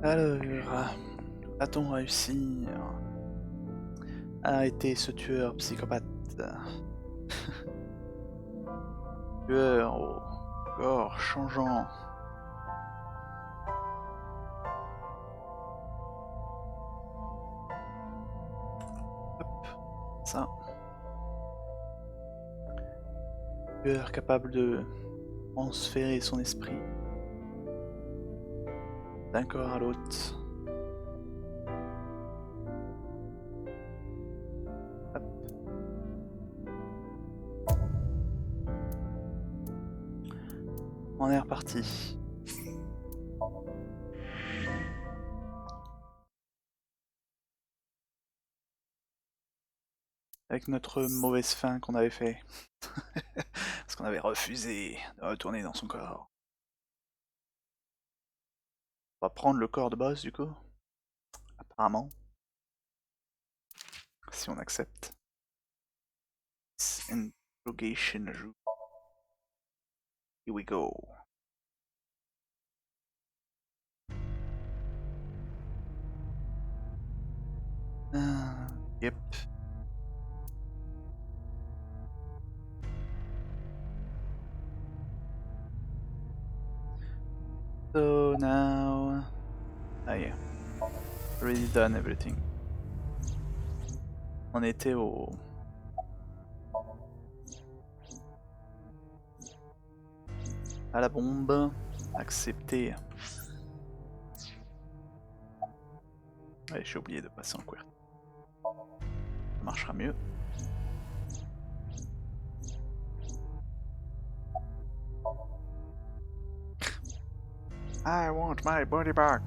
Alors, a-t-on réussi à arrêter ce tueur psychopathe? Tueur au corps changeant. Hop, ça. Tueur capable de transférer son esprit d'un corps à l'autre. Hop. On est reparti. Avec notre mauvaise fin qu'on avait fait. Parce qu'on avait refusé de retourner dans son corps. On va prendre le corps de boss du coup. Apparemment. Si on accepte. Interrogation room. Here we go. Yep. So now... Ah yeah. Already done everything. On était au... à la bombe. Accepter. Ouais, j'ai oublié de passer en QWERTY. Ça marchera mieux. I want my body back.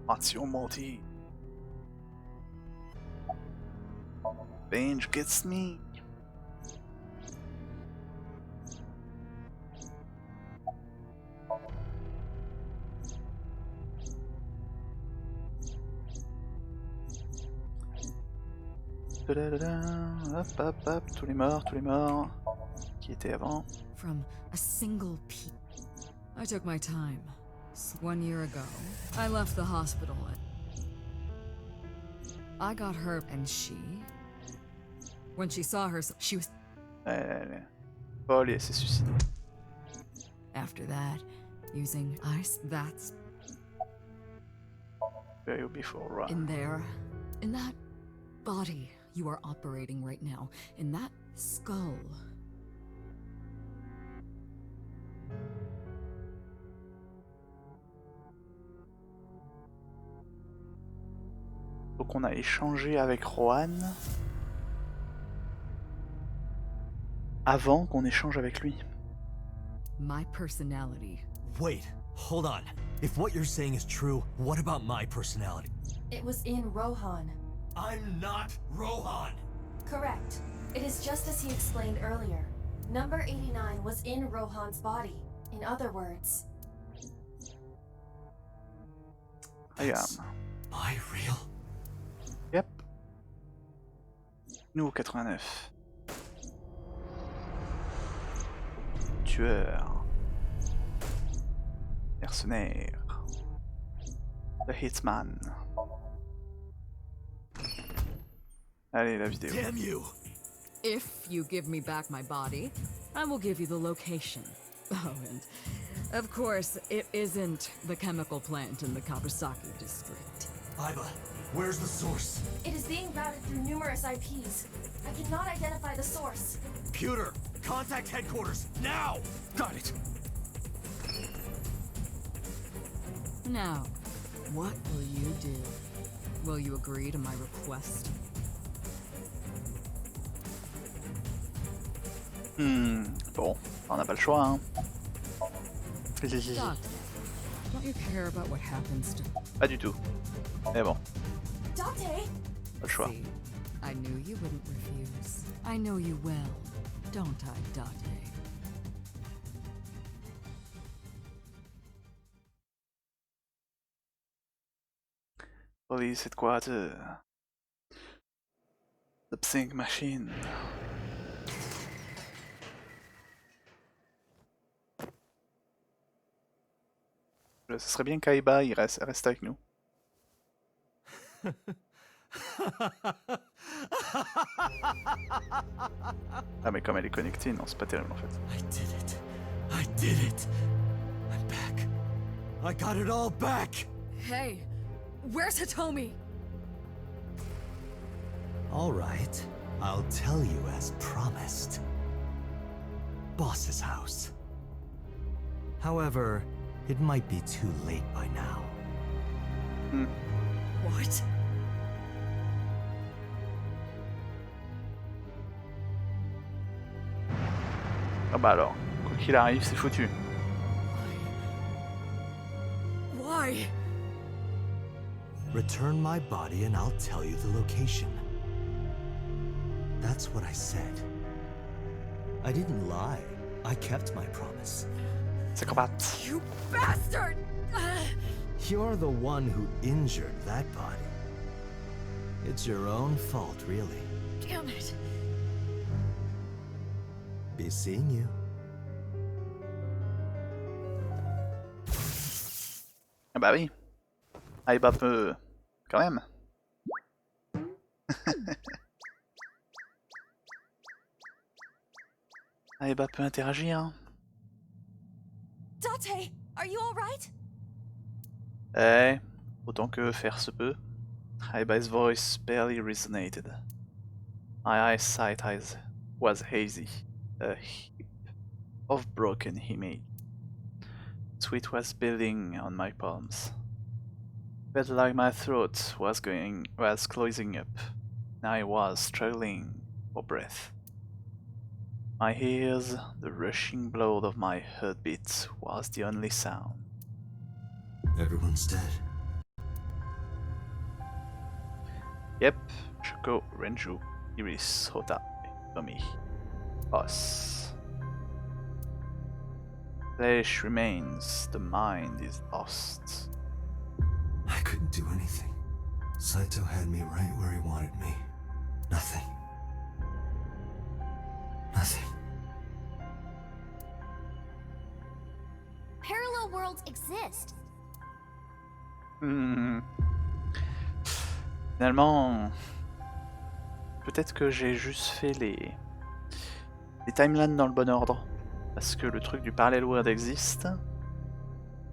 Attention Monty. Veine gets me. Hop hop hop, tous les morts, qui étaient avant. From a single piece. I took my time. 1 year ago, I left the hospital. I got her, and she... When she saw her, she was... Paul, elle s'est suicidée. After that, using ice, that's... Very before run. In there, in that body you are operating right now, in that skull... Donc on a échangé avec Rohan avant qu'on échange avec lui. My personality. Wait, hold on. If what you're saying is true, what about my personality? It was in Rohan. I'm not Rohan! Correct. It is just as he explained earlier. Number 89 was in Rohan's body. In other words... I am. Am I real? Yep. Nous 89. Tueur. Mercenaire. The Hitman. Allez, la vidéo. Damn you! If you give me back my body, I will give you the location. Oh, and of course, it isn't the chemical plant in the Kawasaki district. Iba, where's the source? It is being routed through numerous IPs. I cannot identify the source. Computer, contact headquarters, now! Got it! Now, what will you do? Will you agree to my request? Bon, on n'a pas le choix, hein. Doctor, don't you care about what happens to... Pas du tout. Mais bon, Dante! pas le choix. See, I knew you wouldn't refuse. I know you well, don't I, Dante? Police headquarters. The Psych Machine. Ce serait bien qu'Aiba il reste avec nous. Ah mais comme elle est connectée, non c'est pas terrible en fait. I did it. I did it. I'm back. I got it all back. Hey, where's Hitomi? All right. I'll tell you as promised. Boss's house. However, it might be too late by now. What? Ah bah alors, quoi qu'il arrive, c'est foutu. Why? Return my body and I'll tell you the location. That's what I said. I didn't lie. I kept my promise. Psychopath. You bastard! You're the one who injured that body. It's your own fault, really. Damn it. Be seeing you. Ah bah oui. Aiba peut... quand même. Aiba peut interagir. Hein. Dante, are you alright? Eh, autant que faire se peut. Aiba's voice barely resonated. My eyesight was hazy. A heap of broken image. Sweat was building on my palms. Felt like my throat was closing up. I was struggling for breath. My ears, the rushing blood of my heartbeat was the only sound. Everyone's dead. Yep, Shoko, Renju, Iris, Hota, Tomi, us. Flesh remains, the mind is lost. I couldn't do anything. Saito had me right where he wanted me. Nothing. Nothing. Parallel worlds exist. Finalement, peut-être que j'ai juste fait les timelines dans le bon ordre. Parce que le truc du parallel world existe.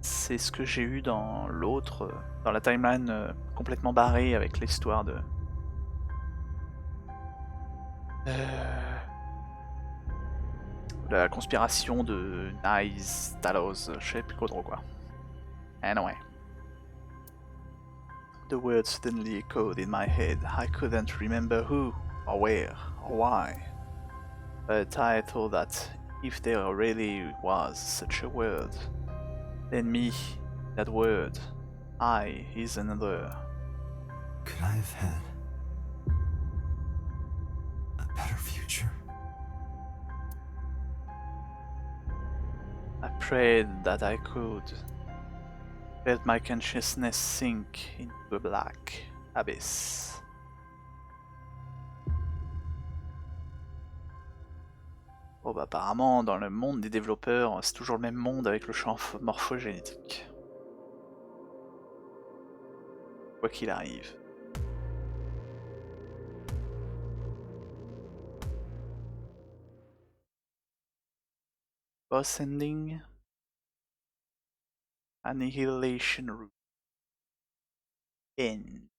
C'est ce que j'ai eu dans l'autre, dans la timeline complètement barrée avec l'histoire de... la conspiration de Nice, Talos, je sais plus trop quoi. Anyway. The words suddenly echoed in my head. I couldn't remember who, or where, or why. But I thought that if there really was such a word, then me, that word, I is another. Could I have had a better future? I prayed that I could. Felt my consciousness sink into a black abyss. Bon bah apparemment dans le monde des développeurs, c'est toujours le même monde avec le champ morphogénétique. Quoi qu'il arrive. Boss ending. Annihilation Route. End.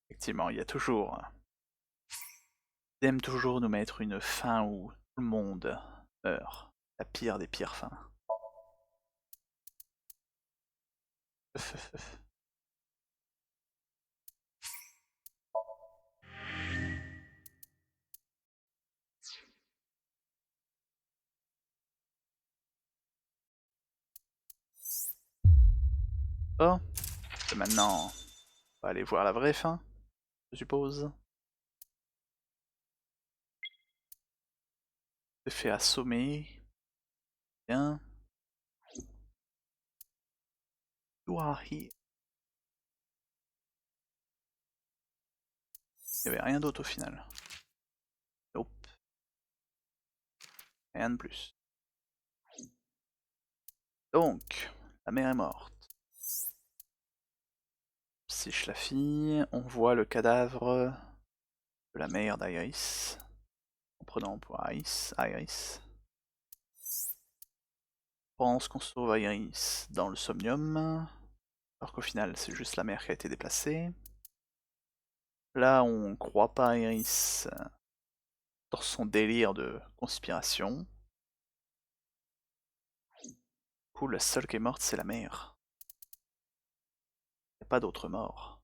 Effectivement, il y a toujours... Ils aiment toujours nous mettre une fin où tout le monde meurt. La pire des pires fins. Oh, et maintenant, on va aller voir la vraie fin, je suppose. Se fait assommer. Bien. You are here. Il n'y avait rien d'autre au final. Nope. Rien de plus. Donc, la mère est morte. Si je la fille, on voit le cadavre de la mère d'Iris. En prenant pour Iris. On pense qu'on sauve Iris dans le Somnium. Alors qu'au final, c'est juste la mère qui a été déplacée. Là, on croit pas Iris dans son délire de conspiration. Du coup, la seule qui est morte, c'est la mère. Il n'y a pas d'autres morts.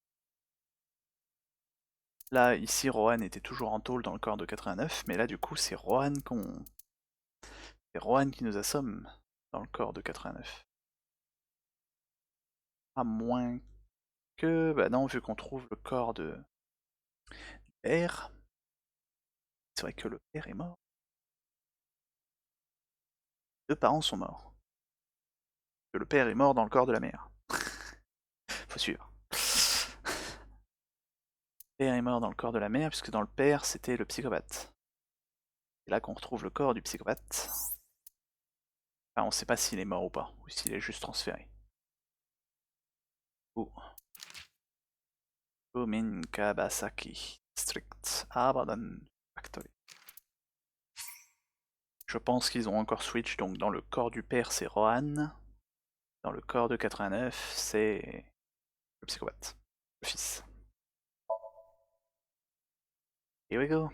Là, ici, Rohan était toujours en tôle dans le corps de 89, mais là, du coup, c'est Rohan qui nous assomme dans le corps de 89. À moins que... Bah non, vu qu'on trouve le corps du père... C'est vrai que le père est mort. Deux parents sont morts. Que le père est mort dans le corps de la mère. Faut suivre. Le père est mort dans le corps de la mère, puisque dans le père, c'était le psychopathe. C'est là qu'on retrouve le corps du psychopathe. Enfin, on sait pas s'il est mort ou pas, ou s'il est juste transféré. Oh. Komin Kabasaki District Abandon Factory. Je pense qu'ils ont encore switch, donc dans le corps du père c'est Rohan, dans le corps de 89 c'est le psychopathe, le fils. Here we go.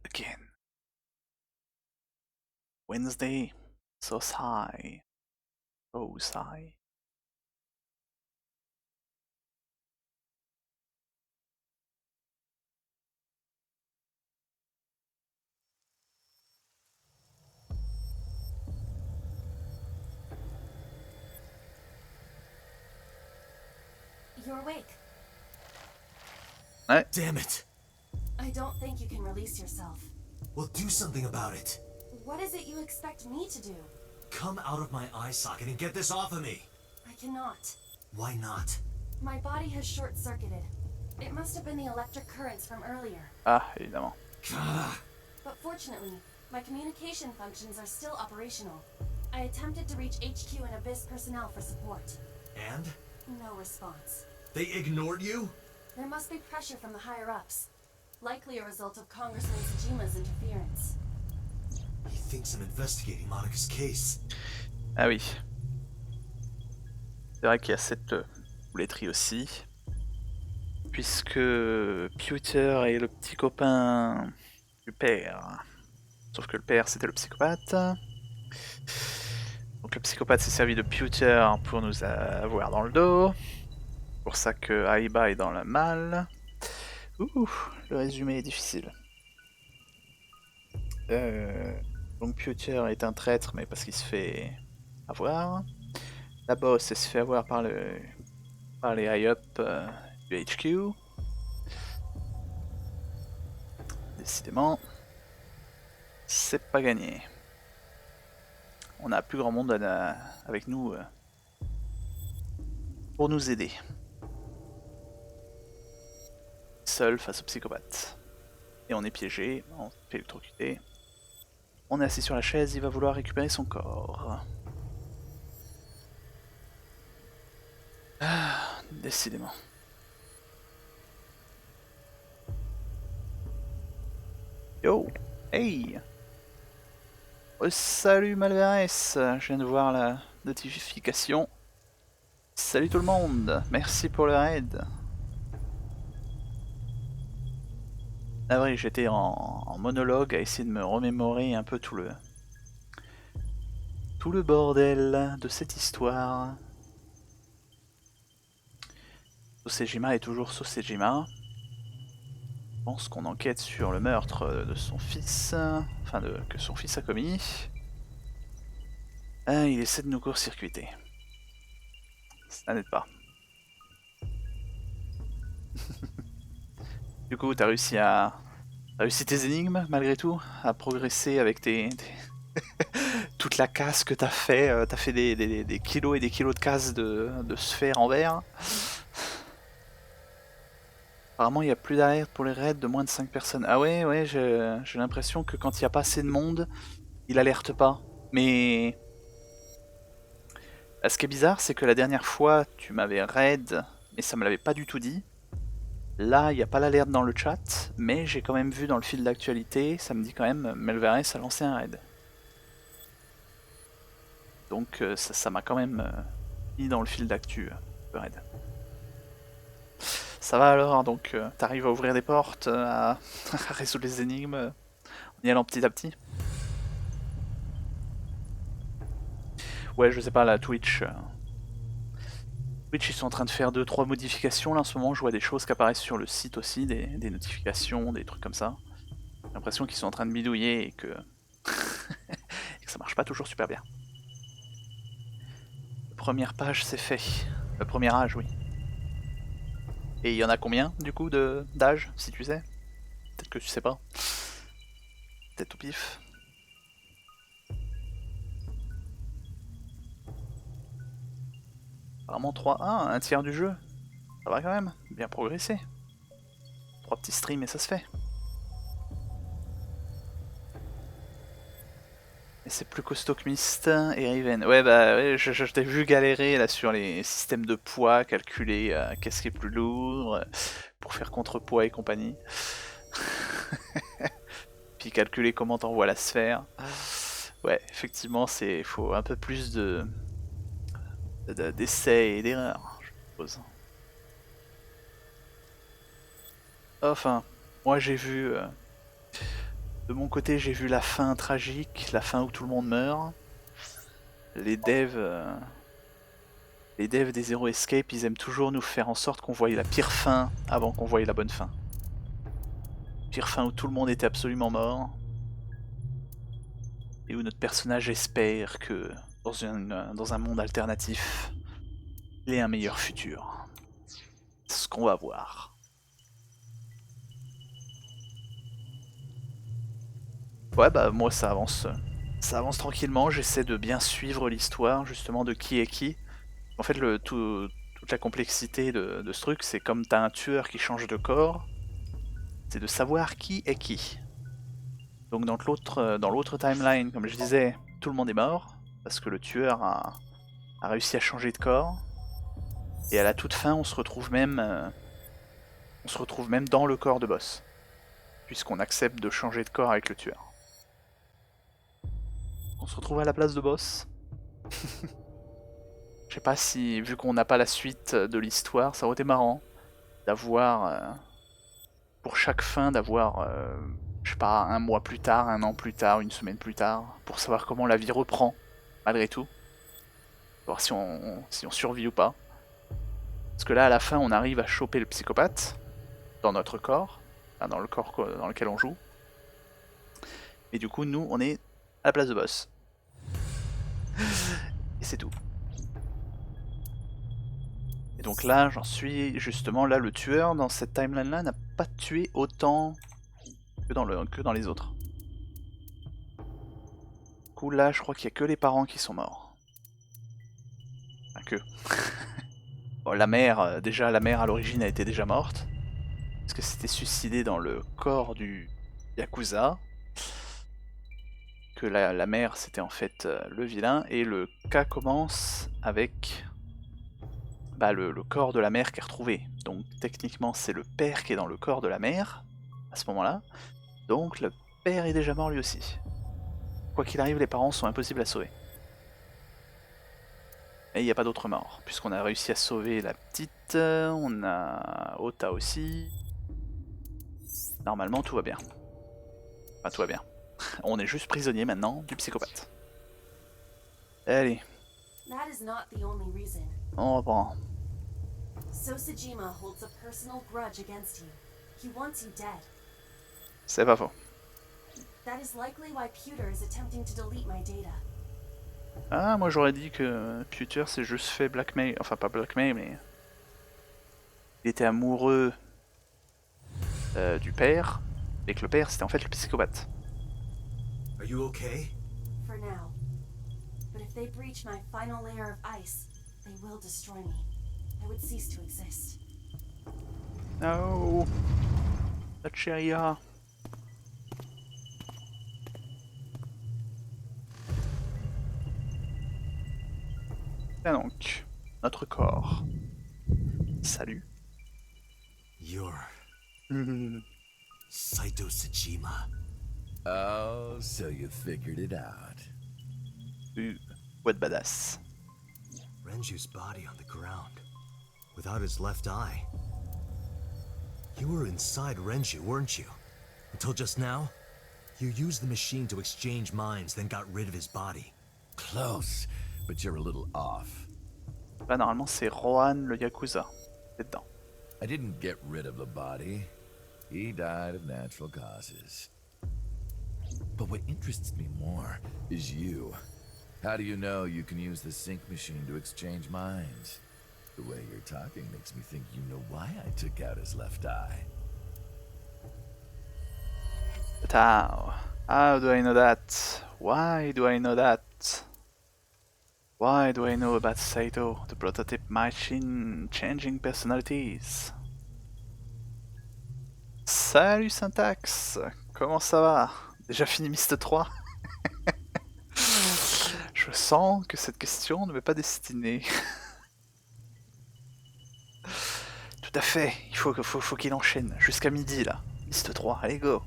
Again. Wednesday, so high. So high. You're awake. Ouais. Damn it! I don't think you can release yourself. Well, do something about it. What is it you expect me to do? Come out of my eye socket and get this off of me. I cannot. Why not? My body has short-circuited. It must have been the electric currents from earlier. Ah, évidemment. Ah, But fortunately, my communication functions are still operational. I attempted to reach HQ and Abyss personnel for support. and? No response. They ignored you? There must be pressure from the higher-ups. Likely a result of Congressman Tsujima's interference. He thinks I'm investigating Monica's case. Ah oui. C'est vrai qu'il y a cette bouletterie aussi. Puisque Pewter est le petit copain du père. Sauf que le père c'était le psychopathe. Donc le psychopathe s'est servi de Pewter pour nous avoir dans le dos. C'est pour ça que Aiba est dans le mal. Ouh, le résumé est difficile. Donc Pewter est un traître, mais parce qu'il se fait avoir. La boss elle se fait avoir par les high-up du HQ. Décidément, c'est pas gagné. On a plus grand monde avec nous pour nous aider. Seul face au psychopathe. Et on est piégé, on se fait électrocuter. On est assis sur la chaise, il va vouloir récupérer son corps. Ah, décidément. Yo, hey. Oh, salut Malvarez, je viens de voir la notification. Salut tout le monde, merci pour le raid. Ah oui, j'étais en monologue à essayer de me remémorer un peu tout le bordel de cette histoire. Sosejima est toujours Sosejima. Je pense qu'on enquête sur le meurtre de son fils, enfin que son fils a commis. Ah, il essaie de nous court-circuiter. Ça n'aide pas. Du coup, t'as réussi tes énigmes malgré tout, à progresser avec toute la casse que t'as fait des kilos et des kilos de casse de sphères en verre. Apparemment, il n'y a plus d'alerte pour les raids de moins de 5 personnes. Ah ouais, ouais, j'ai l'impression que quand il n'y a pas assez de monde, il alerte pas. Mais ce qui est bizarre, c'est que la dernière fois, tu m'avais raid, mais ça me l'avait pas du tout dit. Là, il n'y a pas l'alerte dans le chat, mais j'ai quand même vu dans le fil d'actualité, ça me dit quand même, Melvarès a lancé un raid. Donc ça m'a quand même mis dans le fil d'actu, le raid. Ça va alors, donc t'arrives à ouvrir des portes, à résoudre les énigmes, en y allant petit à petit. Ouais, je sais pas, la Twitch... Twitch, ils sont en train de faire 2-3 modifications, là en ce moment je vois des choses qui apparaissent sur le site aussi, des notifications, des trucs comme ça. J'ai l'impression qu'ils sont en train de bidouiller et que... et que ça marche pas toujours super bien. La première page c'est fait. Le premier âge, oui. Et il y en a combien, du coup, d'âge, si tu sais? Peut-être que tu sais pas. Peut-être au pif. Apparemment 3. Ah, un tiers du jeu. Ça va quand même, bien progressé. 3 petits streams et ça se fait. Et c'est plus costaud que Myst et Riven. Ouais, bah, ouais, je t'ai vu galérer là sur les systèmes de poids, calculer qu'est-ce qui est plus lourd, pour faire contrepoids et compagnie. Puis calculer comment t'envoies la sphère. Ouais, effectivement, faut un peu plus d'essais et d'erreurs, je suppose. Enfin, moi j'ai vu... de mon côté, j'ai vu la fin tragique, la fin où tout le monde meurt. Les devs... Les devs des Zero Escape, ils aiment toujours nous faire en sorte qu'on voie la pire fin avant qu'on voie la bonne fin. Pire fin où tout le monde était absolument mort. Et où notre personnage espère que dans un monde alternatif, il ait un meilleur futur. C'est ce qu'on va voir. Ouais, bah moi ça avance tranquillement, j'essaie de bien suivre l'histoire justement de qui est qui. En fait, toute la complexité de ce truc, c'est comme t'as un tueur qui change de corps, c'est de savoir qui est qui. Donc dans l'autre timeline, comme je disais, tout le monde est mort, parce que le tueur a réussi à changer de corps. Et à la toute fin, on se retrouve même dans le corps de boss, puisqu'on accepte de changer de corps avec le tueur. On se retrouve à la place de boss. Je sais pas si, vu qu'on n'a pas la suite de l'histoire, ça aurait été marrant d'avoir, pour chaque fin, d'avoir, je sais pas, un mois plus tard, un an plus tard, une semaine plus tard, pour savoir comment la vie reprend, malgré tout. Voir si on survit ou pas. Parce que là, à la fin, on arrive à choper le psychopathe, dans notre corps, enfin, dans le corps dans lequel on joue. Et du coup, nous, on est à la place de boss. Et c'est tout. Et donc là, j'en suis justement là, le tueur dans cette timeline-là n'a pas tué autant que dans les autres. Du coup, là, je crois qu'il n'y a que les parents qui sont morts. Enfin, que. Bon, la mère, déjà, la mère à l'origine a été déjà morte. Parce que c'était suicidé dans le corps du Yakuza. Que la mère, c'était en fait le vilain. Et le cas commence avec le corps de la mère qui est retrouvé. Donc techniquement, c'est le père qui est dans le corps de la mère, à ce moment-là. Donc le père est déjà mort lui aussi. Quoi qu'il arrive, les parents sont impossibles à sauver. Et il n'y a pas d'autres morts, puisqu'on a réussi à sauver la petite, on a Ota aussi. Normalement, tout va bien. Enfin, tout va bien. On est juste prisonnier maintenant du psychopathe. Allez, That is not the only reason. on reprend. Sosajima holds a personal grudge against you. He wants you dead. C'est pas faux. That is likely why Pewter is attempting to delete my data. Ah, moi j'aurais dit que tuteur c'est juste fait blackmail, enfin pas blackmail, mais il était amoureux du père, et que le père c'était en fait le psychopathe. Are you okay? For now. But if they breach my final layer of ice, they will destroy me. I would cease to exist. No, la cheria. Et donc, notre corps. Salut. You're Saito Tsushima. Oh, so you figured it out. What badass. Renju's body on the ground, without his left eye. You were inside Renju, weren't you? Until just now? You used the machine to exchange minds, then got rid of his body. Close, but you're a little off. Là normalement c'est Rohan le Yakuza. C'est dedans. I didn't get rid of the body. He died of natural causes. But what interests me more is you. How do you know you can use the sync machine to exchange minds? The way you're talking makes me think you know why I took out his left eye. But how do I know that? Why do I know that? Why do I know about Saito, the prototype machine changing personalities? Salut Syntax, comment ça va? Déjà fini Myst 3? Je sens que cette question ne m'est pas destinée. Tout à fait, il faut qu'il enchaîne jusqu'à midi là. Myst 3, allez go!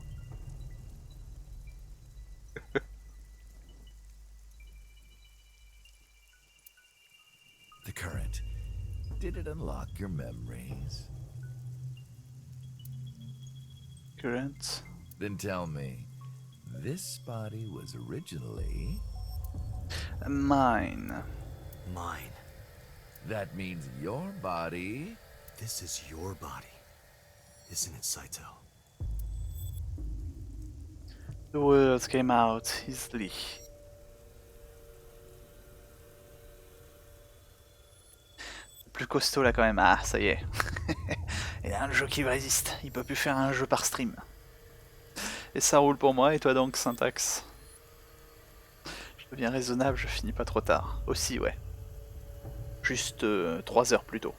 The current. Did it unlock your memories? Current. Then tell me, this body was originally... Mine. Mine. That means your body... This is your body, isn't it, Saito? The words came out easily. Plus costaud là quand même. Ah, ça y est. Il y a un jeu qui résiste. Il peut plus faire un jeu par stream. Et ça roule pour moi. Et toi donc, Syntax? Je deviens raisonnable, je finis pas trop tard. Aussi, ouais. Juste 3 heures plus tôt.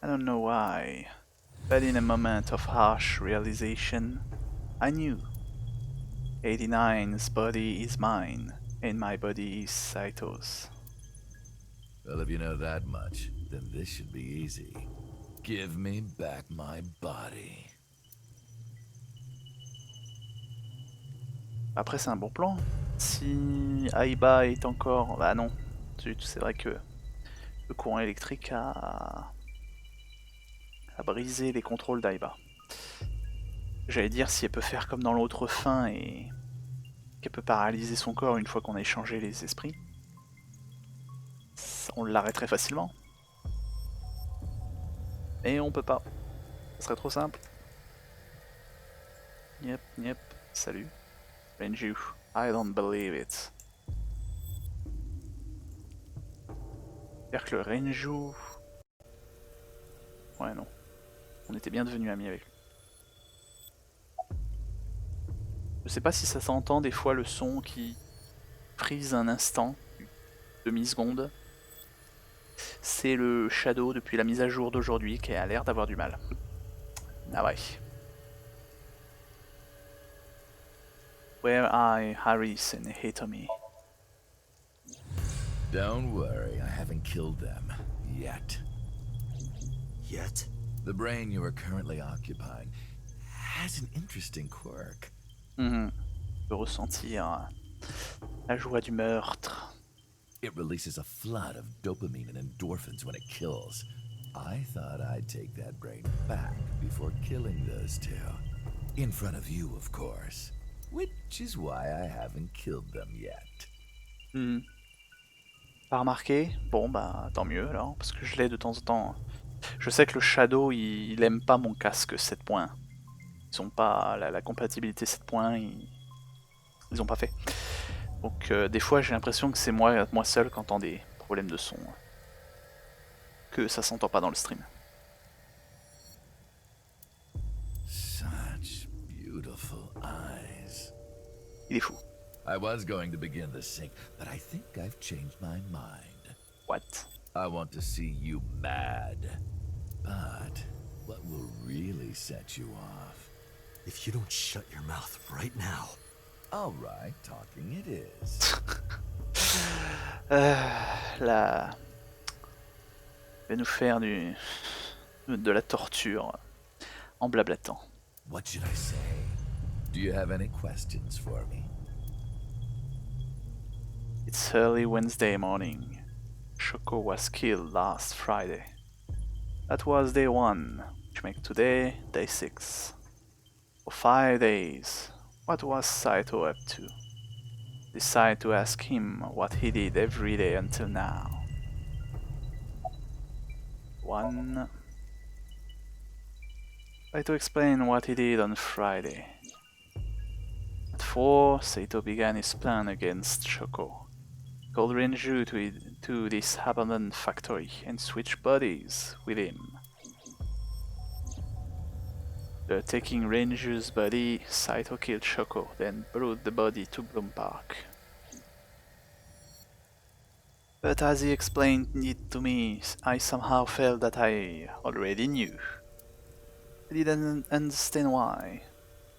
I don't know why, but in a moment of harsh realization, I knew 89's body is mine, and my body is Saito's. Well, if you know that much, then this should be easy. Give me back my body. Après c'est un bon plan. Si Aiba est encore... Bah non, c'est vrai que le courant électrique a brisé les contrôles d'Aiba. J'allais dire si elle peut faire comme dans l'autre fin et qu'elle peut paralyser son corps une fois qu'on a échangé les esprits, on l'arrêterait facilement. Mais on peut pas. Ce serait trop simple. Yep, salut. Renju, I don't believe it. J'espère que le Renju... Ouais non. On était bien devenus amis avec lui. Je sais pas si ça s'entend des fois le son qui frise un instant, demi-seconde. C'est le Shadow depuis la mise à jour d'aujourd'hui qui a l'air d'avoir du mal. Ah ouais. Where are Harris and Hitomi? Don't worry, I haven't killed them. Yet. Yet? The brain you are currently occupying has an interesting quirk. Je peux ressentir la joie du meurtre. It releases a flood of dopamine and endorphins when it kills. I thought I'd take that brain back before killing those two. In front of you, of course. Which is why I haven't killed them yet. Pas remarqué? Bon bah tant mieux alors, parce que je l'ai de temps en temps. Je sais que le Shadow il aime pas mon casque 7 points. Ils ont pas la compatibilité 7 points, ils ont pas fait. Donc des fois j'ai l'impression que c'est moi seul qui entends des problèmes de son. Que ça s'entend pas dans le stream. Such beautiful eyes. Il est fou. I was going to begin the sync, but I think I've changed my mind. What? I want to see you mad. But what will really set you off? If you don't shut your mouth right now. All right, talking it is. Là... Il va nous faire de la torture en blablatant. What should I say? Do you have any questions for me? It's early Wednesday morning. Choco was killed last Friday. That was day 1, which makes today day 6. For 5 days, what was Saito up to? Decide to ask him what he did every day until now. 1. Try to explain what he did on Friday. At 4, Saito began his plan against Choco. He called Renju to this abandoned factory and switched bodies with him. Taking Renju's body, Saito killed Choco, then brought the body to Bloom Park. But as he explained it to me, I somehow felt that I already knew. I didn't understand why.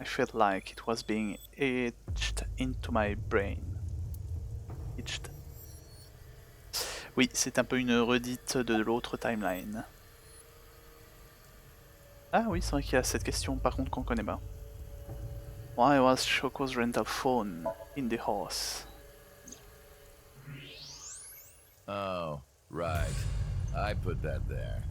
I felt like it was being etched into my brain. Etched. Oui, c'est un peu une redite de l'autre timeline. Ah oui, c'est vrai qu'il y a cette question par contre qu'on connaît pas. Why was Choco's rental phone in the house? Oh, right. I put that there.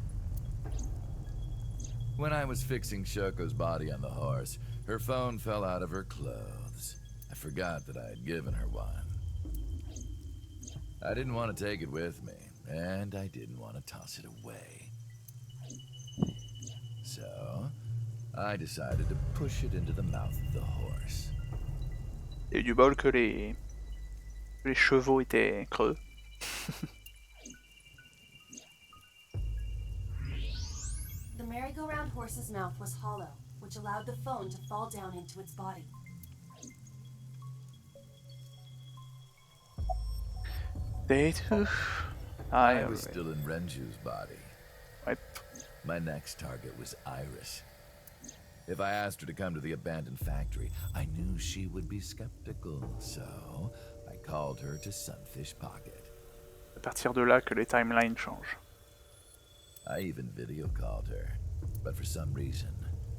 When I was fixing Shoko's body on the horse, her phone fell out of her clothes. I forgot that I had given her one. I didn't want to take it with me, and I didn't want to toss it away. So, I decided to push it into the mouth of the horse. Il y a eu du bol que les chevaux étaient creux. The merry-go-round horse's mouth was hollow, which allowed the phone to fall down into its body. Day 2. I was still in Renju's body. Right. My next target was Iris. If I asked her to come to the abandoned factory, I knew she would be skeptical, so I called her to Sunfish Pocket. À partir de là que les timelines changent. I even video called her, but for some reason,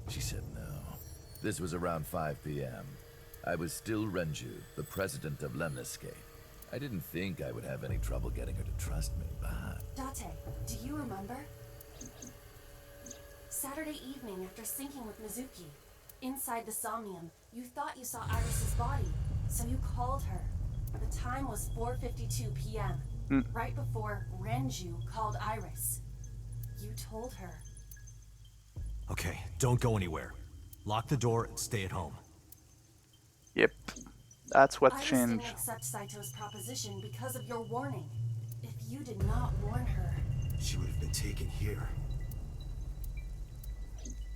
she said no. This was around 5 p.m. I was still Renju, the president of Lemniscape. I didn't think I would have any trouble getting her to trust me, but... Date, do you remember? Saturday evening after syncing with Mizuki, inside the Somnium, you thought you saw Iris's body, so you called her. The time was 4:52 p.m., right before Renju called Iris. You told her. Okay, don't go anywhere. Lock the door and stay at home. Yep, that's what Iris changed. didn't accept Saito's proposition because of your warning. If you did not warn her... She would have been taken here.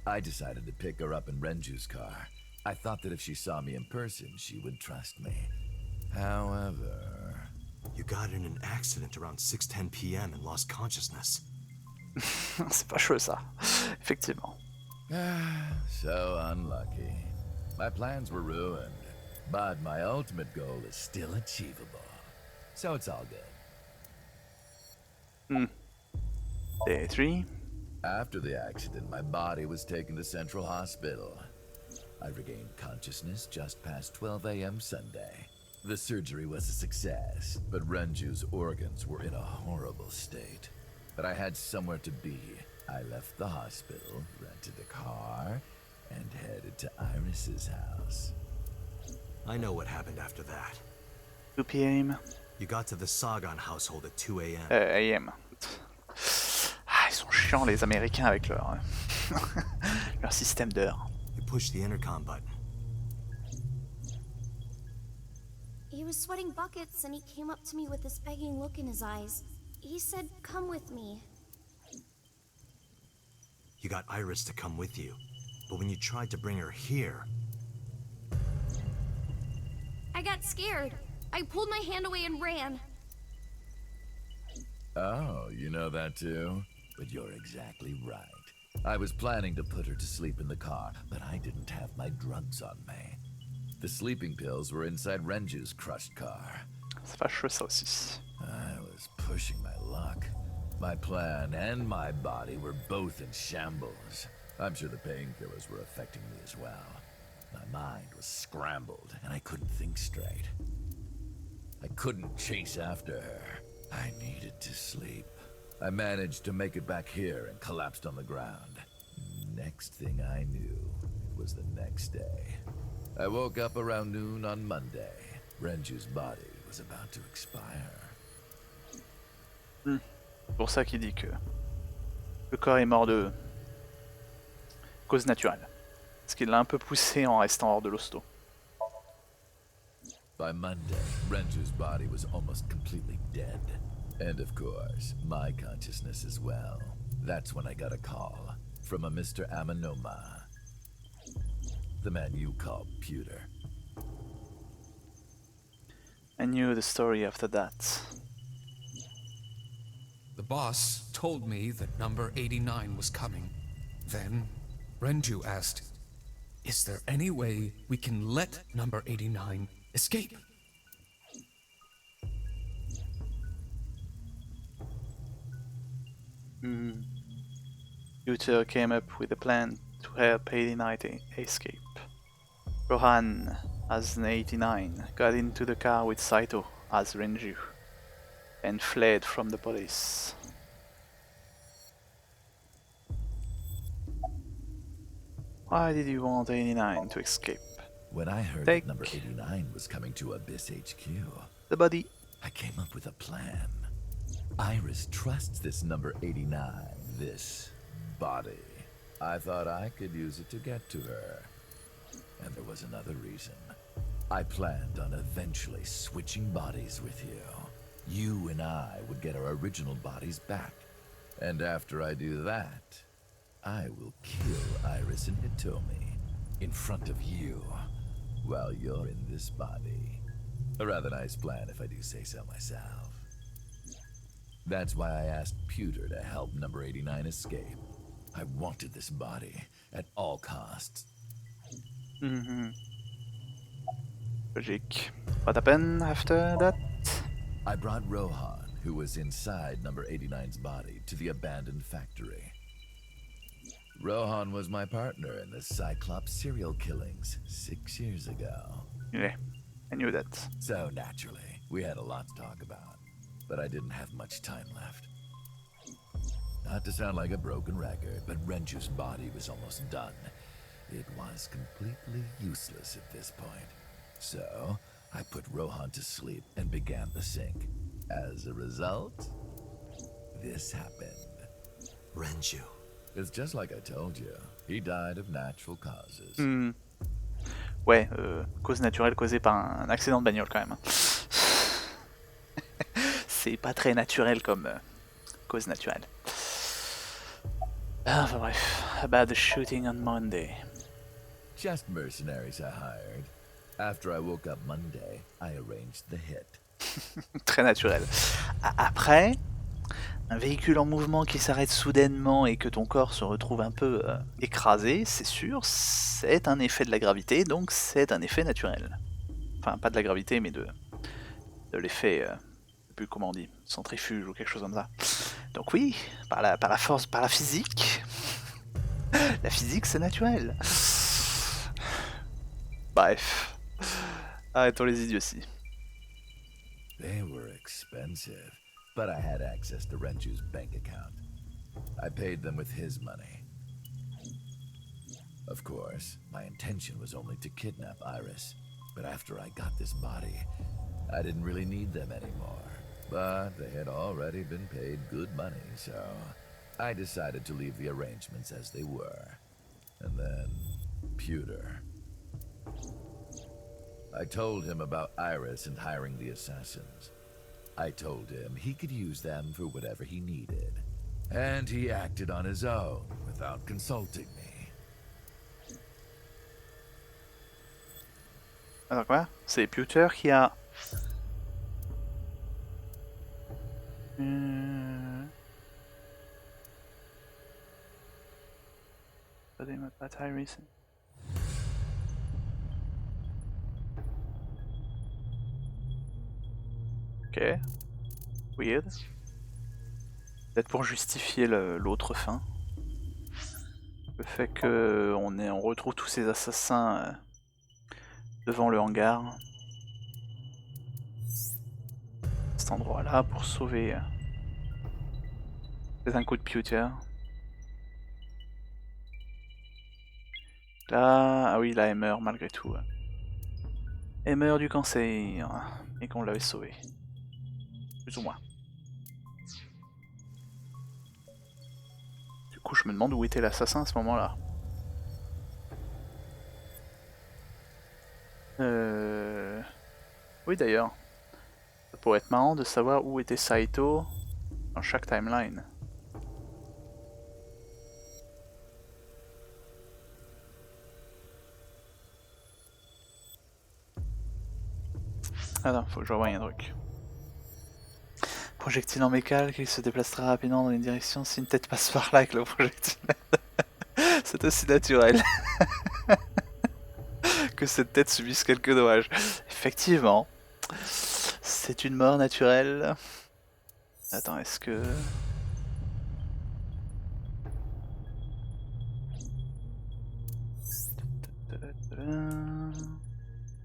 I decided to pick her up in Renju's car. I thought that if she saw me in person, she would trust me. However... You got in an accident around 6:10 p.m. and lost consciousness. C'est fâcheux ça, effectivement. So unlucky. My plans were ruined, but my ultimate goal is still achievable. So it's all good. Day 3. After the accident, my body was taken to Central Hospital. I regained consciousness just past 12 a.m. Sunday. The surgery was a success, but Renju's organs were in a horrible state. But I had somewhere to be. I left the hospital, rented a car, and headed to Iris's house. I know what happened after that. 2 p.m. You got to the Sagan household at 2 a.m. AM. Ah, ils sont chiants les Américains avec leur, leur système d'heures. You pushed the intercom button. He was sweating buckets and he came up to me with this begging look in his eyes. He said, "Come with me." You got Iris to come with you, but when you tried to bring her here... I got scared. I pulled my hand away and ran. Oh, you know that too? But you're exactly right. I was planning to put her to sleep in the car, but I didn't have my drugs on me. The sleeping pills were inside Renju's crushed car. C'est fâcheux ça aussi. I was pushing my luck. My plan and my body were both in shambles. I'm sure the painkillers were affecting me as well. My mind was scrambled, and I couldn't think straight. I couldn't chase after her. I needed to sleep. I managed to make it back here and collapsed on the ground. Next thing I knew, it was the next day. I woke up around noon on Monday. Renju's body was about to expire. C'est pour ça qu'il dit que le corps est mort de cause naturelle. Parce qu'il l'a un peu poussé en restant hors de l'hosto. By Monday, Renju's body was almost completely dead. And of course, my consciousness as well. That's when I got a call from a Mr. Amanoma. The man you call Pewter. I knew the story after that. The boss told me that number 89 was coming. Then, Renju asked, "Is there any way we can let number 89 escape?" Tutor came up with a plan to help 89 escape. Rohan, as an 89, got into the car with Saito as Renju and fled from the police. Why did you want 89 to escape? When I heard Take that number 89 was coming to Abyss HQ, the body. I came up with a plan. Iris trusts this number 89, this body. I thought I could use it to get to her. And there was another reason. I planned on eventually switching bodies with you. You and I would get our original bodies back. And after I do that, I will kill Iris and Hitomi in front of you while you're in this body. A rather nice plan if I do say so myself. That's why I asked Pewter to help number 89 escape. I wanted this body at all costs. Logic. What happened after that? I brought Rohan, who was inside number 89's body, to the abandoned factory. Rohan was my partner in the Cyclope serial killings 6 years ago. Yeah, I knew that. So naturally, we had a lot to talk about, but I didn't have much time left. Not to sound like a broken record, but Renju's body was almost done. It was completely useless at this point. So, I put Rohan to sleep and began the sync. As a result, this happened. Renju. It's just like I told you. He died of natural causes. Ouais, cause naturelle causée par un accident de bagnole quand même. C'est pas très naturel comme cause naturelle. Enfin bref, about the shooting on Monday. Just mercenaries I hired. After I woke up Monday, I arranged the hit. Très naturel. Après, un véhicule en mouvement qui s'arrête soudainement et que ton corps se retrouve un peu écrasé, c'est sûr, c'est un effet de la gravité, donc c'est un effet naturel. Enfin, pas de la gravité, mais de l'effet, je sais plus comment on dit, centrifuge ou quelque chose comme ça. Donc oui, par la force, par la physique, la physique c'est naturel. Bref, arrêtons les idioties. They were expensive, but I had access to Renju's bank account. I paid them with his money. Of course, my intention was only to kidnap Iris, but after I got this body, I didn't really need them anymore. But they had already been paid good money, so I decided to leave the arrangements as they were. And then, Pewter. I told him about Iris and hiring the assassins. I told him he could use them for whatever he needed. And he acted on his own without consulting me. Attends quoi? C'est Pewter qui a... Ok. Weird. Peut-être pour justifier l'autre fin. Le fait que on retrouve tous ces assassins devant le hangar. Cet endroit-là pour sauver un coup de Pewter. Là, ah oui, là elle meurt malgré tout. Elle meurt du cancer et qu'on l'avait sauvé. Plus ou moins. Du coup, je me demande où était l'assassin à ce moment-là. Oui d'ailleurs. Ça pourrait être marrant de savoir où était Saito dans chaque timeline. Attends, faut que je revoie un truc. Projectile en mécal qui se déplace très rapidement dans une direction si une tête passe par là avec le projectile. C'est aussi naturel que cette tête subisse quelques dommages. Effectivement, c'est une mort naturelle. Attends, est-ce que...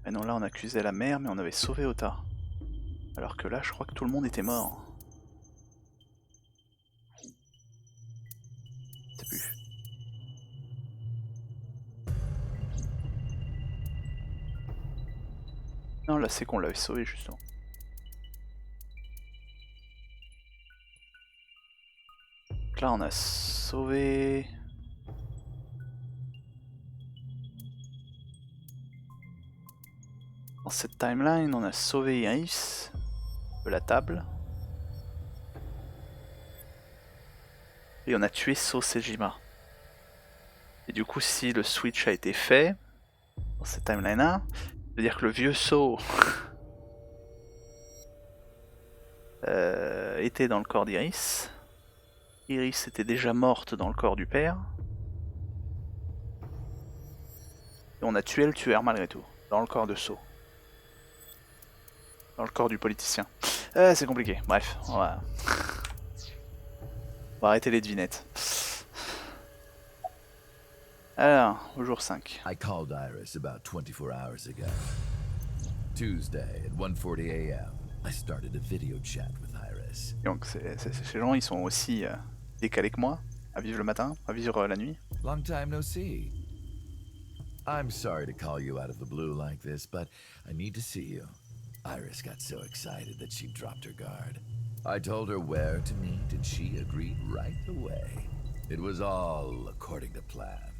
Ah non, là on accusait la mère, mais on avait sauvé Ota. Alors que là, je crois que tout le monde était mort. Je sais plus. Non, là c'est qu'on l'avait sauvé justement. Donc là on a sauvé... Dans cette timeline, on a sauvé Iris de la table. Et on a tué So Sejima. Et du coup, si le switch a été fait, dans cette timeline-là, c'est-à-dire que le vieux So était dans le corps d'Iris. Iris était déjà morte dans le corps du père. Et on a tué le tueur malgré tout, dans le corps de So. Dans le corps du politicien. C'est compliqué, bref, on va arrêter les devinettes. Alors, au jour 5. I called Iris about 24 hours ago. Tuesday at 1:40 a.m. I started a video chat with Iris. Donc ces gens, ils sont aussi décalés que moi, à vivre le matin, à vivre la nuit. Long time no see. I'm sorry to call you out of the blue like this, but I need to see you. Iris got so excited that she dropped her guard. I told her where to meet and she agreed right away. It was all according to plan.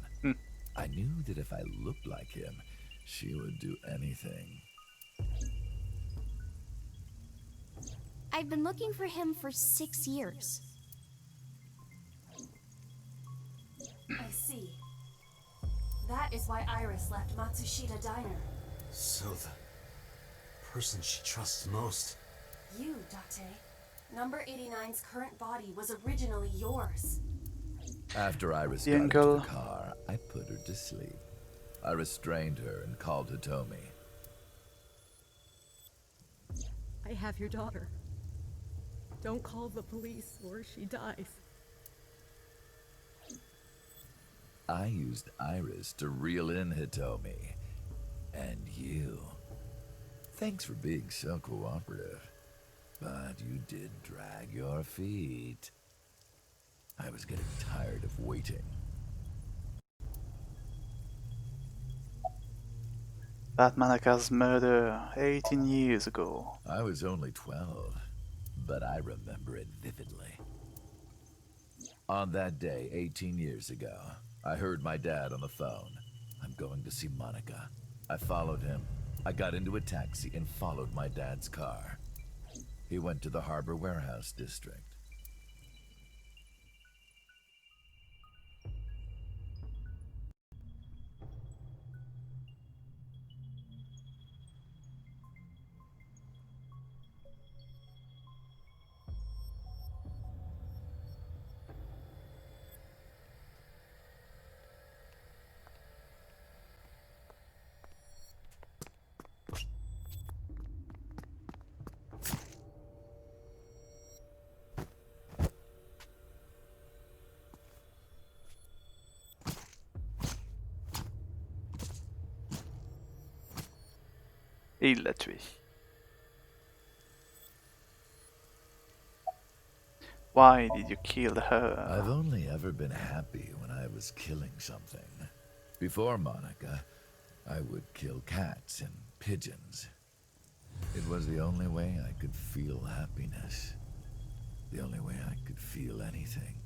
I knew that if I looked like him, she would do anything. I've been looking for him for 6 years. I see. That is why Iris left Matsushita Diner. So the person she trusts most. You, Date. Number 89's current body was originally yours. After Iris got into the car, I put her to sleep. I restrained her and called Hitomi. I have your daughter. Don't call the police or she dies. I used Iris to reel in Hitomi. And you. Thanks for being so cooperative. But you did drag your feet. I was getting tired of waiting. Batmanaka's murder 18 years ago. I was only 12, but I remember it vividly. On that day, 18 years ago, I heard my dad on the phone. I'm going to see Monica. I followed him. I got into a taxi and followed my dad's car. He went to the Harbor Warehouse District. Et il l'a tué. Why did you kill her? I've only ever been happy when I was killing something. Before Monica, I would kill cats and pigeons. It was the only way I could feel happiness. The only way I could feel anything.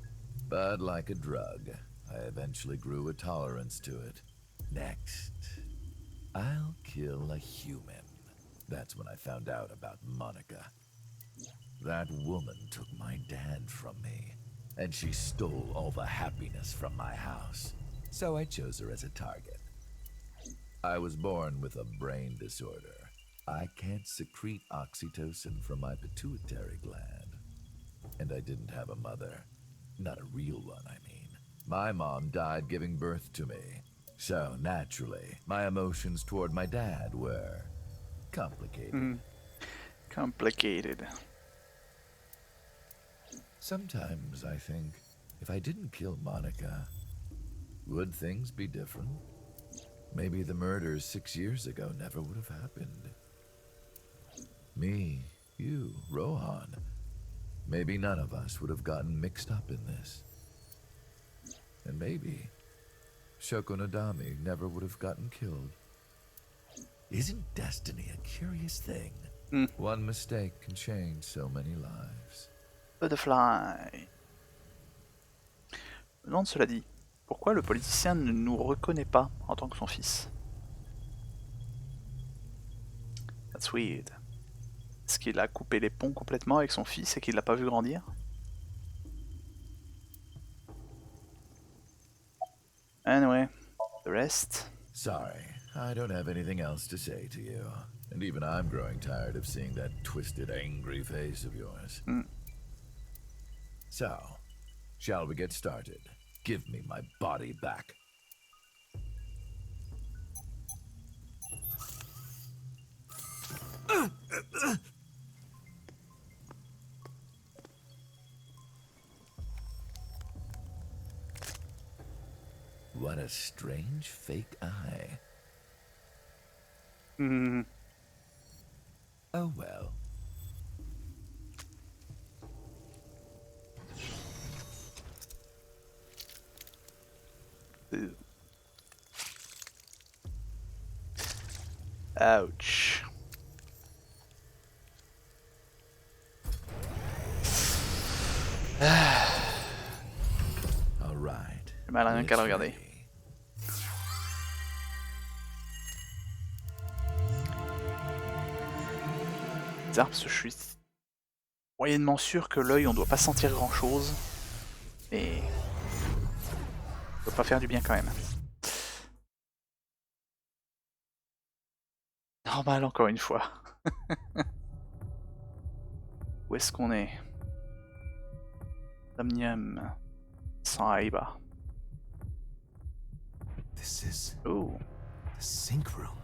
But like a drug, I eventually grew a tolerance to it. Next, I'll kill a human. That's when I found out about Monica. That woman took my dad from me, and she stole all the happiness from my house. So I chose her as a target. I was born with a brain disorder. I can't secrete oxytocin from my pituitary gland. And I didn't have a mother. Not a real one, I mean. My mom died giving birth to me. So, naturally, my emotions toward my dad were complicated. Complicated. Sometimes I think, if I didn't kill Monica, would things be different? Maybe the murders 6 years ago never would have happened. Me, you, Rohan. Maybe none of us would have gotten mixed up in this. And maybe Shoko Nadami never would have gotten killed. Isn't destiny a curious thing? One mistake can change so many lives. Butterfly. Je me demande, cela dit, pourquoi le politicien ne nous reconnaît pas en tant que son fils? That's weird. Est-ce qu'il a coupé les ponts complètement avec son fils et qu'il l'a pas vu grandir? Anyway, the rest. Sorry, I don't have anything else to say to you. And even I'm growing tired of seeing that twisted, angry face of yours. So, shall we get started? Give me my body back. What a strange fake eye. Oh well. Ew. Ouch. All right. J'ai mal à rien qu'à le regarder. Bizarre parce que je suis moyennement sûr que l'œil on doit pas sentir grand chose. Et ça doit pas faire du bien quand même. Normal encore une fois. Où est-ce qu'on est? Somnium Files. This is Oh. the sink room.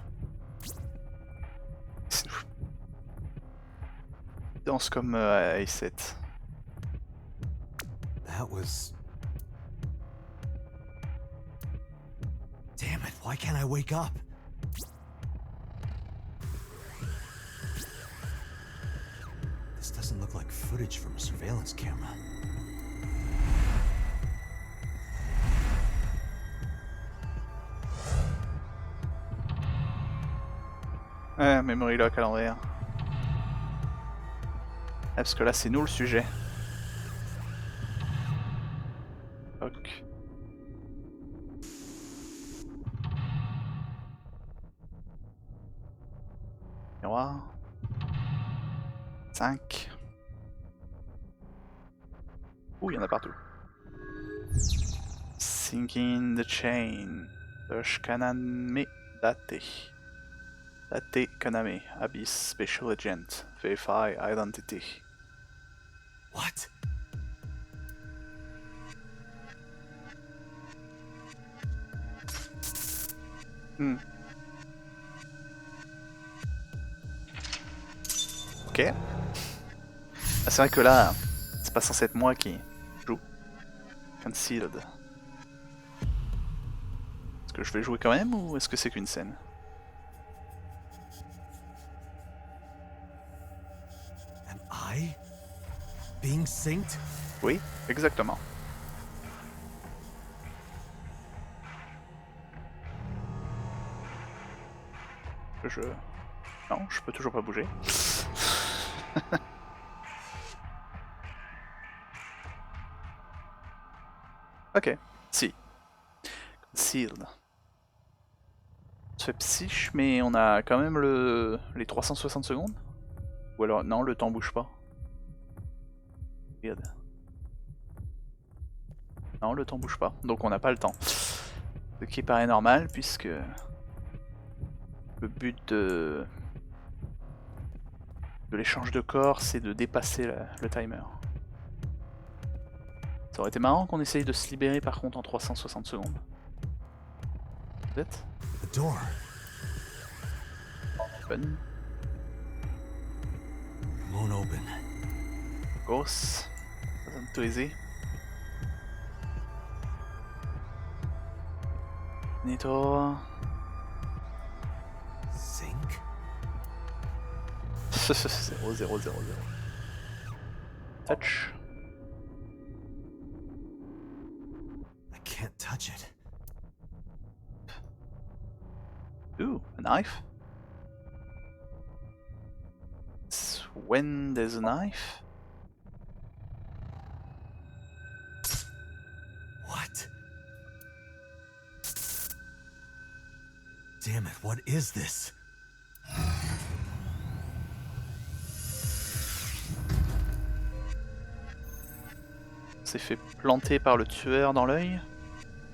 Danse comme A7. That was... Damn it, why can't I wake up? This doesn't look like footage from a surveillance camera. Memory lock à l'envers. Parce que là c'est nous le sujet. Ok. Miroir. 5. Ouh, il y en a partout. Sinking the chain. Kaname Date. Date Kaname. Abyss Special Agent. Verify Identity. What? Ok. Ah, c'est vrai que là, c'est pas censé être moi qui joue. Concealed. Est-ce que je vais jouer quand même ou est-ce que c'est qu'une scène? Am I being synced? Oui, exactement. Je... Non, je peux toujours pas bouger. Ok, si. Concealed. On se fait psych, mais on a quand même les 360 secondes? Ou alors, non, le temps bouge pas. Regarde. Non, le temps bouge pas, donc on n'a pas le temps. Ce qui paraît normal, puisque le but de l'échange de corps, c'est de dépasser le timer. Ça aurait été marrant qu'on essaye de se libérer par contre en 360 secondes. Peut-être? The door. Open. Won't open. Grosse. Wasn't too easy. Nito. Sync? 0, 0, 0, 0. Touch. I can't touch it. Ooh, a knife. It's when there's a knife. What? Damn it, what is this? On s'est fait planter par le tueur dans l'œil.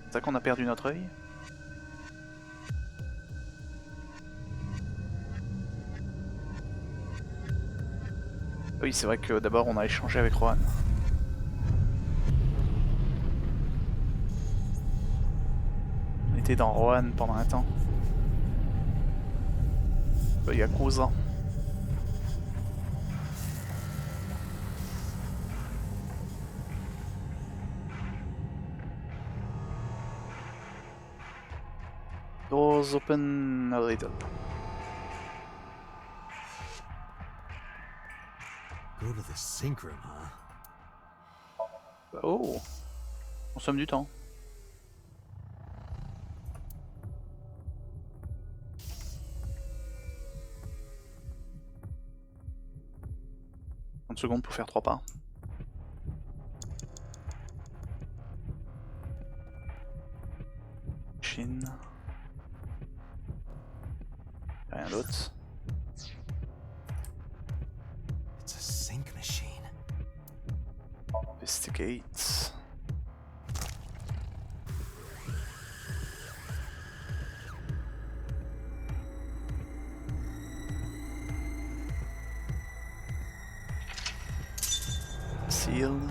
C'est ça qu'on a perdu notre œil. Oui, c'est vrai que d'abord on a échangé avec Rohan. On était dans Rohan pendant un temps. Il y a Yakuza. Doors open a little. Go to the sync room, huh? Oh, on somme du temps. Secondes pour faire 3 pas. Chin. Rien d'autre. It's a sync machine. Investigate. Sealed.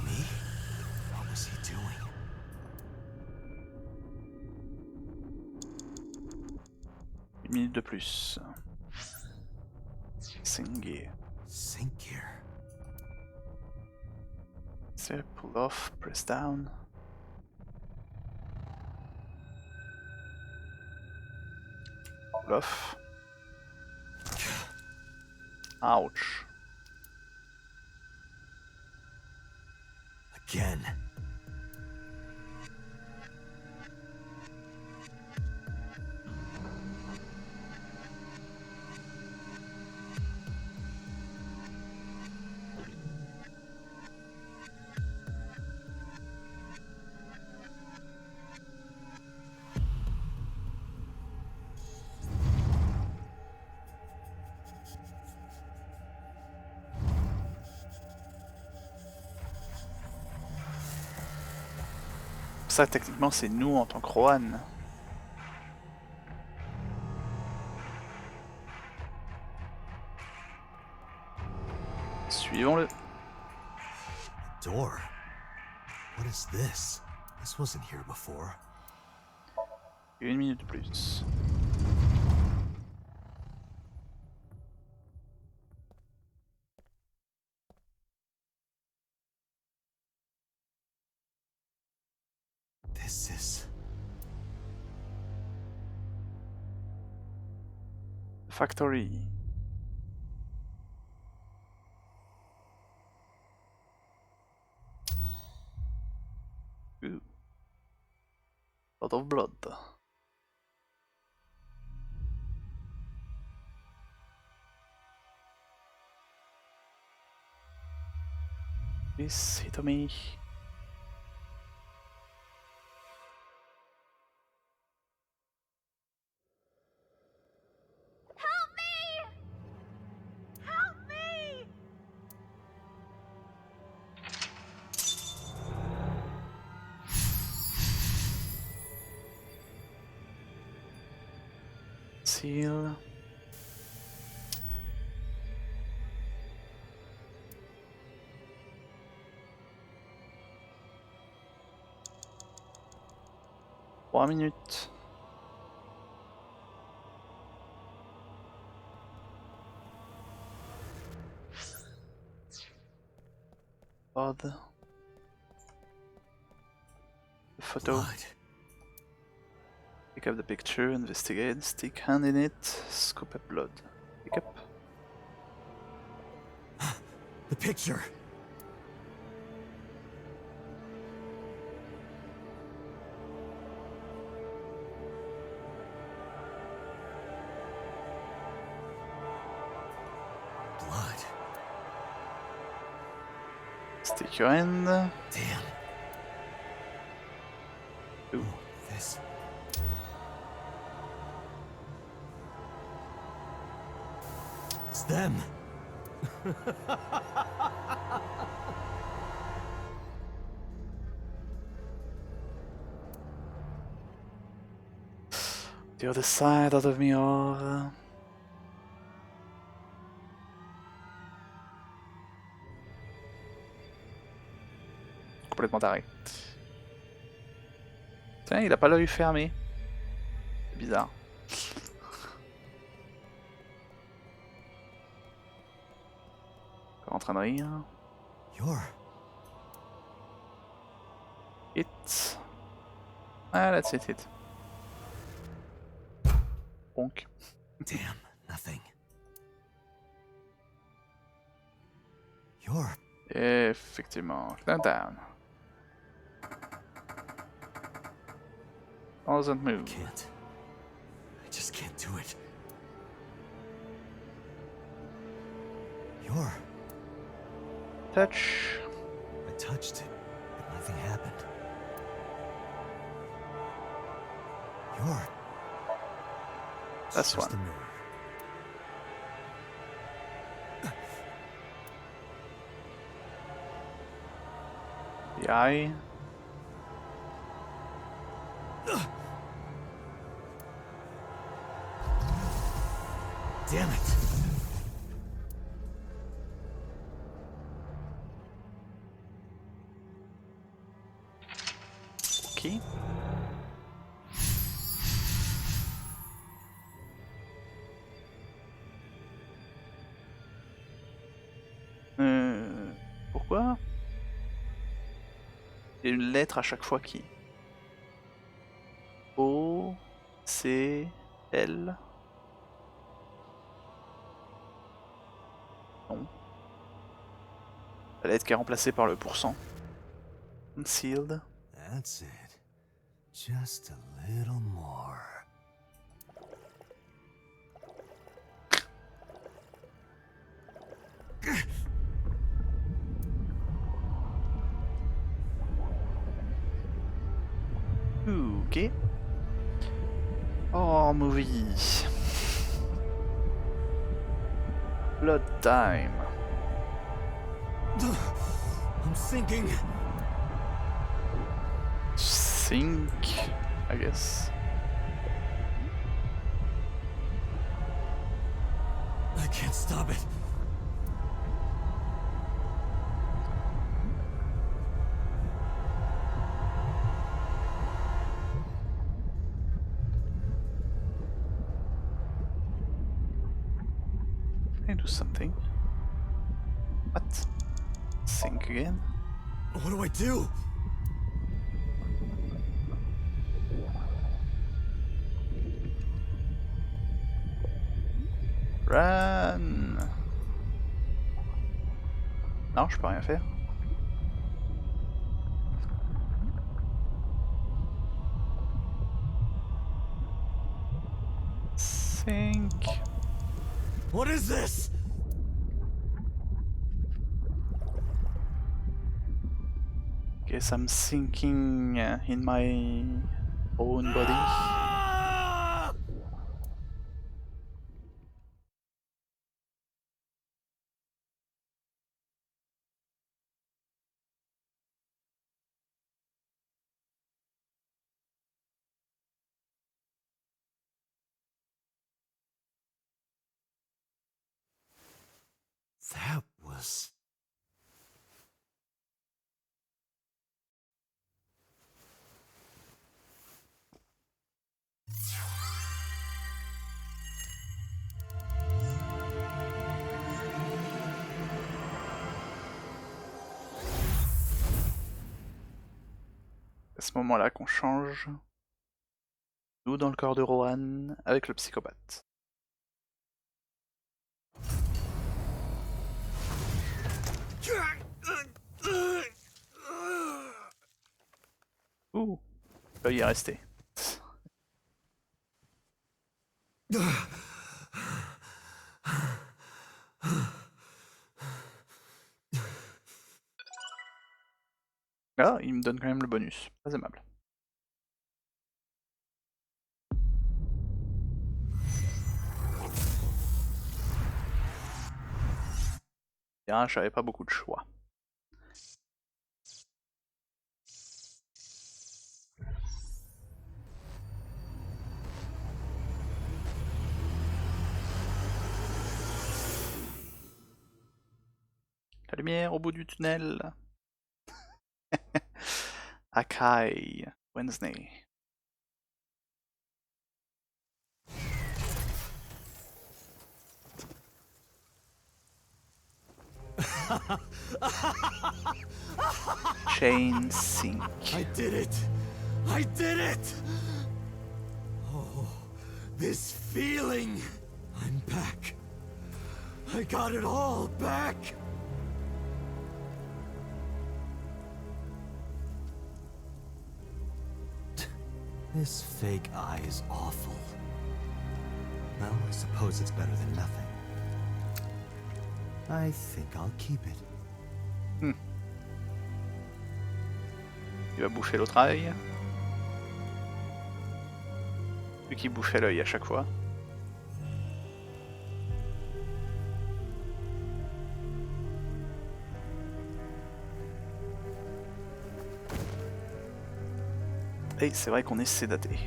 Me? What was he doing? Une minute de plus. Sync gear. Sync gear. C'est pull off, press down. Pull off. Ouch. Again. Ça, techniquement, c'est nous en tant que Rohan. Suivons-le. Door? What is this? This wasn't here before. 1 minute de plus. This is... Factory. Ooh. Lot of blood. Please hit me. Help me! Help me! Seal. Trois minutes. Odd. The photo. Blood. Pick up the picture, investigate, stick hand in it, scoop up blood. Pick up. The picture! Blood. Stick your hand. Damn. Ooh. This... It's them! The other side of the mirror. Complètement taré. Tiens, il a pas l'œil fermé. C'est bizarre. Encore en train de rire. You're... Hit. Ah, that's it, hit. Bonk. Damn, nothing. You're... Effectivement. Down. Doesn't move. Can't. I just can't do it. You're... Touch. I touched it, but nothing happened. You're... It's That's just one. a mirror. The eye. Damn it! Ok. Pourquoi? Il y a une lettre à chaque fois qui... O, C, L. Non. La lettre qui est remplacée par le pourcent. Concealed. That's it. Just a little more. Ok. Oh, movie. Blood time. I'm sinking. Sink, I guess. I can't stop it. Can I do something? What? Sink again? What do I do? Run! Non, je peux rien faire. Sink. What is this? Guess I'm sinking in my own body. Ah! That was... À ce moment-là qu'on change. Nous dans le corps de Rohan avec le psychopathe. Ouh, il peut y rester. Ah, il me donne quand même le bonus. Très aimable. Bien, j'avais pas beaucoup de choix. La lumière au bout du tunnel. Akai, Wednesday. Chain sink. I did it! I did it! Oh, this feeling! I'm back. I got it all back! This fake eye is awful. Well, I suppose it's better than nothing. I think I'll keep it. Il va bouffer l'autre œil. Lui qui bouffait l'œil à chaque fois. Et c'est vrai qu'on est sédaté.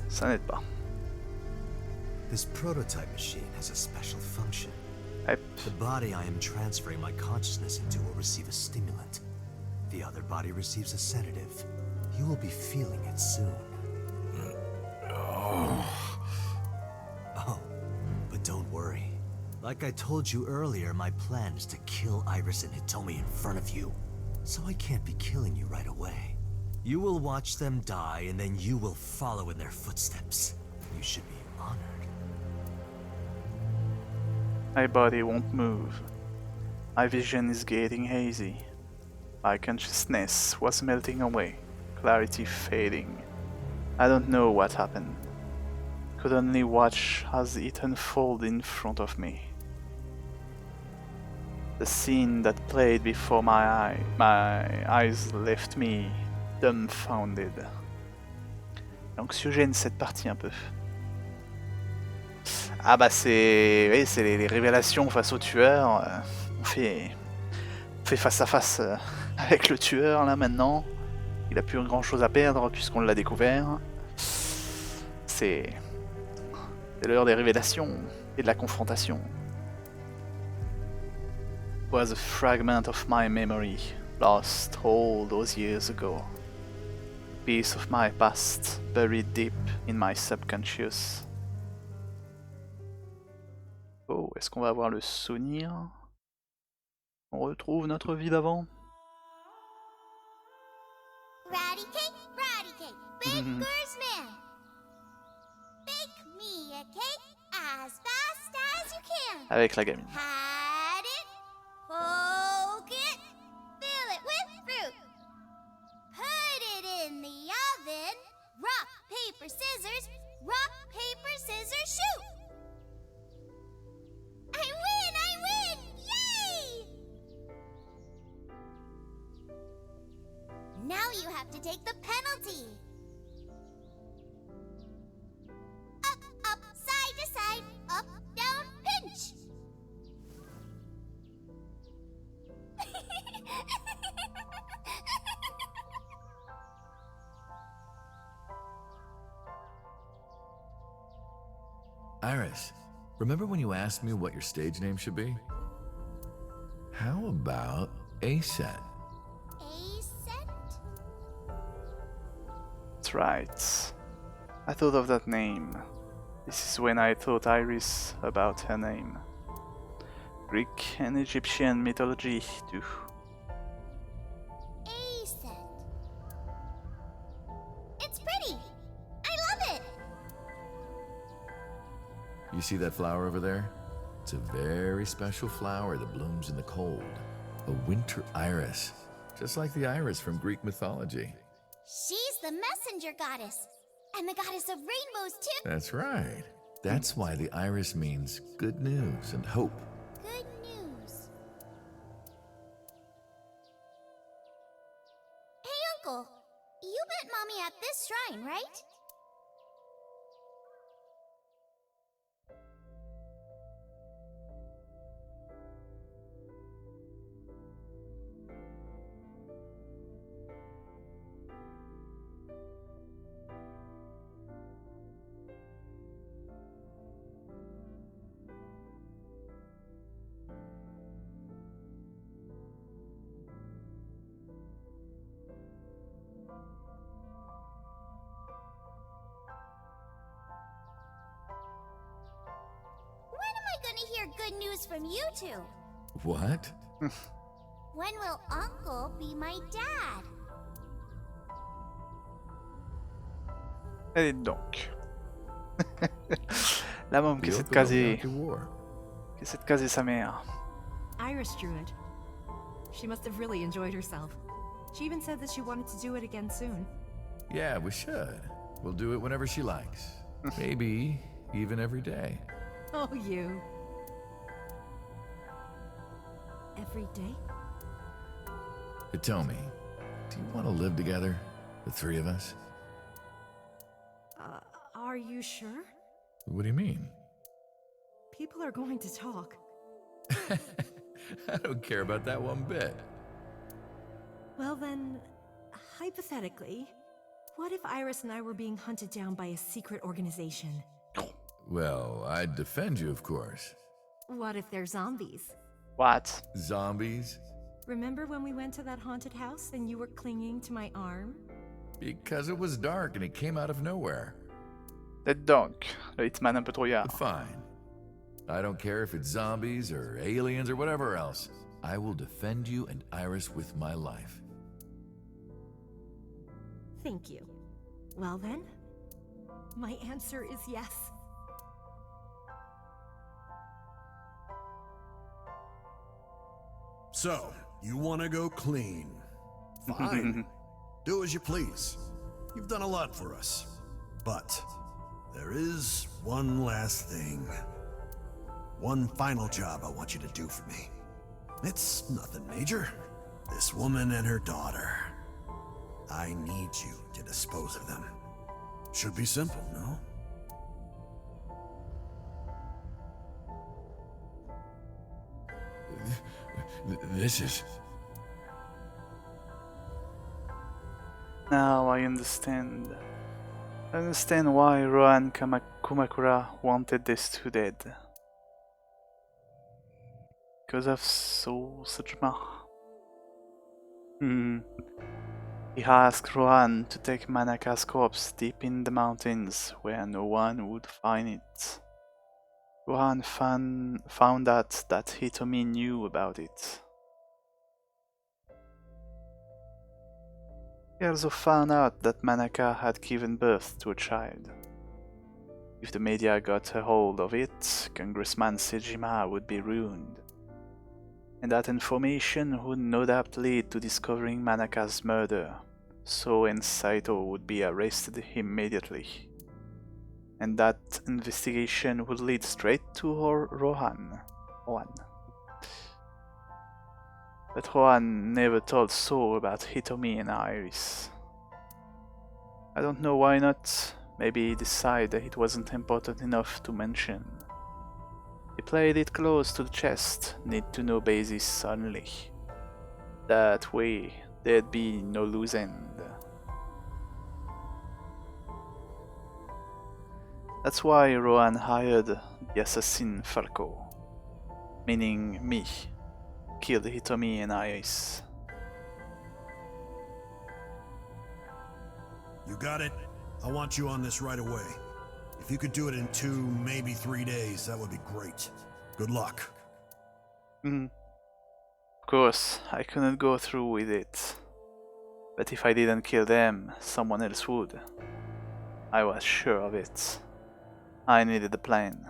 Ça n'aide pas. This prototype machine has a special function. Hop. The body I am transferring my consciousness into will receive a stimulant. The other body receives a sedative. You will be feeling it soon. Oh, but don't worry. Like I told you earlier, my plan is to kill Iris and Hitomi in front of you. So I can't be killing you right away. You will watch them die, and then you will follow in their footsteps. You should be honored. My body won't move. My vision is getting hazy. My consciousness was melting away, clarity fading. I don't know what happened. Could only watch as it unfolded in front of me. The scene that played before my eyes left me dumbfounded. Anxiogène cette partie un peu. Ah bah c'est, oui, c'est les révélations face au tueur. On fait face à face avec le tueur là maintenant. Il a plus grand chose à perdre puisqu'on l'a découvert. C'est l'heure des révélations et de la confrontation. It was a fragment of my memory, lost all those years ago. A piece of my past, buried deep in my subconscious. Oh, est-ce qu'on va avoir le souvenir? On retrouve notre vie d'avant? Ratty cake, baker's man. Bake me a cake as fast as you can. Avec la gamine. Pat it, poke it, fill it with fruit. Put it in the oven. Rock, paper, scissors, shoot. I win! Yay! Now you have to take the penalty. Up, side to side, up, down, pinch. Iris, remember when you asked me what your stage name should be? How about A-Set? A-set? That's right. I thought of that name. This is when I taught Iris about her name. Greek and Egyptian mythology too. A-set. It's pretty. I love it. You see that flower over there? It's a very special flower that blooms in the cold. A winter iris, just like the iris from Greek mythology. She's the messenger goddess. And the goddess of rainbows, too. That's right. That's why the iris means good news and hope. Good news. Hey, Uncle. You met Mommy at this shrine, right? Gonna hear good news from you two. What? When will Uncle be my dad? Et donc. La môme qui essaie de caser sa mère. Iris drew it. She must have really enjoyed herself. She even said that she wanted to do it again soon. Yeah, we should. We'll do it whenever she likes. Maybe even every day. Oh, you. Every day? Tell me, do you want to live together? The three of us? Are you sure? What do you mean? People are going to talk. I don't care about that one bit. Well then, hypothetically, what if Iris and I were being hunted down by a secret organization? Well, I'd defend you, of course. What if they're zombies? What? Zombies? Remember when we went to that haunted house and you were clinging to my arm? Because it was dark and it came out of nowhere. Et donc, le Hitman un peu trouillard. Fine. I don't care if it's zombies or aliens or whatever else. I will defend you and Iris with my life. Thank you. Well then, my answer is yes. So, you want to go clean? Fine. Do as you please. You've done a lot for us. But there is one last thing. One final job I want you to do for me. It's nothing major. This woman and her daughter. I need you to dispose of them. Should be simple, no? This is... Now I understand. I understand why Rohan Kumakura wanted these two dead. Because of Sojima. He asked Rohan to take Manaka's corpse deep in the mountains where no one would find it. Rohan found out that Hitomi knew about it. He also found out that Manaka had given birth to a child. If the media got a hold of it, Congressman Sejima would be ruined. And that information would no doubt lead to discovering Manaka's murder, so and Saito would be arrested immediately. And that investigation would lead straight to Rohan. But Rohan never told So about Hitomi and Iris. I don't know why not. Maybe he decided it wasn't important enough to mention. He played it close to the chest, need-to-know basis only. That way, there'd be no loose end. That's why Rohan hired the assassin Falco, meaning me, killed Hitomi and Iris. You got it? I want you on this right away. If you could do it in 2, maybe 3 days, that would be great. Good luck. Of course, I couldn't go through with it. But if I didn't kill them, someone else would. I was sure of it. I needed a plan.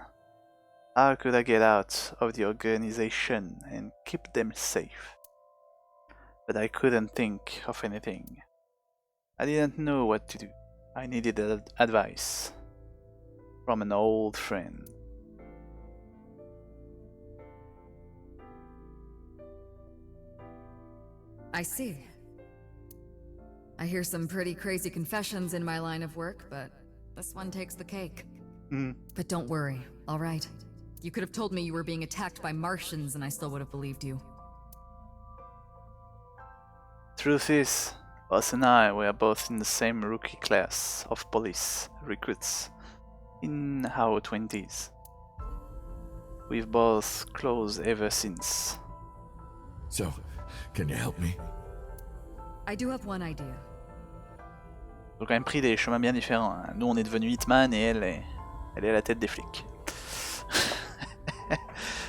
How could I get out of the organization and keep them safe? But I couldn't think of anything. I didn't know what to do. I needed advice from an old friend. I see. I hear some pretty crazy confessions in my line of work, but this one takes the cake. But don't worry, alright? You could have told me you were being attacked by Martians and I still would have believed you. Truth is, Boss and I were both in the same rookie class of police recruits in our 20s. We've both closed ever since. So, can you help me? I do have one idea. Ils ont quand même pris des chemins bien différents. Nous on est devenu Hitman et elle est à la tête des flics.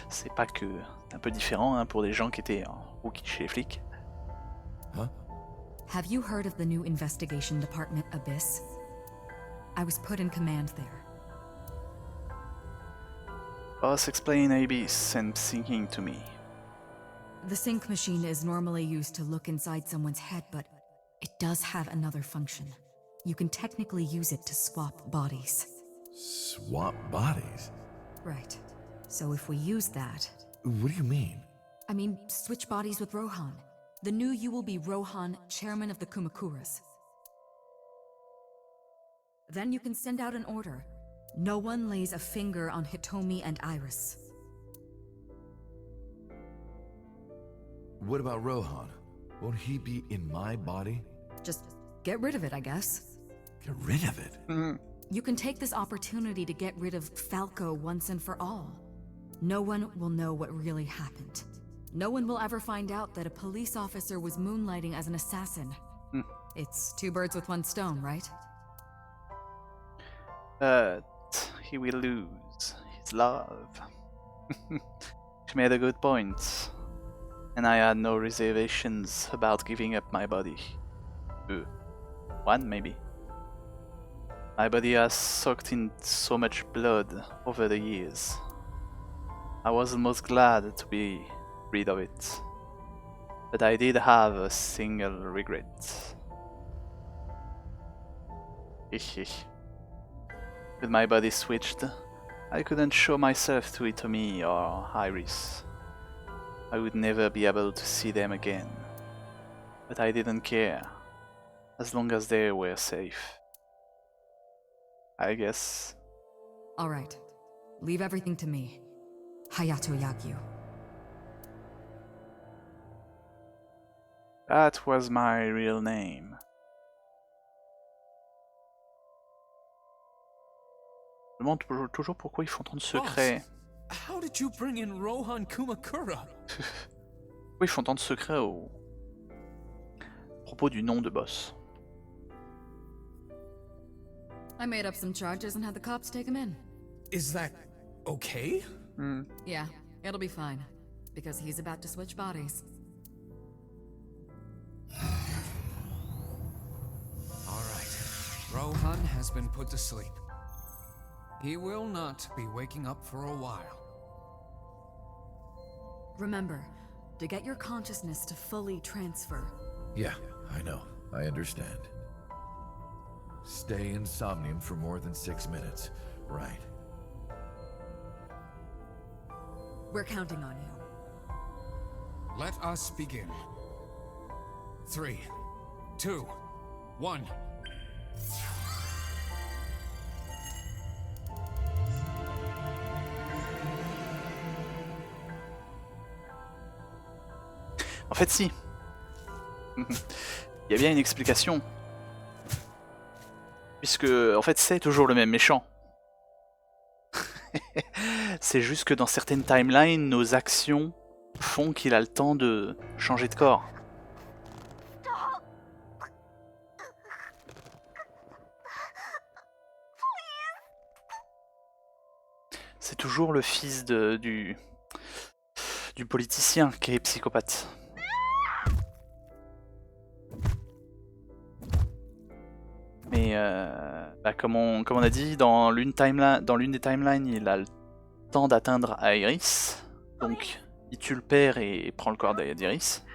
C'est pas que un peu différent hein, pour des gens qui étaient en rookie chez les flics. Huh? Have you heard of the new investigation department, Abyss? I was put in command there. Boss explained Abyss and thinking to me. The sync machine is normally used to look inside someone's head, but it does have another function. You can technically use it to swap bodies. Swap bodies? Right. So if we use that... What do you mean? I mean, switch bodies with Rohan. The new you will be Rohan, chairman of the Kumakuras. Then you can send out an order. No one lays a finger on Hitomi and Iris. What about Rohan? Won't he be in my body? Just get rid of it, I guess. Get rid of it? You can take this opportunity to get rid of Falco once and for all. No one will know what really happened. No one will ever find out that a police officer was moonlighting as an assassin. It's 2 birds with 1 stone, right? But he will lose his love. She made a good point. And I had no reservations about giving up my body. 1 maybe. My body has soaked in so much blood over the years. I was almost glad to be rid of it. But I did have a single regret. With my body switched, I couldn't show myself to Hitomi or Iris. I would never be able to see them again. But I didn't care, as long as they were safe. I guess. Alright. Leave everything to me. Hayato Yagyu. That was my real name. demande toujours pourquoi ils font tant de secrets. How did you bring in Rohan Kumakura? Pourquoi ils font tant de secrets à propos du nom de boss? I made up some charges and had the cops take him in. Is that okay? Yeah, it'll be fine. Because he's about to switch bodies. Alright. Rohan has been put to sleep. He will not be waking up for a while. Remember, to get your consciousness to fully transfer. Yeah, I know. I understand. Stay in Somnium for more than 6 minutes. Right. We're counting on you. Let us begin. 3, 2, 1. En fait, si. Il y a bien une explication. Puisque, en fait, c'est toujours le même méchant. C'est juste que dans certaines timelines, nos actions font qu'il a le temps de changer de corps. C'est toujours le fils du politicien qui est psychopathe. Mais comme on a dit, dans l'une des timelines, il a le temps d'atteindre Iris. Donc il tue le père et prend le corps d'Iris.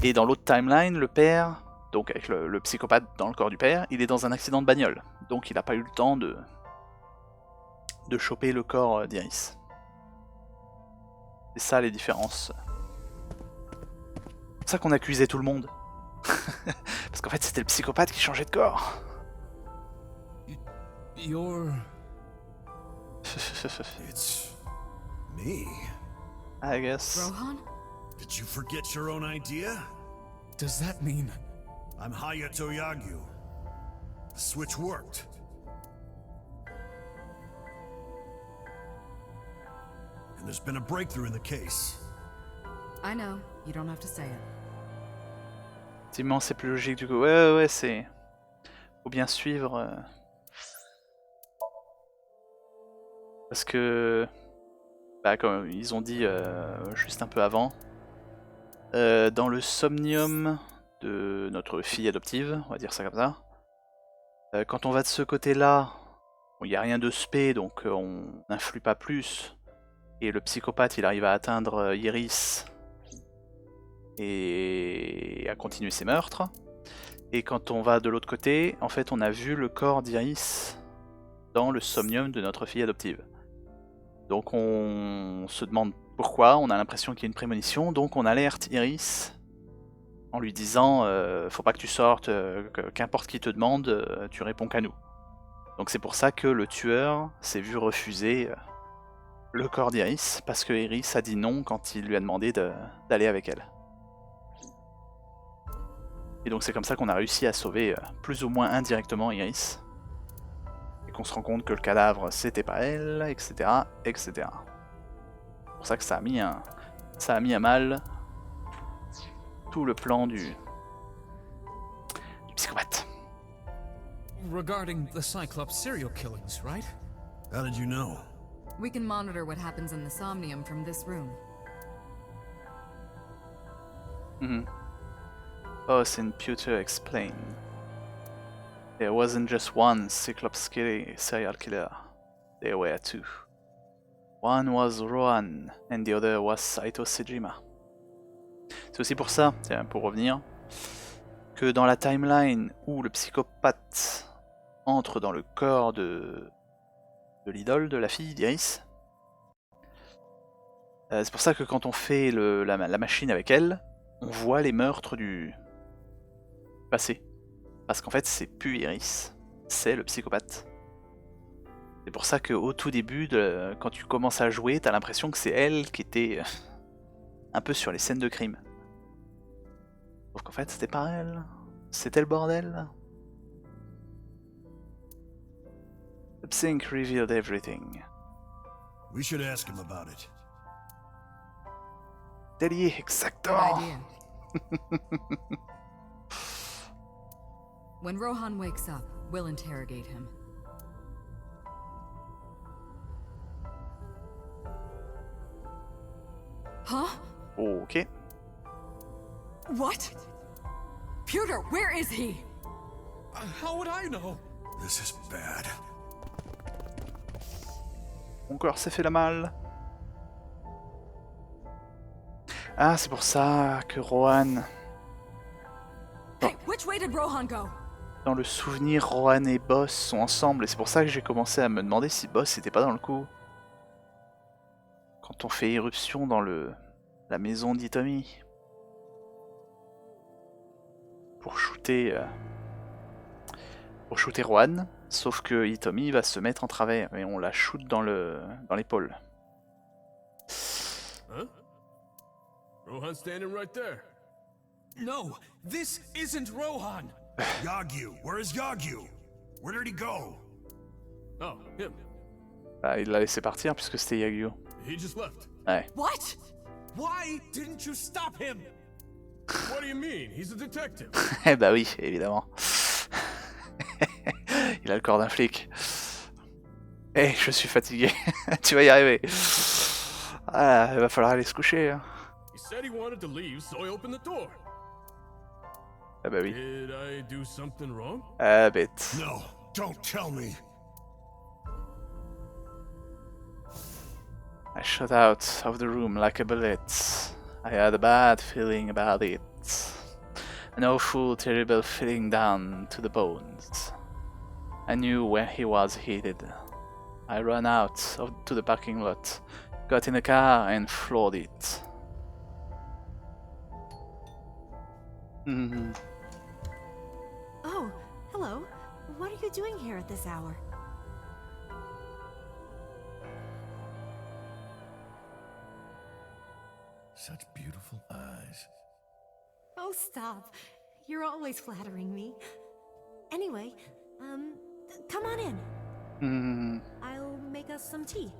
Et dans l'autre timeline, le père, donc avec le psychopathe dans le corps du père, il est dans un accident de bagnole. Donc il n'a pas eu le temps de choper le corps d'Iris. C'est ça les différences. C'est ça qu'on accusait tout le monde. Parce qu'en fait c'était le psychopathe qui changeait de corps. You're... It's me. I guess. Rohan? Did you forget your own idea? Does that mean... I'm Hayato Yagyu. The switch worked. And there's been a breakthrough in the case. I know, you don't have to say it. Effectivement, c'est plus logique du coup. Ouais, c'est... Faut bien suivre. Parce que... Bah, comme ils ont dit juste un peu avant, dans le somnium de notre fille adoptive, on va dire ça comme ça, quand on va de ce côté-là, il n'y a rien de spé, donc on n'influe pas plus, et le psychopathe il arrive à atteindre Iris et à continuer ses meurtres. Et quand on va de l'autre côté, en fait on a vu le corps d'Iris dans le somnium de notre fille adoptive. Donc on se demande pourquoi, on a l'impression qu'il y a une prémonition, donc on alerte Iris en lui disant faut pas que tu sortes, qu'importe qui te demande, tu réponds qu'à nous. Donc c'est pour ça que le tueur s'est vu refuser le corps d'Iris, parce que Iris a dit non quand il lui a demandé d'aller avec elle. Et donc c'est comme ça qu'on a réussi à sauver plus ou moins indirectement Iris. Et qu'on se rend compte que le cadavre c'était pas elle, etc. etc. C'est pour ça que ça a mis à mal tout le plan du psychopathe. Regarding the Cyclope serial killings, right? How did you know? We can monitor what happens in the Somnium from this room. Boss and Pewter explain. There wasn't just one cyclope serial killer. There were two. One was Rohan, and the other was Saito Sejima. C'est aussi pour ça, pour revenir, que dans la timeline où le psychopathe entre dans le corps de l'idole de la fille d'Iris, c'est pour ça que quand on fait la machine avec elle, on voit les meurtres du passé. Parce qu'en fait c'est plus Iris, c'est le psychopathe. C'est pour ça qu'au tout début, quand tu commences à jouer, t'as l'impression que c'est elle qui était un peu sur les scènes de crime. Sauf qu'en fait c'était pas elle. C'était le bordel? The sync revealed everything. We should ask him about it. Délié, Good exactement. idea. When Rohan wakes up, we'll interrogate him. Huh? Ok. What? Pewter, where is he? How would I know? This is bad. Mon corps s'est fait la malle. Ah, c'est pour ça que Rohan... Hey, which way did Rohan go? Dans le souvenir, Rohan et Boss sont ensemble, et c'est pour ça que j'ai commencé à me demander si Boss était pas dans le coup. Quand on fait irruption dans la maison d'Itomi. Pour shooter Rohan, sauf que Itomi va se mettre en travers, et on la shoot dans l'épaule. Huh? Rohan's standing right there. No, this isn't Rohan. Yagyu, where is Yagyu? Where did he go? Oh, him. Ah, il l'a laissé partir puisque c'était Yagyu. He just left. Ouais. What? Why didn't you stop him? What do you mean? He's a detective. Eh bah oui, évidemment. Il a le corps d'un flic. Eh, je suis fatigué. Tu vas y arriver. Ah, il va falloir aller se coucher. Hein. He said he wanted to leave, so I opened the door. Ah bah oui. Did I do something wrong? Ah bête. No, don't tell me. I shot out of the room like a bullet. I had a bad feeling about it. An awful, terrible feeling down to the bones. I knew where he was headed. I ran out to the parking lot, got in a car and floored it. Oh, hello. What are you doing here at this hour? Such beautiful eyes. Oh, stop. You're always flattering me. Anyway, come on in. I'll make us some tea.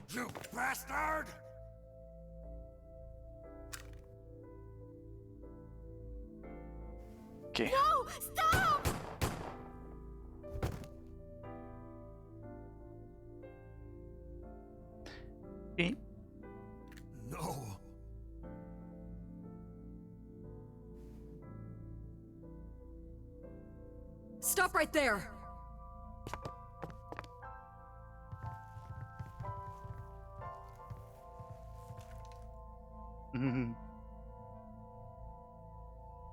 You bastard! Ok. No! Stop! Et No. Stop right there!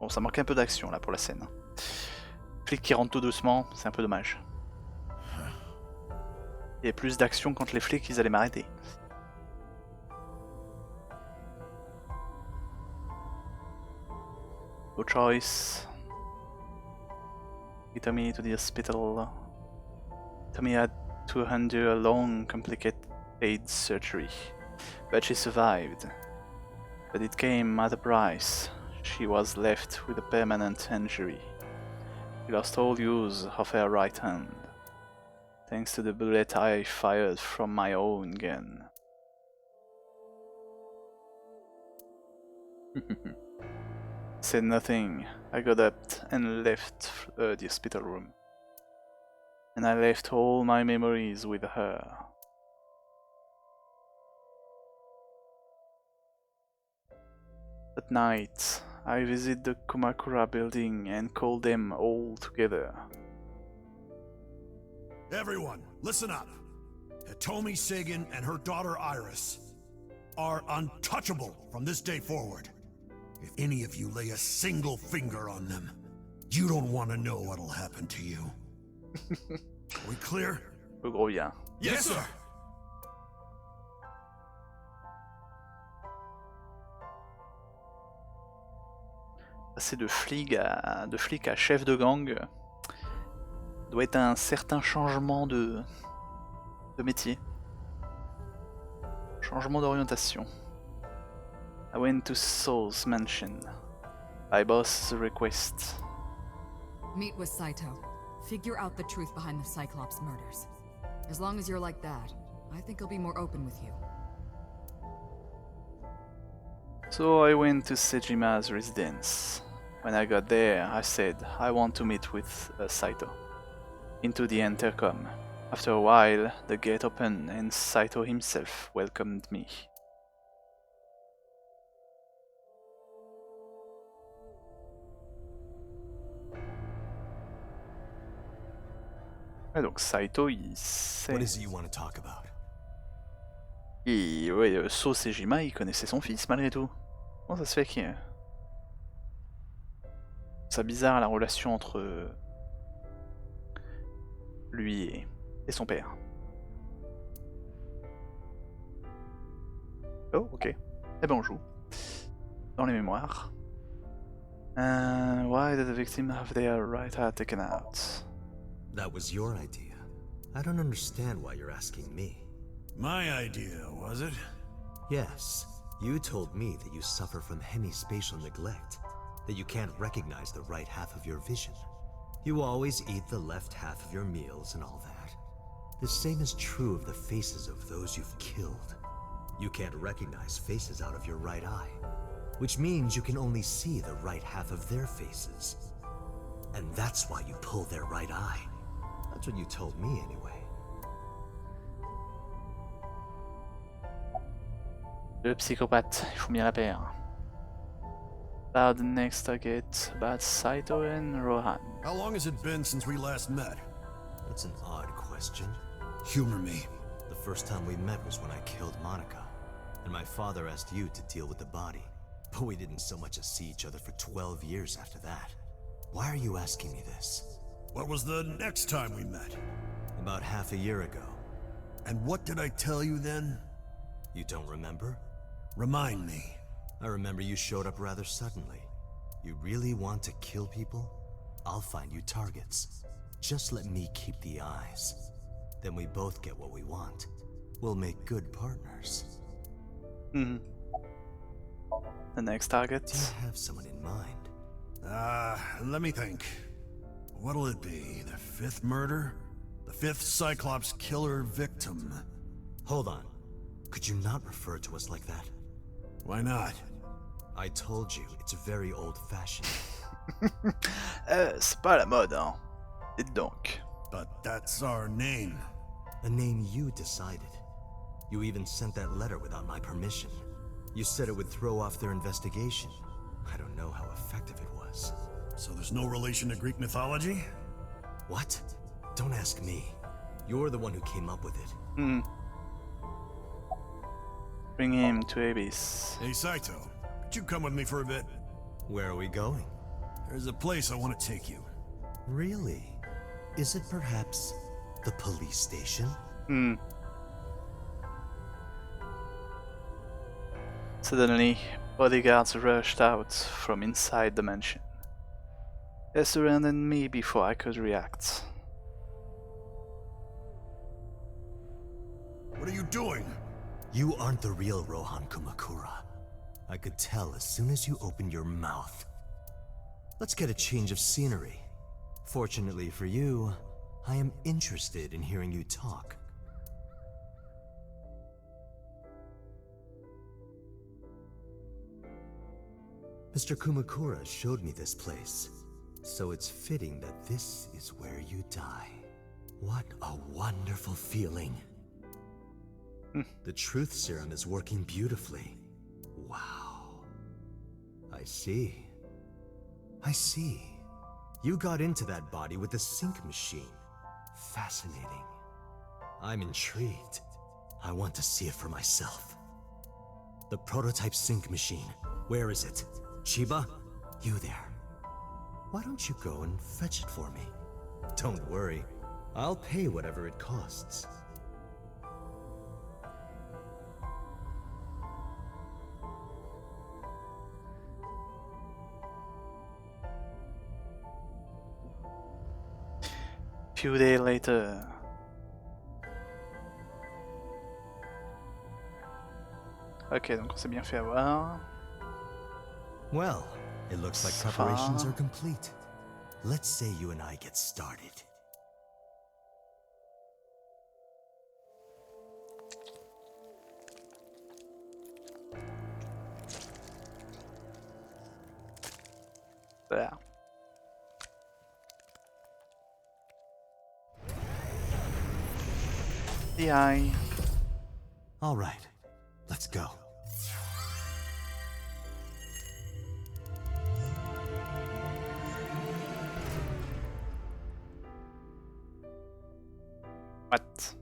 Bon, ça manque un peu d'action là pour la scène. Flic qui rentre tout doucement, c'est un peu dommage. Il y a plus d'action quand les flics ils allaient m'arrêter. No choice. He took me to the hospital. Tommy had to endure a long, complicated surgery, but she survived. But it came at a price. She was left with a permanent injury. She lost all use of her right hand, thanks to the bullet I fired from my own gun. Said nothing. I got up and left the hospital room. And I left all my memories with her. At night, I visit the Kumakura building and call them all together. Everyone, listen up. Hitomi Sagan and her daughter Iris are untouchable from this day forward. If any of you lay a single finger on them, you don't want to know what'll happen to you. Are we clear? Le gros bien. Yes, sir. Passer de flic à chef de gang doit être un certain changement de de métier. Changement d'orientation. I went to Saul's mansion. By boss's request. Meet with Saito. Figure out the truth behind the Cyclops murders. As long as you're like that, I think he'll be more open with you. So I went to Sejima's residence. When I got there, I said, I want to meet with Saito. Into the intercom. After a while, the gate opened and Saito himself welcomed me. Ouais, donc Saito, il sait. What is it you want to talk about? Et ouais, So Sejima, il connaissait son fils malgré tout. Comment ça se fait qu'il... C'est bizarre la relation entre lui et son père. Oh, ok. Eh ben on joue. Dans les mémoires. Why did the victim have their right eye taken out? That was your idea. I don't understand why you're asking me. My idea, was it? Yes, you told me that you suffer from hemispatial neglect, that you can't recognize the right half of your vision. You always eat the left half of your meals and all that. The same is true of the faces of those you've killed. You can't recognize faces out of your right eye, which means you can only see the right half of their faces. And that's why you pull their right eye. That's what you told me anyway. Le psychopathe, il faut bien la paire. Bad next target, bad Saito and Rohan. How long has it been since we last met? That's an odd question. Humor me. The first time we met was when I killed Monica, and my father asked you to deal with the body. But we didn't so much as see each other for 12 years after that. Why are you asking me this? What was the next time we met? About half a year ago. And what did I tell you then? You don't remember? Remind me. I remember you showed up rather suddenly. You really want to kill people? I'll find you targets. Just let me keep the eyes. Then we both get what we want. We'll make good partners. The next target. Do you have someone in mind? Let me think. What'll it be? The fifth murder? The fifth Cyclops killer victim? Hold on. Could you not refer to us like that? Why not? I told you, it's very old-fashioned. C'est pas la mode, hein. Dites donc. But that's our name. A name you decided. You even sent that letter without my permission. You said it would throw off their investigation. I don't know how effective it was. So there's no relation to Greek mythology? What? Don't ask me. You're the one who came up with it. Bring him to Abyss. Hey, Saito. Could you come with me for a bit? Where are we going? There's a place I want to take you. Really? Is it perhaps the police station? Suddenly, bodyguards rushed out from inside the mansion. They surrounded me before I could react. What are you doing? You aren't the real Rohan Kumakura. I could tell as soon as you opened your mouth. Let's get a change of scenery. Fortunately for you, I am interested in hearing you talk. Mr. Kumakura showed me this place, so it's fitting that this is where you die. What a wonderful feeling. The truth serum is working beautifully. Wow. I see. I see. You got into that body with the sync machine. Fascinating. I'm intrigued. I want to see it for myself. The prototype sync machine. Where is it? Chiba? You there. Why don't you go and fetch it for me? Don't worry. I'll pay whatever it costs. Few days later. Ok, donc on s'est bien fait avoir. Well, it looks like preparations are complete. Let's say you and I get started. There. The eye. All right, let's go. What?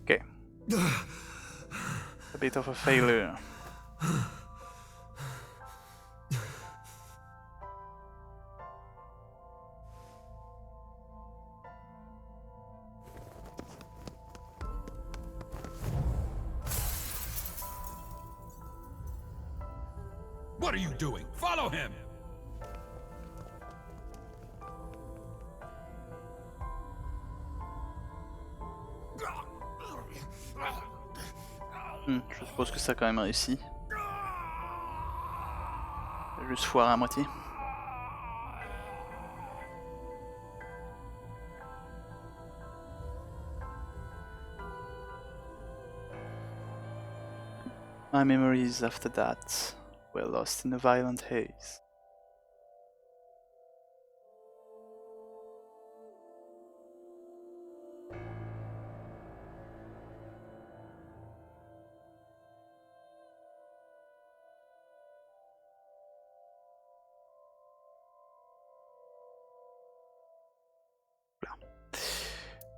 Okay. A bit of a failure. What are you doing? Follow him! Je suppose que ça a quand même réussi. J'ai juste foiré à moitié. My memories after that were lost in a violent haze.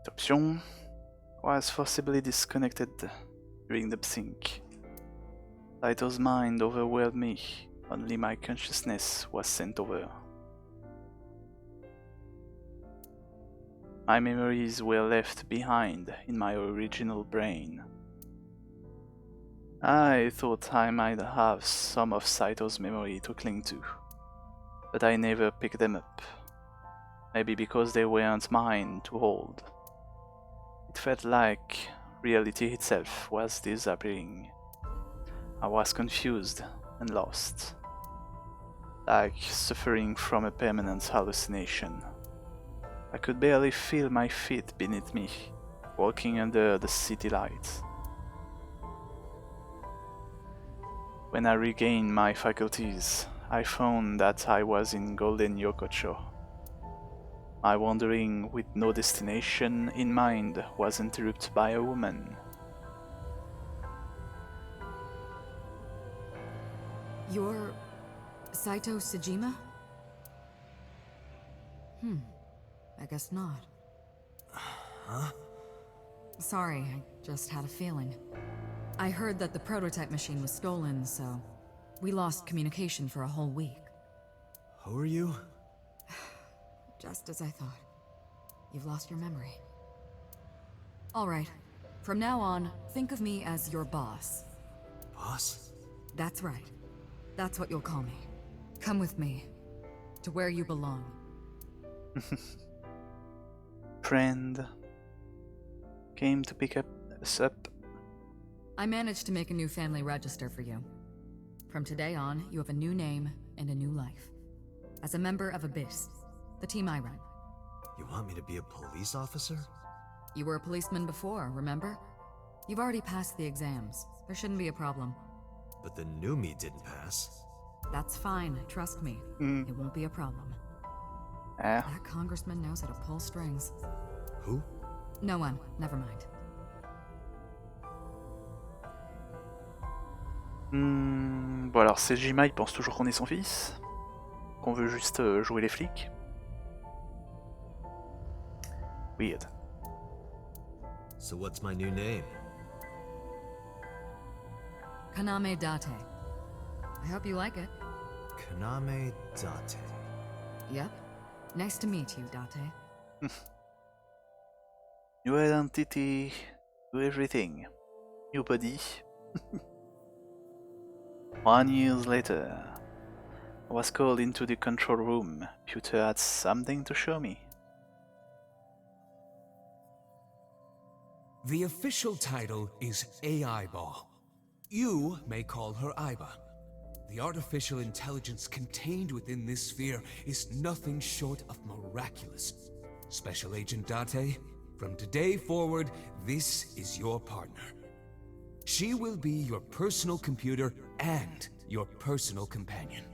Option was forcibly disconnected during the sync. Saito's mind overwhelmed me, only my consciousness was sent over. My memories were left behind in my original brain. I thought I might have some of Saito's memory to cling to, but I never picked them up. Maybe because they weren't mine to hold. It felt like reality itself was disappearing. I was confused and lost, like suffering from a permanent hallucination. I could barely feel my feet beneath me, walking under the city lights. When I regained my faculties, I found that I was in Golden Yokocho. My wandering with no destination in mind was interrupted by a woman. You're Saito Sejima? I guess not. Huh? Sorry, I just had a feeling. I heard that the prototype machine was stolen, so we lost communication for a whole week. Who are you? Just as I thought. You've lost your memory. Alright. From now on, think of me as your boss. Boss? That's right. That's what you'll call me. Come with me. To where you belong. Friend came to pick us up. I managed to make a new family register for you. From today on, you have a new name and a new life. As a member of Abyss, the team I run. You want me to be a police officer? You were a policeman before, remember? You've already passed the exams. There shouldn't be a problem. But the new me didn't pass. That's fine, trust me. It won't be a problem. Ah. That congressman knows how to pull strings. Who? No one, never mind. Bon alors Sejima il pense toujours qu'on est son fils, qu'on veut juste jouer les flics. Weird. So what's my new name? Kaname Date. I hope you like it. Kaname Date. Yep. Nice to meet you, Date. New identity, new everything. New body. 1 year later. I was called into the control room. Pewter had something to show me. The official title is AI Ball. You may call her Iba. The artificial intelligence contained within this sphere is nothing short of miraculous. Special Agent Date, from today forward, this is your partner. She will be your personal computer and your personal companion.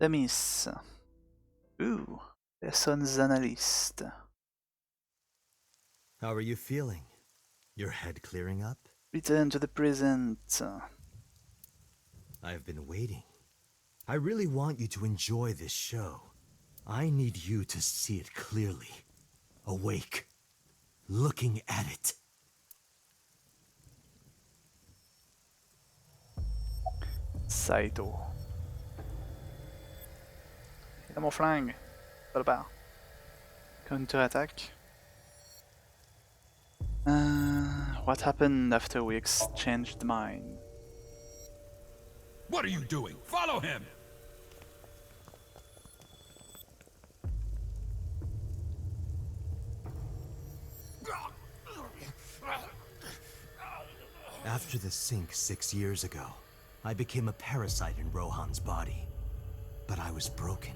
Demis. Ooh, person's analyst. How are you feeling? Your head clearing up? Return to the present. I've been waiting. I really want you to enjoy this show. I need you to see it clearly. Awake. Looking at it. Saito. Il a mon flingue. Pas le bar. Counter-attack. What happened after we exchanged mine? What are you doing? Follow him! After the sink 6 years ago, I became a parasite in Rohan's body. But I was broken.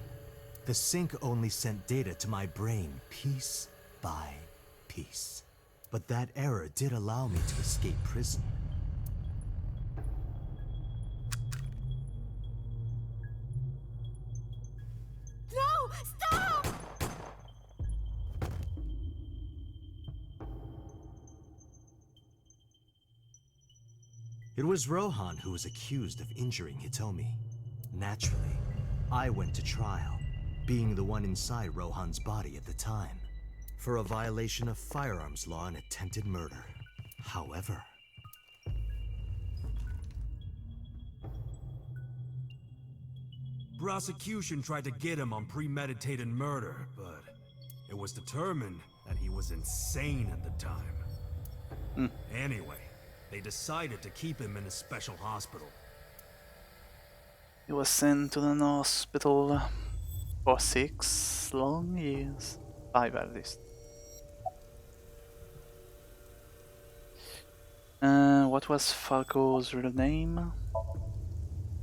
The sink only sent data to my brain piece by piece. But that error did allow me to escape prison. No! Stop! It was Rohan who was accused of injuring Hitomi. Naturally, I went to trial, being the one inside Rohan's body at the time, for a violation of firearms law and attempted murder. However, prosecution tried to get him on premeditated murder, but it was determined that he was insane at the time. Anyway, they decided to keep him in a special hospital. He was sent to an hospital for 6 long years. 5 at least. What was Falco's real name?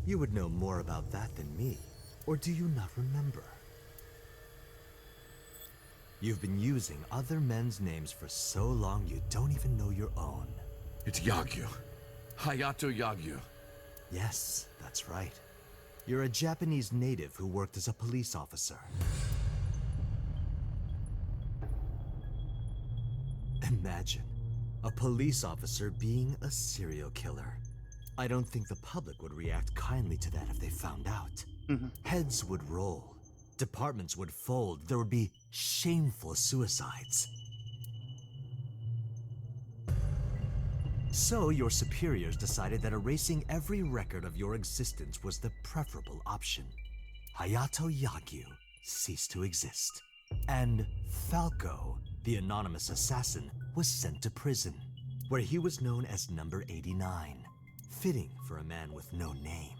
you would know more about that than me. Or do you not remember? You've been using other men's names for so long you don't even know your own. It's Yagyu. Hayato Yagyu. Yes, that's right. You're a Japanese native who worked as a police officer. Imagine a police officer being a serial killer. I don't think the public would react kindly to that if they found out. Heads would roll. Departments would fold. There would be shameful suicides. So your superiors decided that erasing every record of your existence was the preferable option. Hayato Yagyu ceased to exist. And Falco, the anonymous assassin, was sent to prison, where he was known as Number 89. Fitting for a man with no name.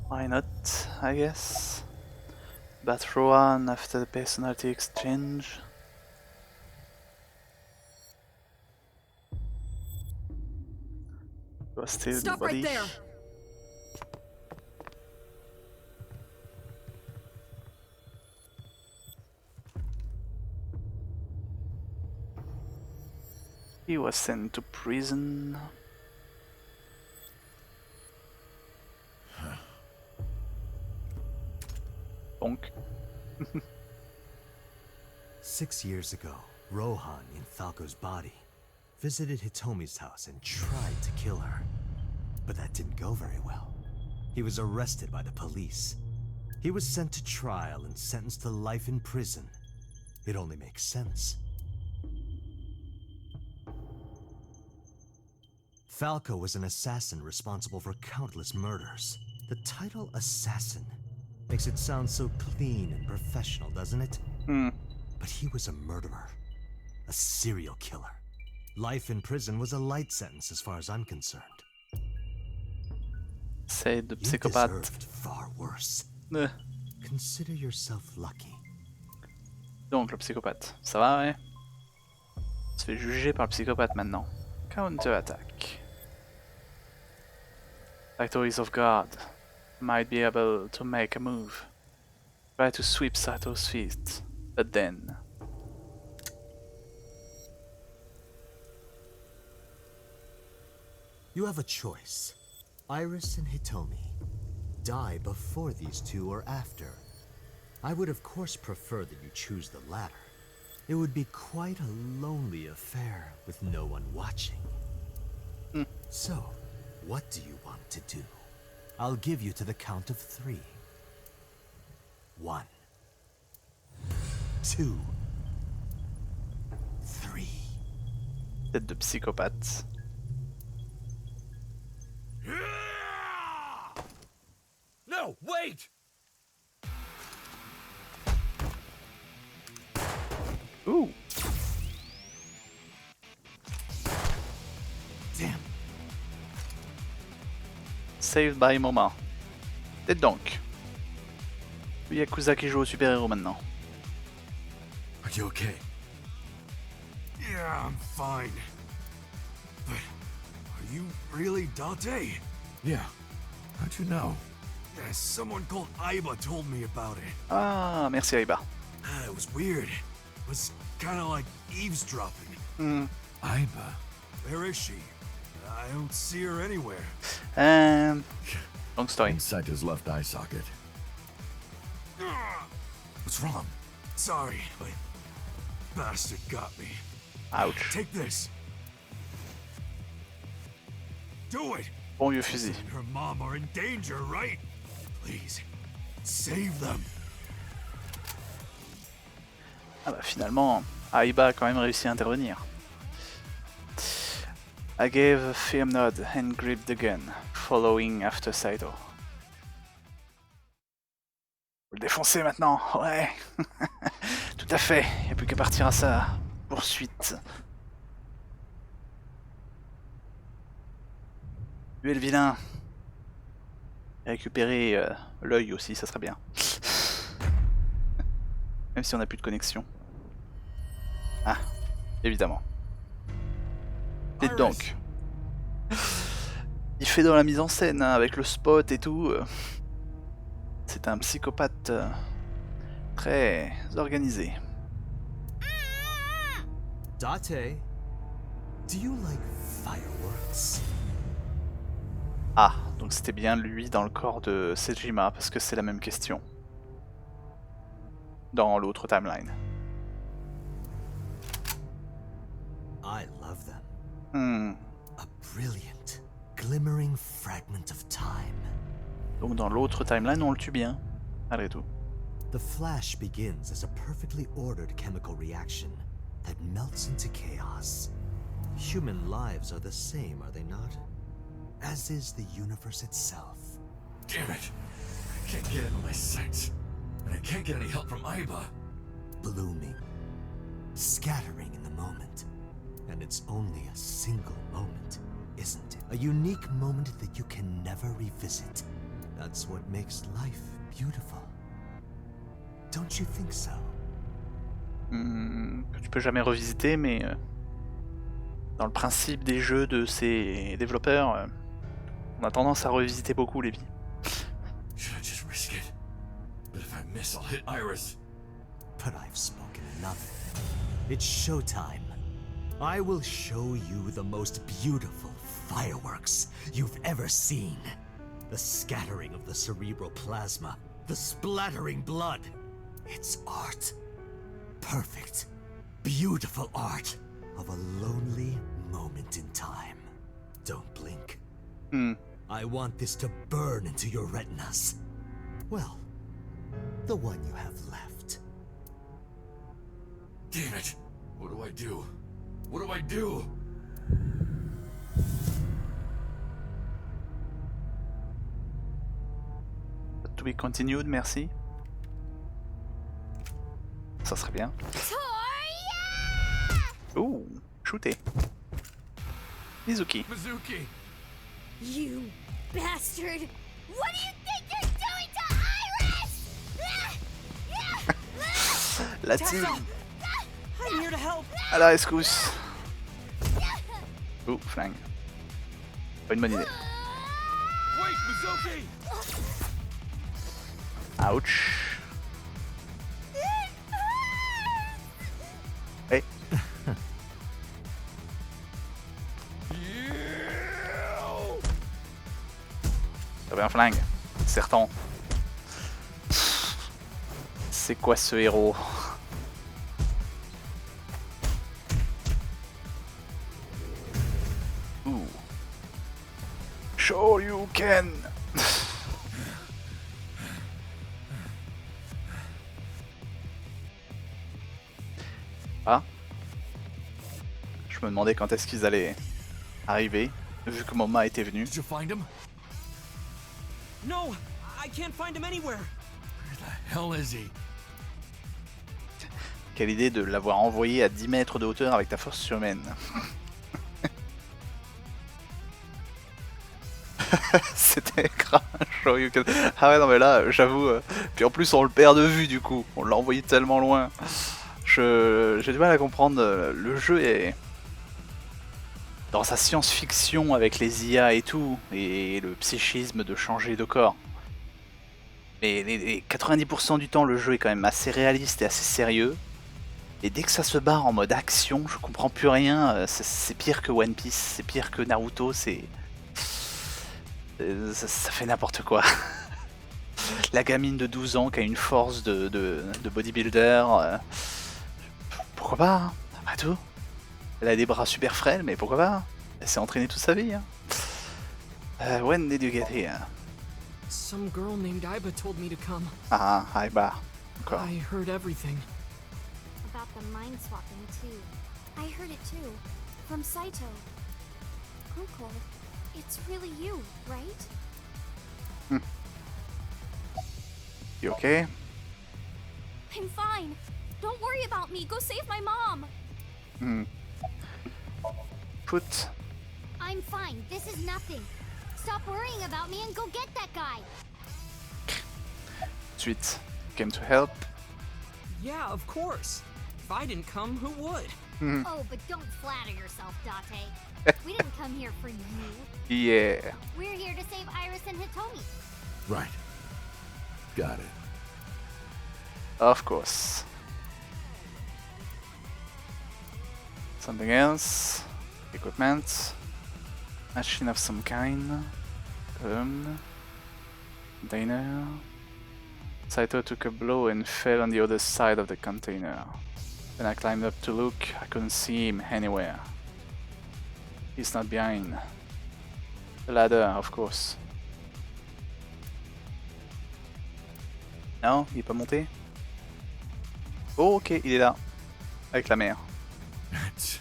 Why not, I guess. But Rohan after the personality exchange. Was still Stop the body. right there! He was sent to prison. Bonk. 6 years ago, Rohan, in Falco's body, visited Hitomi's house and tried to kill her. But that didn't go very well. He was arrested by the police. He was sent to trial and sentenced to life in prison. It only makes sense. Falco was an assassin responsible for countless murders. The title assassin makes it sound so clean and professional, doesn't it? But he was a murderer, a serial killer. Life in prison was a light sentence as far as I'm concerned. C'est de You psychopathe. deserved far worse. Consider yourself lucky. Donc le psychopathe, ça va, ouais. On se fait juger par le psychopathe maintenant. Counter-attack. Factories of God might be able to make a move. Try to sweep Sato's feet, but then... You have a choice. Iris and Hitomi. Die before these two or after. I would of course prefer that you choose the latter. It would be quite a lonely affair with no one watching. So, what do you want to do? I'll give you to the count of 3. 1, 2, 3. Tête de psychopathe. No, wait! Ouh. Damn. Saved by moment. Tête donc. Le Yakuza qui joue au super-héros maintenant. Are you okay? Yeah, I'm fine. But are you really Dante? Yeah. How'd you know? Yeah, someone called Aiba told me about it. Ah, merci Aiba. It was weird. It was kind of like eavesdropping. Aiba. Where is she? I don't see her anywhere. Long story. Inside his left eye socket. What's wrong? Sorry, but bastard got me. Ouch. Take this. Do it. Bon vieux fusil. Her mom are in danger, right? Please, save them. Ah bah finalement, Aiba a quand même réussi à intervenir. I gave a firm nod and gripped the gun, following after Saito. Faut le défoncer maintenant, ouais. Tout à fait, il n'y a plus qu'à partir à sa poursuite. Tuer le vilain. Et récupérer l'œil aussi, ça serait bien. Même si on n'a plus de connexion. Ah, évidemment. Et donc, il fait dans la mise en scène hein, avec le spot et tout. C'est un psychopathe très organisé. Date, do you like fireworks? Ah, donc c'était bien lui dans le corps de Sejima parce que c'est la même question. Dans l'autre timeline. I love them. A brilliant, glimmering fragment of time. Donc dans l'autre timeline, on le tue bien, malgré tout. The flash begins as a perfectly ordered chemical reaction that melts into chaos. Human lives are the same, are they not? As is the universe itself. Damn it! I can't get into my sights. And I can't get any help from Aiba. Blooming, scattering in the moment. And it's only a single moment, isn't it? A unique moment that you can never revisit. That's what makes life beautiful. Don't you think so? Que tu peux jamais revisiter, mais dans le principe des jeux de ces développeurs, on a tendance à revisiter beaucoup les vies. Should I just risk it? But if I miss, I'll hit Iris. But I've spoken enough. It's showtime. I will show you the most beautiful fireworks you've ever seen. The scattering of the cerebral plasma, the splattering blood. It's art. Perfect, beautiful art of a lonely moment in time. Don't blink. I want this to burn into your retinas. Well, the one you have left. Damn it! What do I do? What do I do? To be continued, merci. Ça serait bien. Ouh, shooté. Mizuki. Mizuki! You bastard! What do you think you're doing to Iris? La team. I'm here to help. À la rescousse. Oh, flingue. Pas une bonne idée. Wait, Mizuki! Ouch. Hey. T'avais un flingue. Certain. C'est quoi ce héros? Ooh. Sure you can. Ah. Je me demandais quand est-ce qu'ils allaient arriver, vu que Moma était venu. Did you find him? No, I can't find him anywhere. Where the hell is he? Quelle idée de l'avoir envoyé à 10 mètres de hauteur avec ta force surhumaine. C'était grave chaud. Ah ouais non mais là j'avoue. Puis en plus on le perd de vue du coup. On l'a envoyé tellement loin. J'ai du mal à comprendre. Le jeu est dans sa science-fiction avec les IA et tout. Et le psychisme de changer de corps. Mais les 90% du temps le jeu est quand même assez réaliste et assez sérieux. Et dès que ça se barre en mode action, je comprends plus rien. C'est pire que One Piece, c'est pire que Naruto, ça fait n'importe quoi. La gamine de 12 ans qui a une force de bodybuilder. Pourquoi pas hein, après tout. Elle a des bras super frêles, mais pourquoi pas. Elle s'est entraînée toute sa vie. Hein. When did you get here? Some girl named Iba told me to come. Ah, Iba. Encore. I heard everything. About the mind swapping too. I heard it too. From Saito. Uncle, it's really you, right? You okay? I'm fine. Don't worry about me. Go save my mom. Put. I'm fine. This is nothing. Stop worrying about me and go get that guy. Sweet. Came to help. Yeah, of course. If I didn't come, who would? Oh, but don't flatter yourself, Date. We didn't come here for you. Yeah. We're here to save Iris and Hitomi. Right. Got it. Of course. Something else. Equipment. Machine of some kind. Container. Saito took a blow and fell on the other side of the container. When I climbed up to look, I couldn't see him anywhere. He's not behind. The ladder, of course. Non, il est pas monté? Oh, ok, il est là. Avec la mère. Date!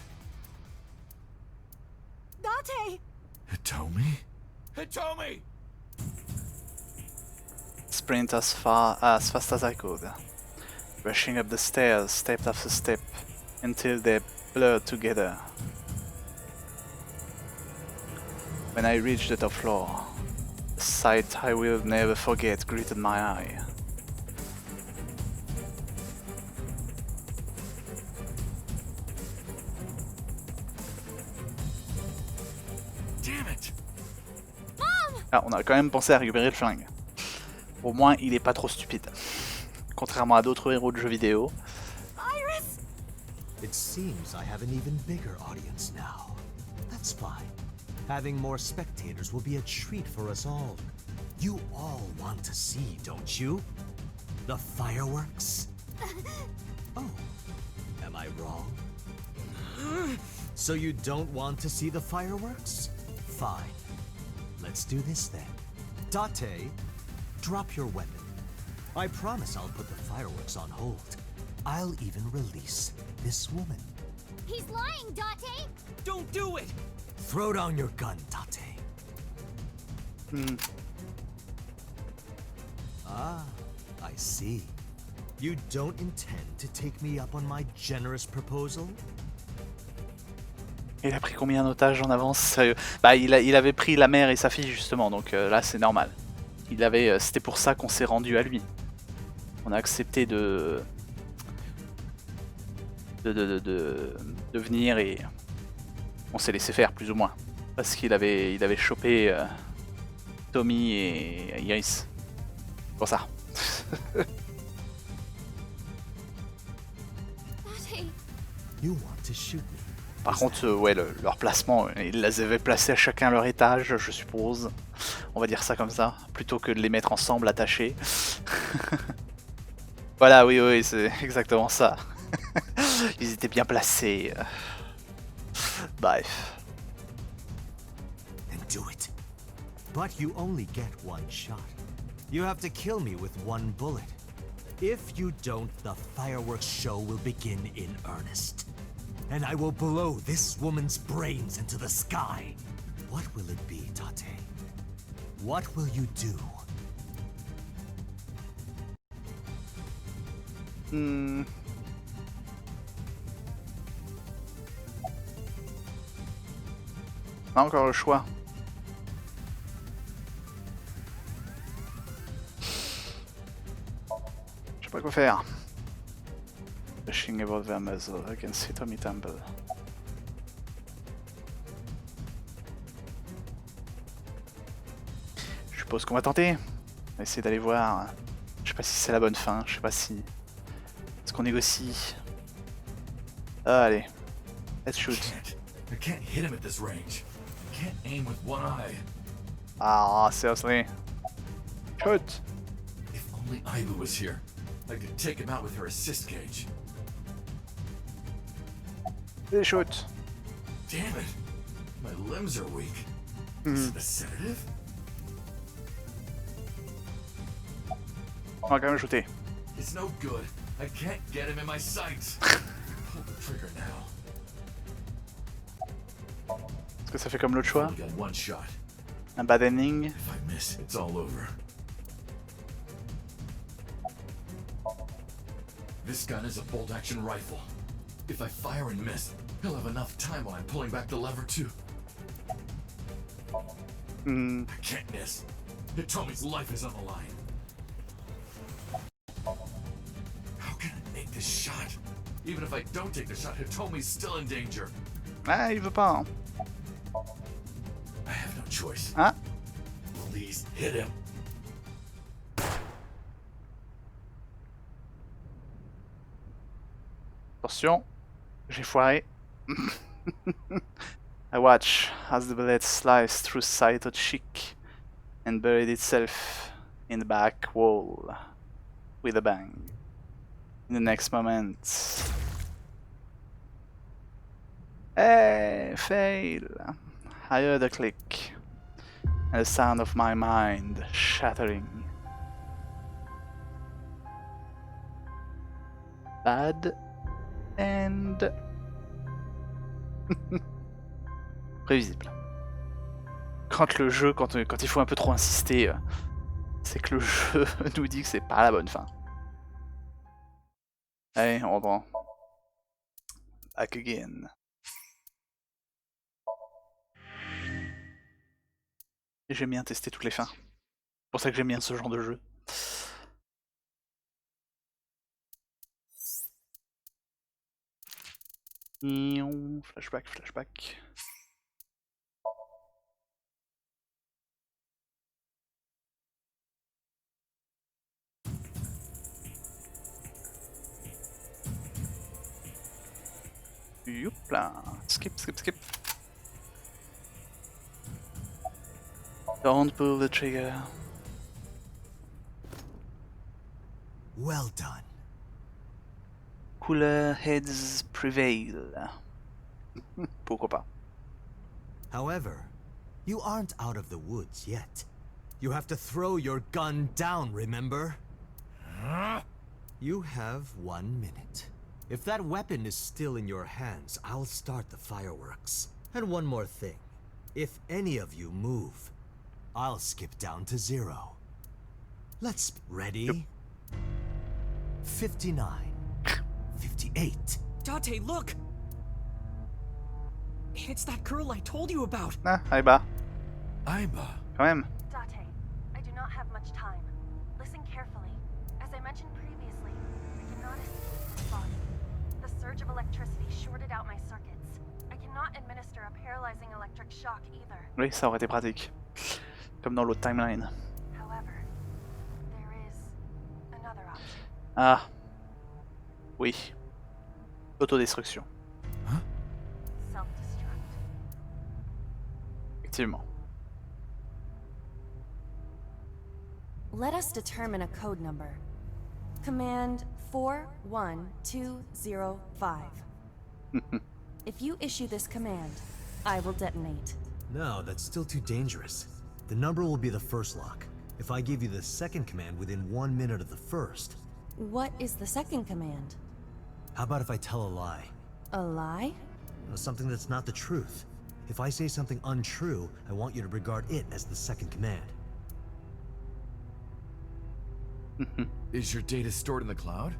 Hitomi? Hitomi! Sprint as fast as I could. Rushing up the stairs, step after step, until they blurred together. When I reached the top floor, a sight I will never forget greeted my eye. Damn it! Ah, on a quand même pensé à récupérer le flingue. Au moins, il est pas trop stupide. Contrairement à d'autres héros de jeux vidéo. Iris! It seems I have an even bigger audience now. That's fine. Having more spectators will be a treat for us all. You all want to see, don't you? The fireworks? Oh, am I wrong? So you don't want to see the fireworks? Fine. Let's do this then. Date, drop your weapon. I promise I'll put the fireworks on hold. I'll even release this woman. He's lying, Date! Don't do it! Throw down your gun, Date. Ah, I see. You don't intend to take me up on my generous proposal? Il a pris combien d'otages en avance? Sérieux? Bah il avait pris la mère et sa fille justement, donc là c'est normal. C'était pour ça qu'on s'est rendu à lui. On a accepté de venir et on s'est laissé faire plus ou moins. Parce qu'il avait chopé Tommy et Iris. Pour ça. You want to shoot me? Par contre, ouais, leur placement, ils les avaient placés à chacun leur étage, je suppose. On va dire ça comme ça, plutôt que de les mettre ensemble, attachés. Voilà, oui, c'est exactement ça. Ils étaient bien placés. Bref. Then do it. But you only get one shot. You have to kill me with one bullet. If you don't, the fireworks show will begin in earnest. And I will blow this woman's brains into the sky. What will it be, Tate? What will you do? On a encore le choix. Je sais pas quoi faire. Pushing about their muzzle against Hitomi Temple. Je suppose qu'on va tenter. On va essayer d'aller voir. Je sais pas si c'est la bonne fin. Je sais pas si. Est-ce qu'on négocie? Allez. Let's shoot. I can't hit him at this range. I can't aim with one eye. Ah, seriously. Shoot. If only Ibu was here, I could take him out with her assist gauge. Shoot. Damn it! My limbs are weak. Is it a sedative? On va quand même shooter. It's no good. I can't get him in my sights. Pull the trigger now. Est-ce que ça fait comme l'autre choix? Only got one shot. Un bad ending. If I miss, it's all over. This gun is a bolt-action rifle. If I fire and miss, he'll have enough time while I'm pulling back the lever too. I can't miss. Hitomi's life is on the line. How can I make this shot? Even if I don't take the shot, Hitomi's still in danger. Ah, il veut pas. Hein. I have no choice. Ah. Please hit him. Attention, j'ai foiré. I watch as the bullet sliced through Saito's cheek and buried itself in the back wall with a bang. In the next moment... Hey, fail! I heard a click and the sound of my mind shattering. Bad and... prévisible. Quand le jeu, quand il faut un peu trop insister, c'est que le jeu nous dit que c'est pas la bonne fin. Allez, on reprend. Back again. Et j'aime bien tester toutes les fins. C'est pour ça que j'aime bien ce genre de jeu. Flashback, flashback. Youpla. Skip, skip, skip. Don't pull the trigger. Well done. Cooler heads prevail. Pourquoi pas. However, you aren't out of the woods yet. You have to throw your gun down, remember? You have 1 minute. If that weapon is still in your hands, I'll start the fireworks. And one more thing. If any of you move, I'll skip down to 0. Let's... Ready? 59. 58. Date, look! It's that girl I told you about. Ah, Aiba. Aiba. Quand même. Date, I do not have much time. Listen carefully. As I mentioned previously, I cannot escape this body. The surge of electricity shorted out my circuits. I cannot administer a paralyzing electric shock either. Oui, ça aurait été pratique. Comme dans l'autre timeline. However, there is another option. Ah. Oui. Autodestruction. Huh? Self-destruct. Effectivement. Let us determine a code number. Command 41205. If you issue this command, I will detonate. No, that's still too dangerous. The number will be the first lock. If I give you the second command within 1 minute of the first... What is the second command? How about if I tell a lie? A lie? Something that's not the truth. If I say something untrue, I want you to regard it as the second command. Is your data stored in the cloud?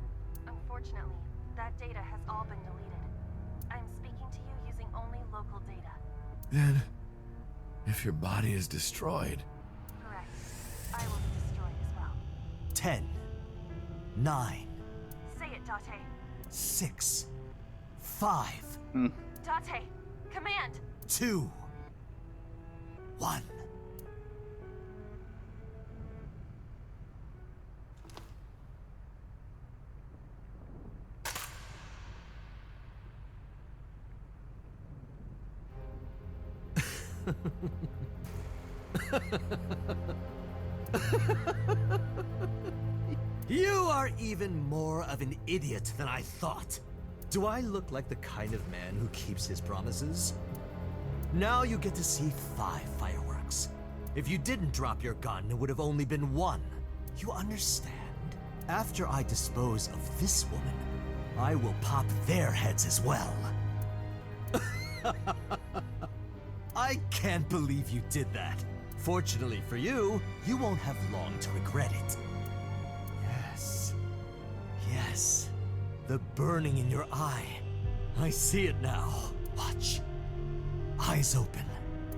Unfortunately, that data has all been deleted. I'm speaking to you using only local data. Then, if your body is destroyed... Correct. I will be destroyed as well. 10, 9, Say it, Date. 6, 5, Date, command! 2, 1. You are even more of an idiot than I thought. Do I look like the kind of man who keeps his promises? Now you get to see 5 fireworks. If you didn't drop your gun, it would have only been 1. You understand? After I dispose of this woman, I will pop their heads as well. I can't believe you did that. Fortunately for you, you won't have long to regret it. Yes. Yes. The burning in your eye. I see it now. Watch. Eyes open.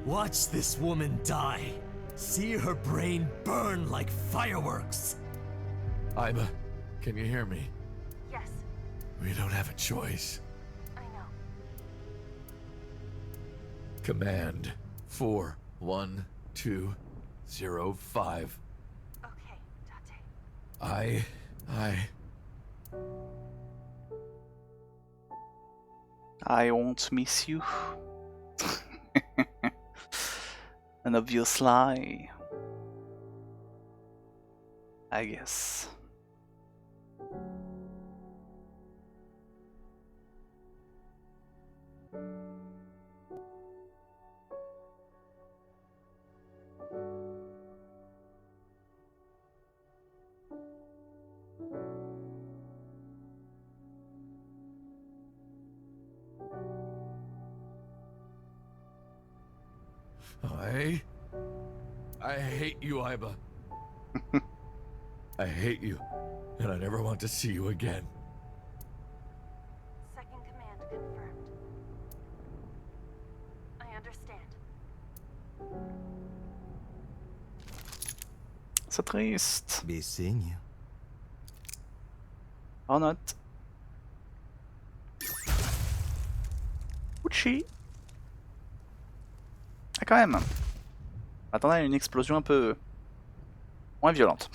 Watch this woman die. See her brain burn like fireworks. Aiba, can you hear me? Yes, We don't have a choice. I know. Command 41205. Okay, Date. I won't miss you. An obvious lie. I guess. I hate you, Aiba. I hate you, and I never want to see you again. Second command confirmed. I understand. C'est triste. Be seeing you. Or not. Ouchi. Ah, quand même. Attendez à une explosion un peu moins violente.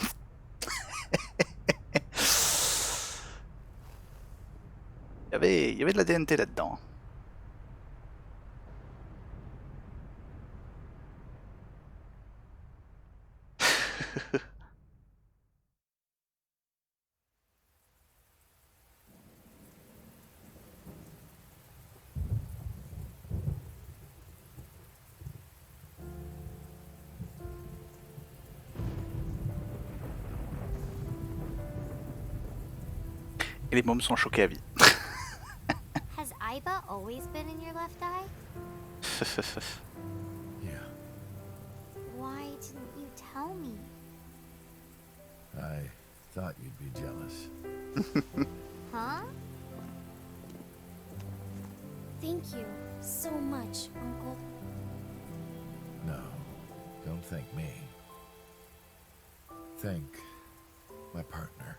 Il y avait de la TNT là-dedans. Et les mômes sont choqués à vie. Has Aiba always been in your left eye? Yeah, Why didn't you tell me? I thought you'd be jealous. Huh? Thank you. so much, Uncle. No, don't thank me. Thank my partner.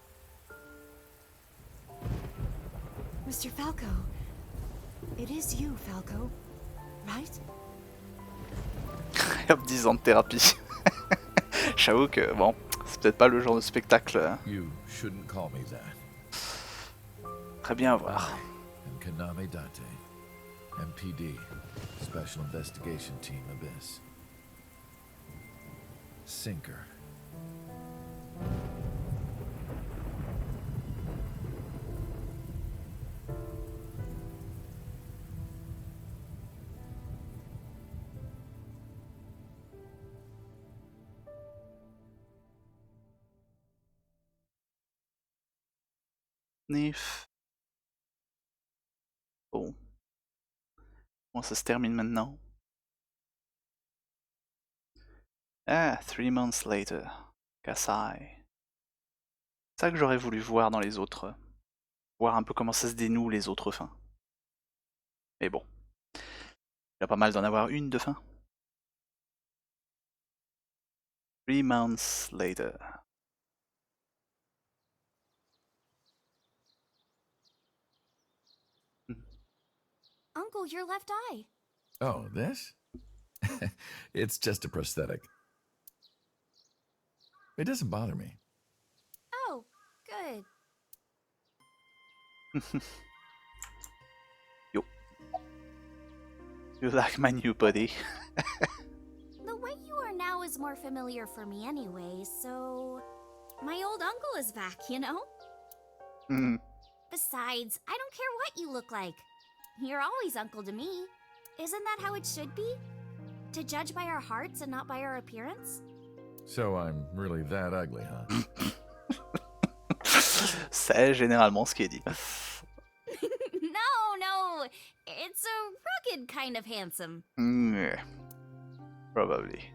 Mr. Falco. It is you, Falco. Right? Hop, 10 ans de thérapie. J'avoue que, bon, c'est peut-être pas le genre de spectacle You shouldn't call me that. très bien à voir. And Kaname Date, MPD, Special Investigation Team Abyss. Sinker. Nif. Bon. Comment ça se termine maintenant? Ah, 3 months later. Kasai. C'est ça que j'aurais voulu voir dans les autres. Voir un peu comment ça se dénoue les autres fins. Mais bon. Il y a pas mal d'en avoir une de fin. 3 months later. Uncle, your left eye. Oh, this? It's just a prosthetic. It doesn't bother me. Oh, good. Yo. You like my new body? The way you are now is more familiar for me anyway, so... My old uncle is back, you know? Hmm. Besides, I don't care what you look like. You're always uncle to me. Isn't that how it should be? To judge by our hearts and not by our appearance? So I'm really that ugly, huh? C'est généralement ce qui est dit. No, it's a rugged kind of handsome. Yeah. Probably.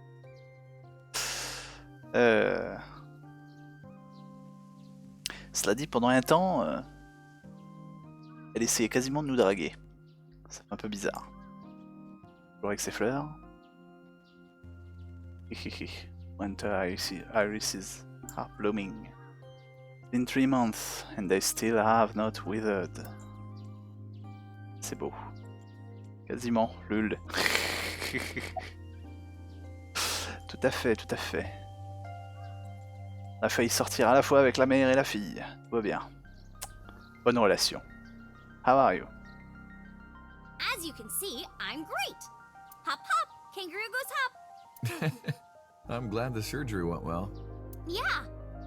Cela dit, pendant un temps, elle essayait quasiment de nous draguer. Ça fait un peu bizarre. Toujours avec ses fleurs. Winter irises are blooming. It's been 3 months and they still have not withered. C'est beau. Quasiment, lul. Tout à fait, tout à fait. On a failli sortir à la fois avec la mère et la fille. Tout va bien. Bonne relation. How are you? As you can see, I'm great. Hop hop, kangaroo goes hop. I'm glad the surgery went well. Yeah,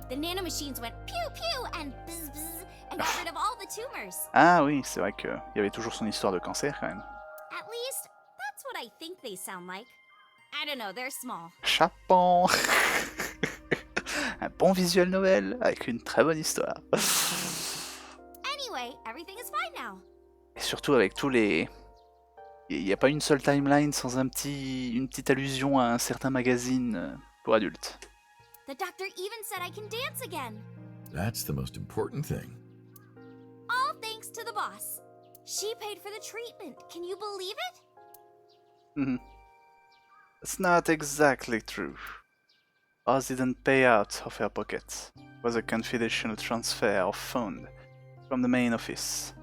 the nanomachines went pew pew and bzz bzz and got rid of all the tumors. Ah oui, c'est vrai qu'il y avait toujours son histoire de cancer quand même. At least, that's what I think they sound like. I don't know, they're small. Chapon. Un bon visuel novel avec une très bonne histoire. Anyway, everything is fine now. Et surtout avec tous les... Il n'y a pas une seule timeline sans une petite allusion à un certain magazine pour adultes. The doctor even said I can dance again. That's the most important thing. All thanks to the boss. She paid for the treatment. Can you believe it? That's not exactly true. Oz didn't pay out of her pocket. It was a confidential transfer of funds from the main office.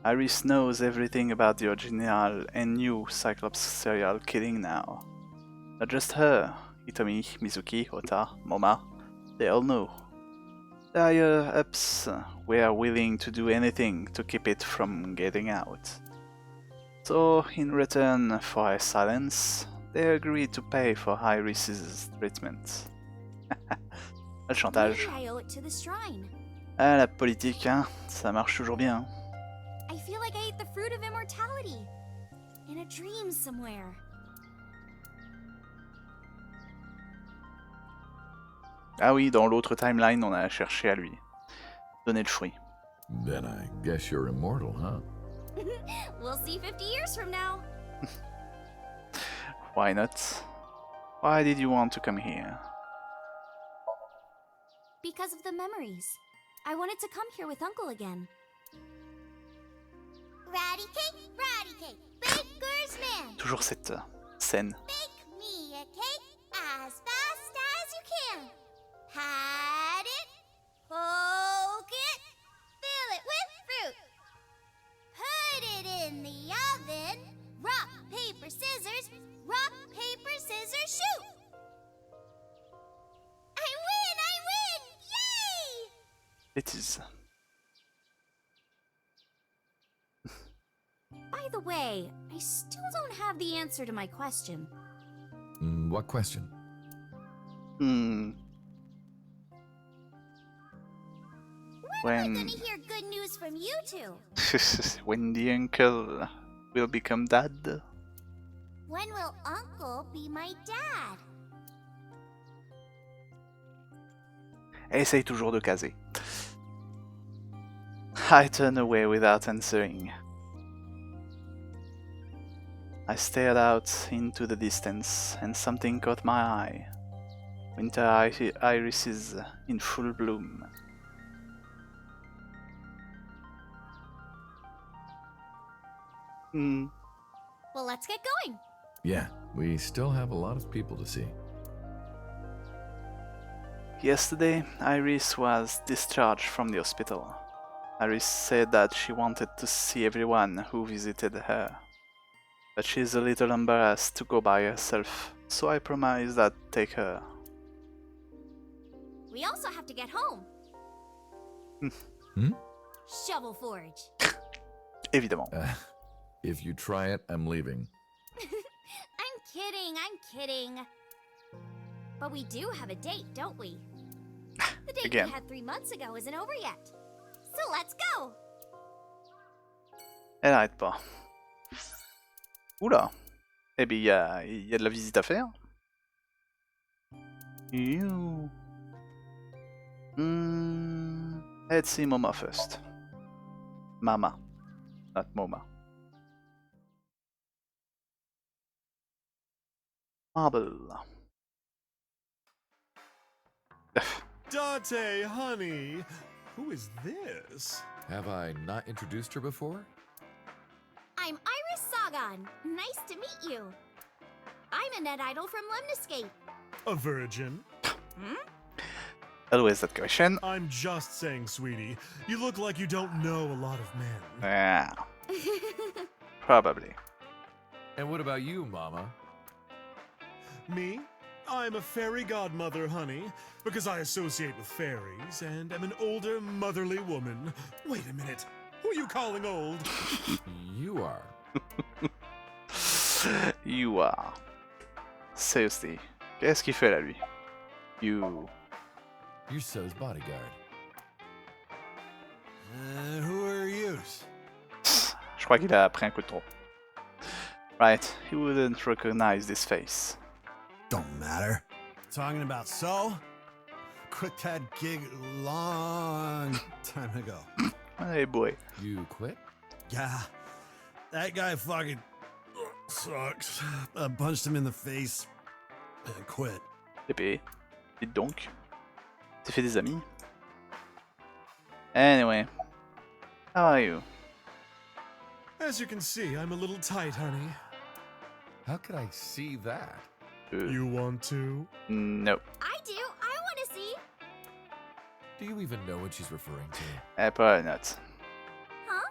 Iris knows everything about the original and new Cyclops serial killing now. Not just her. Hitomi, Mizuki, Ota, Moma, they all know. The higher ups were willing to do anything to keep it from getting out. So, in return for her silence, they agreed to pay for Iris's treatment. Le chantage. Maybe I owe it to the shrine. Ah, la politique, hein, ça marche toujours bien. I feel like I ate the fruit of immortality. In a dream somewhere. Ah oui, dans l'autre timeline, on a cherché à lui donner le fruit. Then I guess you're immortal, huh? We'll see 50 years from now. Why not? Why did you want to come here? Because of the memories. I wanted to come here with Uncle again. Ratty cake, big baker's man. Toujours cette scène. Bake me a cake as fast as you can. Pat it, poke it, fill it with fruit. Put it in the oven. Rock, paper, scissors. Rock, paper, scissors, shoot. I win! Yay! Bêtise. By the way, I still don't have the answer to my question. What question? Hmm. When am I gonna hear good news from you two? When the uncle will become dad. When will Uncle be my dad? Essaye toujours de caser. I turned away without answering. I stared out into the distance, and something caught my eye. Winter irises in full bloom. Well, let's get going. Yeah, we still have a lot of people to see. Yesterday, Iris was discharged from the hospital. Iris said that she wanted to see everyone who visited her, but she's a little embarrassed to go by herself, so I promised I'd take her. We also have to get home. Shovel Forge. Évidemment. If you try it, I'm leaving. I'm kidding. But we do have a date, don't we? The date Again. we had 3 months ago isn't over yet. So let's go. Elle n'arrête pas. Oula. Eh bien, il y a de la visite à faire. You. Let's see Mama first. Mama, not Moma. Marble. Dante, honey, who is this? Have I not introduced her before? I'm Iris Sagan. Nice to meet you. I'm Annette Idol from Lemniscape. A virgin? Always that question. I'm just saying, sweetie. You look like you don't know a lot of men. Yeah. Probably. And what about you, Mama? Me? I'm a fairy godmother, honey, because I associate with fairies and am an older, motherly woman. Wait a minute. Who are you calling old? You are. You are. Seriously. Qu'est-ce qu'il fait là, lui? You. You're So's bodyguard. Who are you? Je crois qu'il a pris un coup de trop. Right, he wouldn't recognize this face. Don't matter. Talking about So? Quit that gig long time ago. Hey boy. You quit? Yeah. That guy fucking sucks. I punched him in the face and quit. Épée. Dites donc. T'es fait des amis? Anyway. How are you? As you can see, I'm a little tight, honey. How could I see that? You want to? No. I do. I want to see. Do you even know what she's referring to? Probably not. Huh?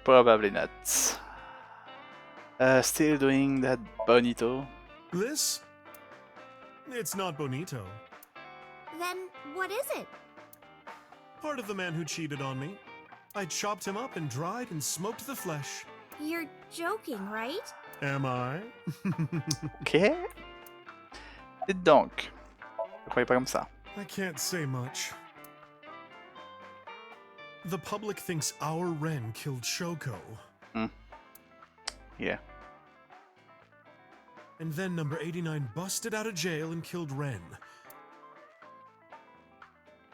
Probably not. Still doing that bonito? This? It's not bonito. Then what is it? Part of the man who cheated on me. I chopped him up and dried and smoked the flesh. You're joking, right? Am I? Ok. Dites donc. Je croyais pas comme ça. I can't say much. The public thinks our Ren killed Shoko. Yeah. And then number 89 busted out of jail and killed Ren.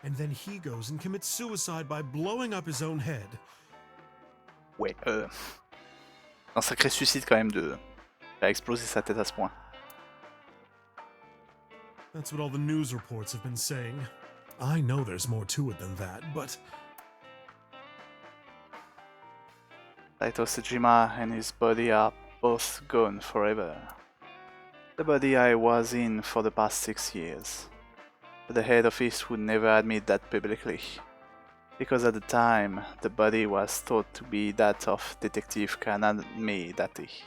And then he goes and commits suicide by blowing up his own head. Ouais. Un sacré suicide quand même de faire exploser sa tête à ce point. That's what all the news reports have been saying. I know there's more to it than that, but... Saito Sejima and his body are both gone forever. The body I was in for the past 6 years. But the head office would never admit that publicly. Because at the time, the body was thought to be that of Detective Kaname Date.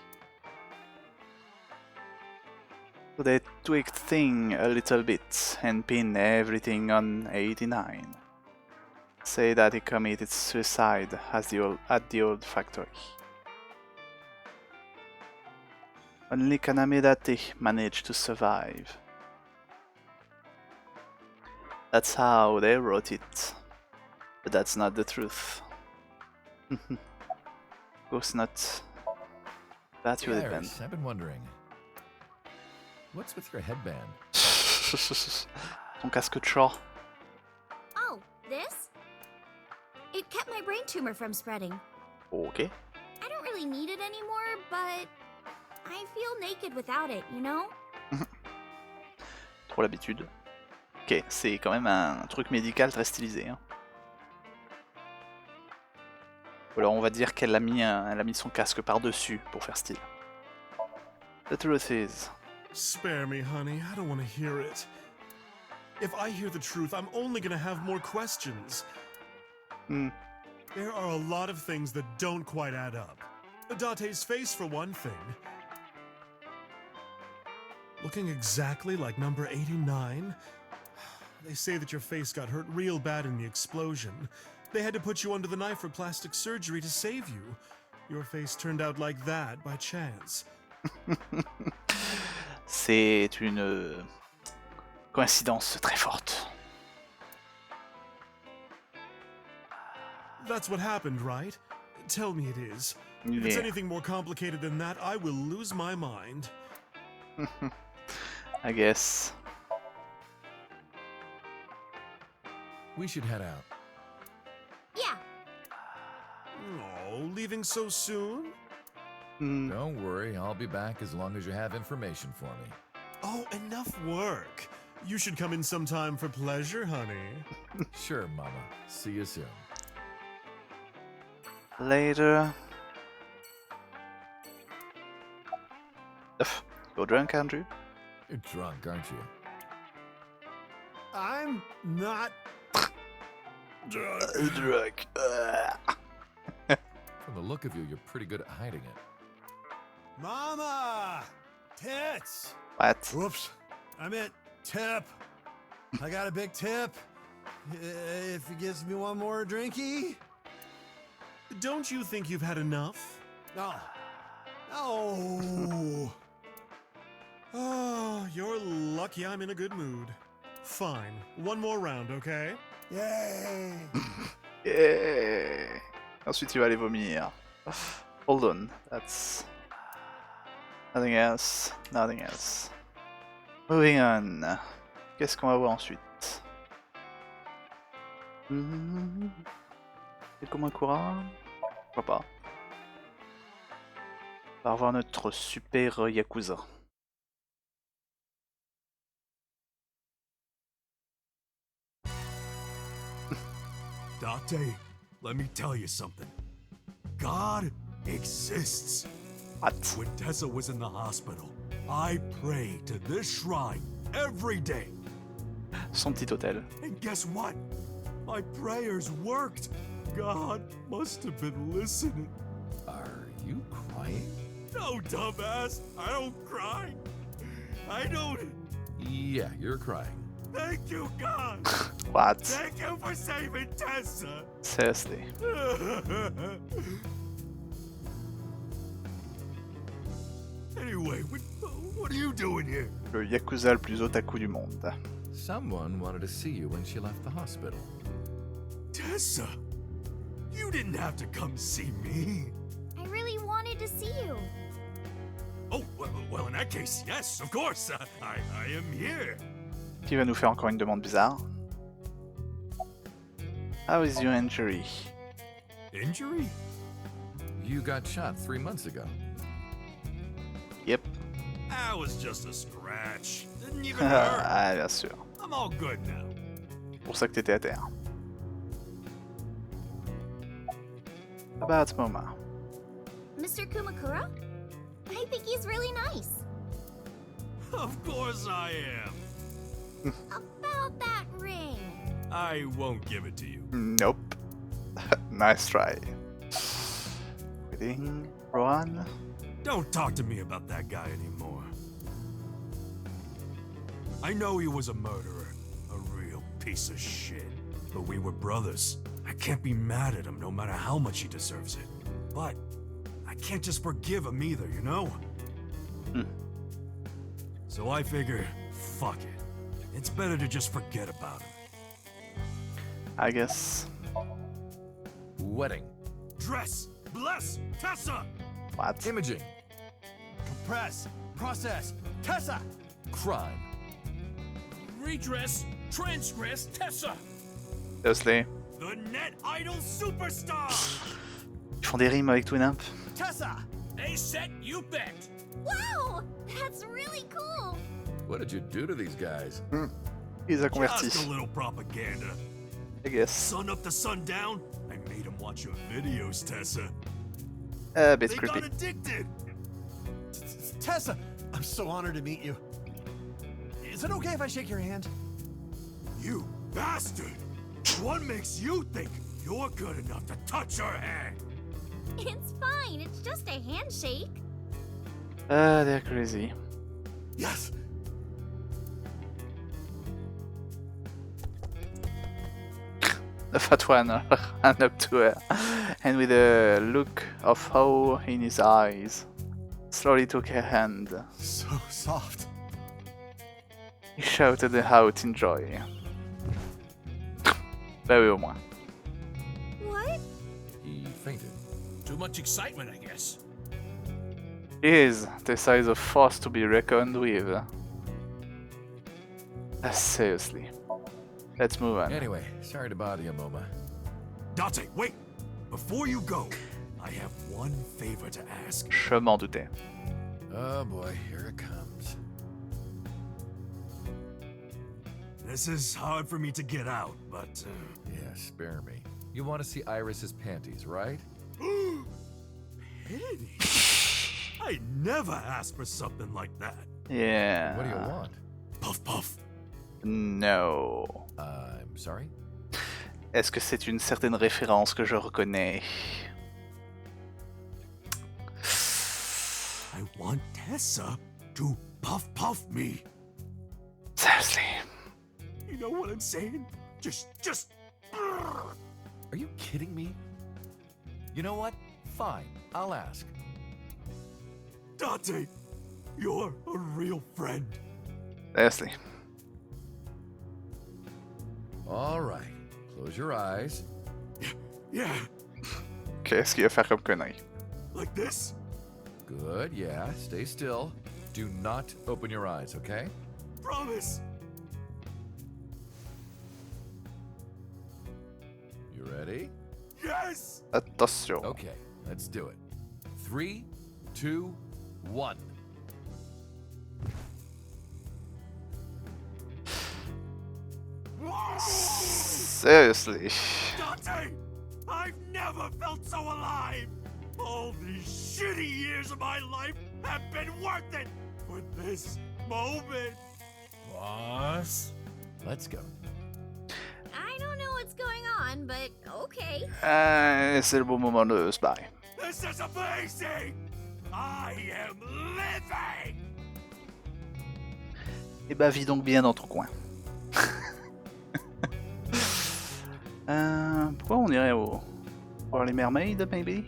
So they tweaked things a little bit and pinned everything on 89. Say that he committed suicide at the old factory. Only Kaname Date managed to survive. That's how they wrote it. But that's not the truth. Of course not. That you depend. I've been wondering. What's with your headband? Ton casque de chat. Oh, this? It kept my brain tumor from spreading. Okay. I don't really need it anymore, but I feel naked without it, you know? Trop l'habitude. Ok, c'est quand même un truc médical très stylisé. Hein. Alors on va dire qu'elle a mis son casque par-dessus pour faire style. The truth is... Spare me, honey. I don't want to hear it. If I hear the truth, I'm only gonna have more questions. There are a lot of things that don't quite add up. Date's face, for one thing. Looking exactly like number 89? They say that your face got hurt real bad in the explosion. They had to put you under the knife for plastic surgery to save you. Your face turned out like that by chance. C'est une coïncidence très forte. That's what happened, right? Tell me it is. If it's anything more complicated than that, I will lose my mind. I guess. We should head out. Yeah. Oh, leaving so soon? Don't worry, I'll be back as long as you have information for me. Oh, enough work. You should come in sometime for pleasure, honey. Sure, Mama. See you soon. Later. You're drunk, Andrew? You're drunk, aren't you? I'm not drunk. Drunk. From the look of you, you're pretty good at hiding it. Mama! Tits! What? Whoops. I meant tip. I got a big tip. If he gives me one more drinky. Don't you think you've had enough? No. No. Oh, you're lucky I'm in a good mood. Fine. One more round, okay? Yay! Yeah. Ensuite, tu vas aller vomir. Hold on. That's... Nothing else. Nothing else. Moving on. Qu'est-ce qu'on va voir ensuite? C'est comme un courant? Pourquoi pas? On va revoir notre super Yakuza. Date, let me tell you something. God exists. What? When Tessa was in the hospital, I prayed to this shrine every day. Son petit hôtel. And guess what? My prayers worked. God must have been listening. Are you crying? No, dumbass. I don't cry. I don't. Yeah, you're crying. Thank you, God. What? Thank you for saving Tessa. Seriously. Anyway, what are you doing here? Le Yakuza le plus otaku du monde. Someone wanted to see you when she left the hospital. Tessa, you didn't have to come see me. I really wanted to see you. Oh, well, in that case, yes, of course. I am here. Qui va nous faire encore une demande bizarre? How is your injury? Injury? You got shot 3 months ago. Yep. That was just a scratch. Didn't even hurt. Ah, bien sûr. I'm all good now. C'est pour ça que t'étais à terre. About Moma. Mr. Kumakura? I think he's really nice. Of course I am. About that ring. I won't give it to you. Nope. Nice try. Quitting, Rohan? Don't talk to me about that guy anymore. I know he was a murderer, a real piece of shit. But we were brothers. I can't be mad at him no matter how much he deserves it. But I can't just forgive him either, you know? So I figure, fuck it. It's better to just forget about him. I guess. Wedding. Dress! Bless! Tessa! What? Imaging. Compress. Process. Tessa! Crime. Redress! Transgress! Tessa! Seriously. The net idol superstar! Ils font des rimes avec tout et nimp. Tessa! A set, you bet! Wow! That's really cool! What did you do to these guys? Il les a convertis. Just a little propaganda. I guess. Sun up to sundown, I made him watch your videos, Tessa. Bit They creepy. got addicted! Tessa! I'm so honored to meet you. Is it okay if I shake your hand? You bastard! What makes you think you're good enough to touch her hand? It's fine, it's just a handshake. They're crazy. Yes! The fat one ran up to her, and with a look of awe in his eyes, slowly took her hand. So soft. He shouted out in joy. Bah oui, au moins. What? He fainted. Too much excitement, I guess. Is Tessa is a force to be reckoned with. Seriously. Let's move on. Anyway, sorry to bother you, Moma. Date, wait! Before you go, I have one favor to ask. Je m'en doutais. Oh boy, here it comes. This is hard for me to get out, but... Yeah, spare me. You want to see Iris's panties, right? Panties? I never asked for something like that. Yeah. What do you want? Puff puff. No. I'm sorry? Est-ce que c'est une certaine référence que je reconnais? I want Tessa to puff puff me. Seriously. You know what I'm saying? Just... Are you kidding me? You know what? Fine, I'll ask. Date, you're a real friend. Seriously. All right, close your eyes. Yeah, Qu'est-ce qu'il va faire comme connerie? like this? Good, yeah, stay still. Do not open your eyes, okay? Promise. You ready? Yes! Attention. Okay, let's do it. 3, 2, 1. Seriously. Dante! I've never felt so alive! All these shitty years of my life have been worth it for this moment! Boss? Let's go. I don't know what's going on, but okay. C'est le bon moment de se barrer. This is amazing! I am living! Eh bah, vis donc bien dans ton coin. Pourquoi on irait voir les mermaids, maybe?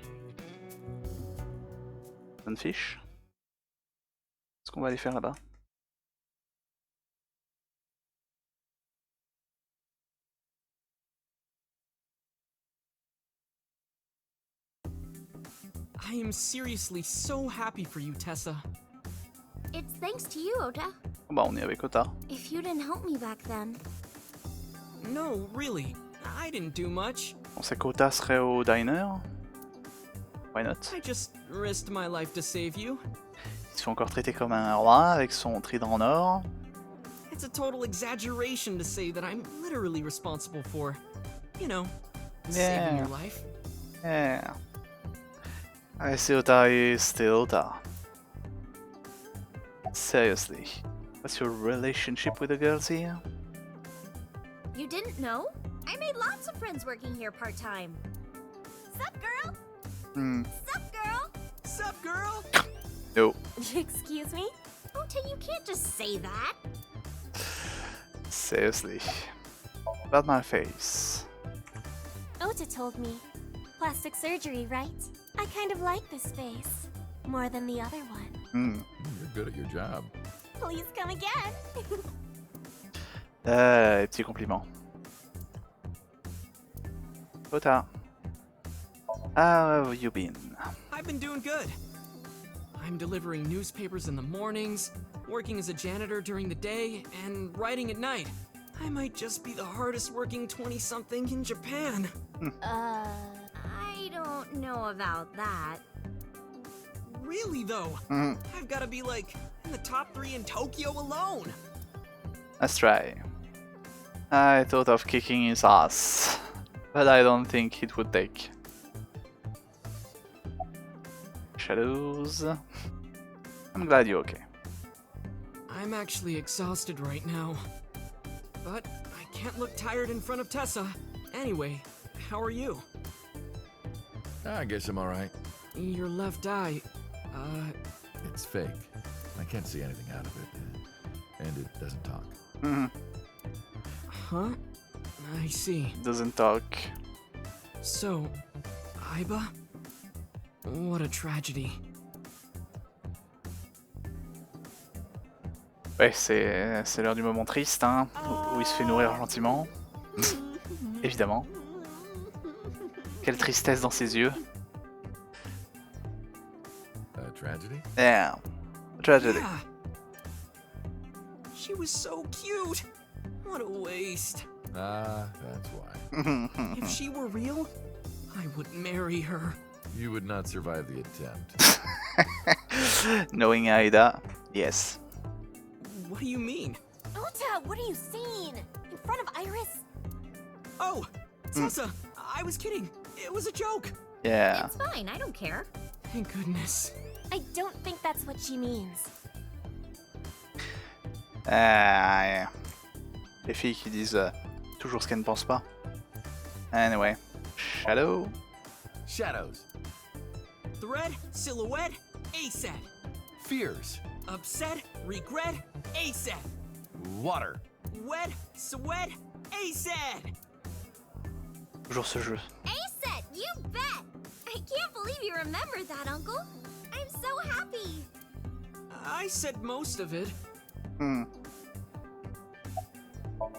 Sunfish? Qu'est-ce qu'on va aller faire là-bas? I am seriously so happy for you, Tessa. It's thanks to you, Ota. Bah, on est avec Ota. If you didn't help me back then. No, really, I didn't do much. On sait qu'Ota serait au diner. Why not? I just risked my life to save you. Il se fait encore traiter comme un roi avec son trident en or. It's a total exaggeration to say that I'm literally responsible for, you know, saving your life. Yeah. I see Ota is still Ota. Seriously, what's your relationship with the girls here? You didn't know? I made lots of friends working here part-time. Sup, girl? Sup, girl? Sup, girl? No. Excuse me? Ota, you can't just say that. Seriously. About my face. Ota told me. Plastic surgery, right? I kind of like this face. More than the other one. You're good at your job. Please come again. Petit compliment. Ota. How have you been? I've been doing good. I'm delivering newspapers in the mornings, working as a janitor during the day, and writing at night. I might just be the hardest working 20-something in Japan. I don't know about that. Really, though? I've got to be, like, in the top 3 in Tokyo alone. Let's try. I thought of kicking his ass, but I don't think it would take. Shadows. I'm glad you're okay. I'm actually exhausted right now. But I can't look tired in front of Tessa. Anyway, how are you? I guess I'm alright. Your left eye, It's fake. I can't see anything out of it. And it doesn't talk. Huh? I see. Doesn't talk. So, Aiba? What a tragedy. Ouais, c'est l'heure du moment triste, hein, où il se fait nourrir gentiment. Évidemment. Quelle tristesse dans ses yeux. Tragedy? Yeah, tragedy. Yeah. She was so cute. What a waste. That's why. If she were real, I would marry her. You would not survive the attempt. Knowing Aida, yes. What do you mean? Ota, what are you seeing? In front of Iris? Oh, Tessa, I was kidding. It was a joke. Yeah. It's fine, I don't care. Thank goodness. I don't think that's what she means. Yeah. Les filles qui disent toujours ce qu'elles ne pensent pas. Anyway. Shadow. Shadows. Thread, silhouette, ASAP. Fears. Upset, regret, ASAP. Water. Wet, sweat, ASAP. Toujours ce jeu. ASAP, you bet! I can't believe you remembered that, Uncle. I'm so happy. I said most of it.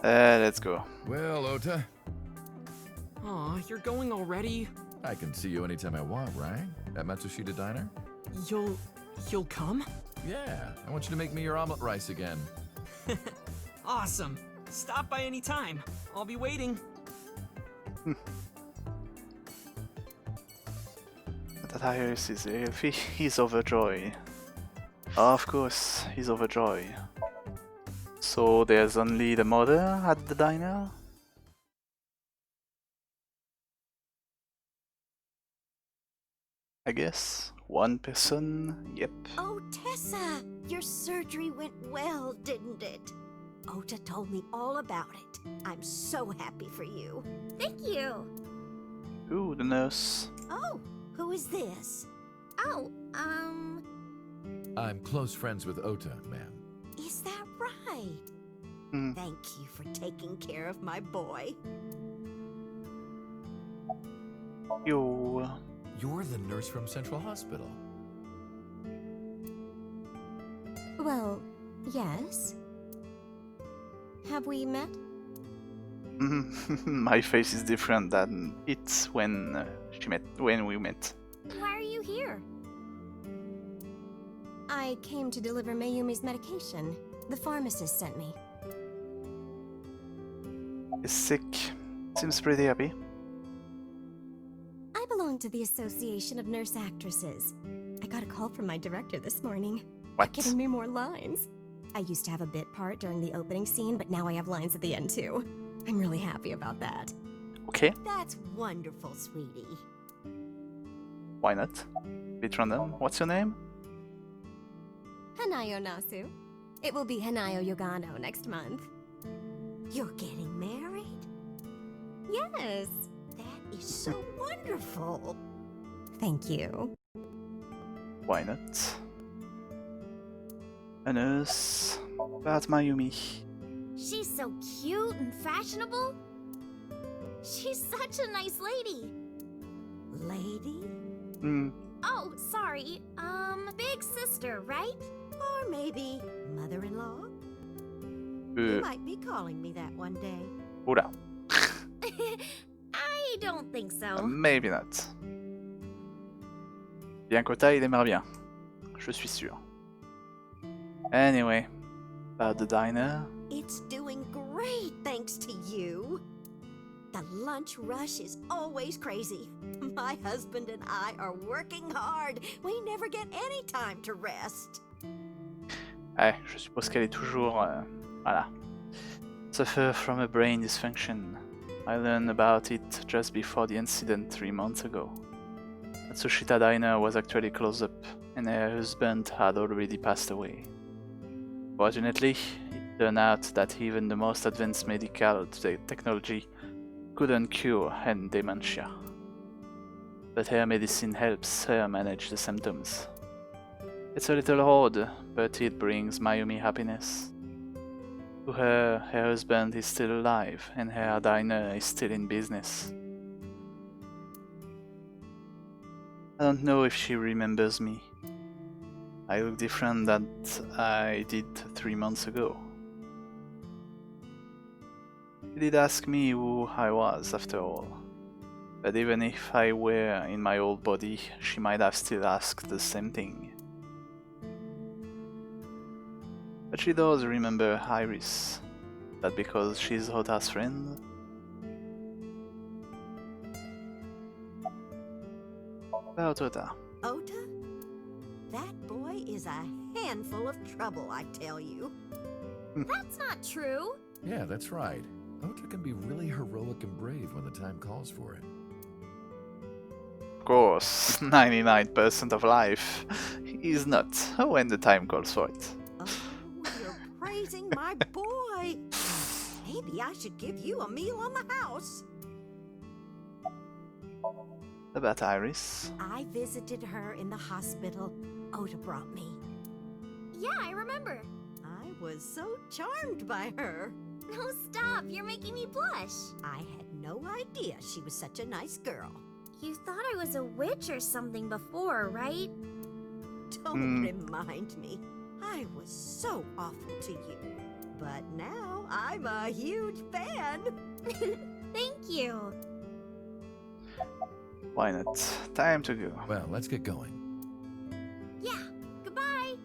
Let's go. Well, Ota. Aw, you're going already? I can see you anytime I want, right? At Matsushita Diner? You'll come? Yeah, I want you to make me your omelet rice again. Awesome. Stop by any time. I'll be waiting. Iris is he's overjoyed. Of course, he's overjoyed. So there's only the mother at the diner? I guess. One person, yep. Oh, Tessa! Your surgery went well, didn't it? Ota told me all about it. I'm so happy for you. Thank you. Ooh, the nurse. Oh, who is this? Oh, I'm close friends with Ota, ma'am. Is that right? Thank you for taking care of my boy. Yo. You're the nurse from Central Hospital. Well, yes. Have we met? My face is different than it's when we met. Why are you here? I came to deliver Mayumi's medication. The pharmacist sent me. He's sick. Seems pretty happy. I belong to the Association of Nurse Actresses. I got a call from my director this morning. What? Giving me more lines. I used to have a bit part during the opening scene, but now I have lines at the end too. I'm really happy about that. Okay. That's wonderful, sweetie. Why not? Bit random. What's your name? Hanayo Nasu. It will be Hanayo Yogano next month. You're getting married? Yes. That is so wonderful. Thank you. Why not? A nurse about Mayumi. She's so cute and fashionable. She's such a nice lady. Lady? Oh, sorry. Big sister, right? Or maybe mother-in-law? You might be calling me that one day. Oula. I don't think so. Maybe not. Bien Kota, il aimerait bien. Je suis sûr. Anyway, about the diner. It's doing great thanks to you. The lunch rush is always crazy. My husband and I are working hard. We never get any time to rest. Ouais, je suppose qu'elle est toujours... voilà. Suffer from a brain dysfunction. I learned about it just before the incident 3 months ago. Matsushita Diner was actually closed up, and her husband had already passed away. Fortunately, it turned out that even the most advanced medical technology couldn't cure her dementia. But her medicine helps her manage the symptoms. It's a little odd, but it brings Mayumi happiness. To her, her husband is still alive, and her diner is still in business. I don't know if she remembers me. I look different than I did 3 months ago. She did ask me who I was, after all. But even if I were in my old body, she might have still asked the same thing. But she does remember Iris. That because she's Hota's friend? About Ota. Ota? That boy is a handful of trouble, I tell you. That's not true. Yeah, that's right. Ota can be really heroic and brave when the time calls for it. Of course, 99% of life is not when the time calls for it. Oh, you're praising my boy. Maybe I should give you a meal on the house. About Iris. I visited her in the hospital. Ota brought me. Yeah, I remember. I was so charmed by her. No, stop. You're making me blush. I had no idea she was such a nice girl. You thought I was a witch or something before, right? Don't remind me. I was so awful to you. But now I'm a huge fan. Thank you. Why not? Time to go. Well, let's get going. Yeah, goodbye.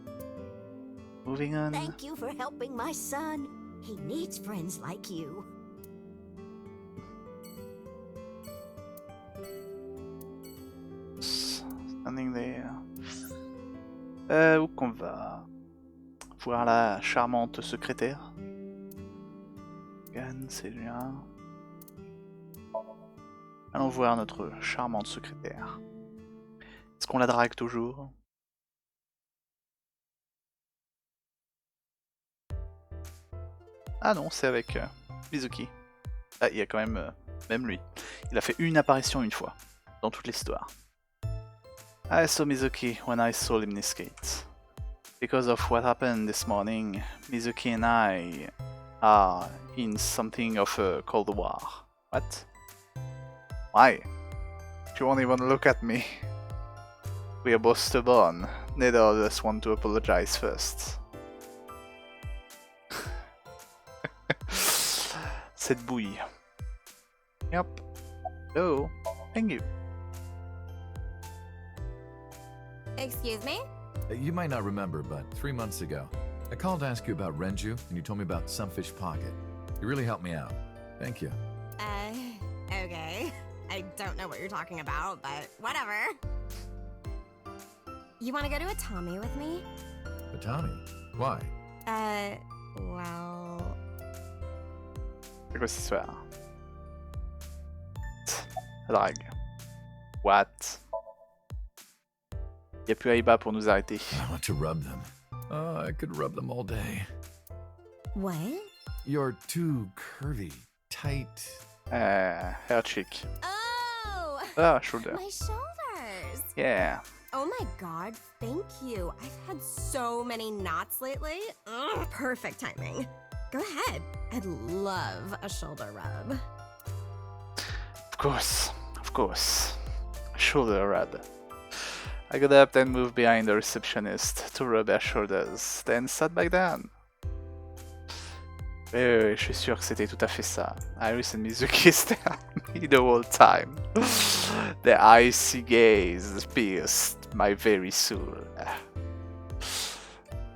Moving on. Thank you for helping my son. He needs friends like you. Standing there. Où qu'on va? Voir la charmante secrétaire. Gan, c'est là. Allons voir notre charmante secrétaire. Est-ce qu'on la drague toujours? Ah non, c'est avec Mizuki. Ah, il y a quand même, même lui. Il a fait une apparition une fois, dans toute l'histoire. I saw Mizuki when I saw Limniscate. Because of what happened this morning, Mizuki and I are in something of a Cold War. What? Why? She won't even look at me. We are both stubborn. Neither of us want to apologize first. Cette bouille. Yep. Oh, thank you. Excuse me? You might not remember, but 3 months ago, I called to ask you about Renju, and you told me about Sunfish Pocket. You really helped me out. Thank you. Okay. I don't know what you're talking about, but whatever. You want to go to a Tommy with me? A Tommy? Why? Well... C'est quoi cette histoire? La drague. What? Y a plus Aiba pour nous arrêter. I want to rub them. Oh, I could rub them all day. What? You're too curvy, tight. Hair cheek. Oh! Shoulder. My shoulders! Yeah. Oh my god, thank you. I've had so many knots lately. Ugh, perfect timing. Go ahead. I'd love a shoulder rub. Of course. Shoulder rub. I got up, then moved behind the receptionist to rub her shoulders, then sat back down. Oui, je suis sûr que c'était tout à fait ça. Iris and Mizuki stared at me the whole time. Their icy gaze pierced my very soul.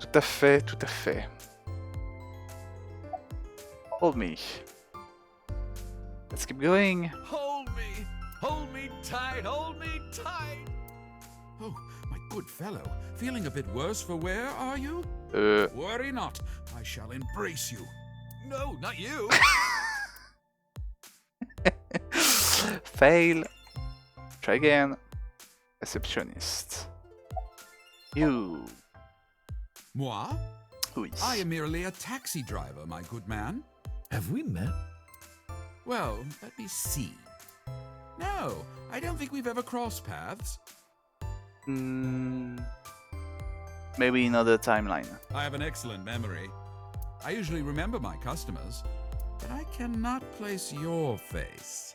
Tout à fait. Hold me. Let's keep going. Hold me tight, hold me tight. Oh, my good fellow, feeling a bit worse for wear, are you? Worry not, I shall embrace you. No, not you. Fail. Try again. Receptionist. You. Moi? Oui. I am merely a taxi driver, my good man. Have we met? Well, let me see. No, I don't think we've ever crossed paths. Maybe another timeline. I have an excellent memory. I usually remember my customers, but I cannot place your face.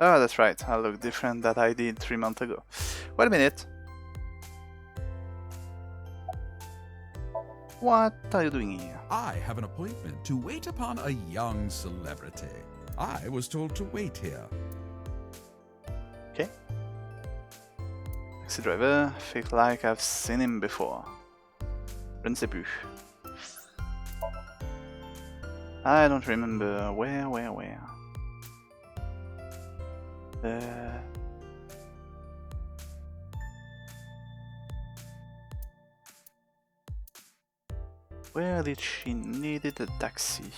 Oh, that's right. I look different than I did 3 months ago. Wait a minute. What are you doing here? I have an appointment to wait upon a young celebrity. I was told to wait here. Okay. Taxi driver. Feel like I've seen him before. Je ne sais plus. I don't remember where. Where did she needed a taxi?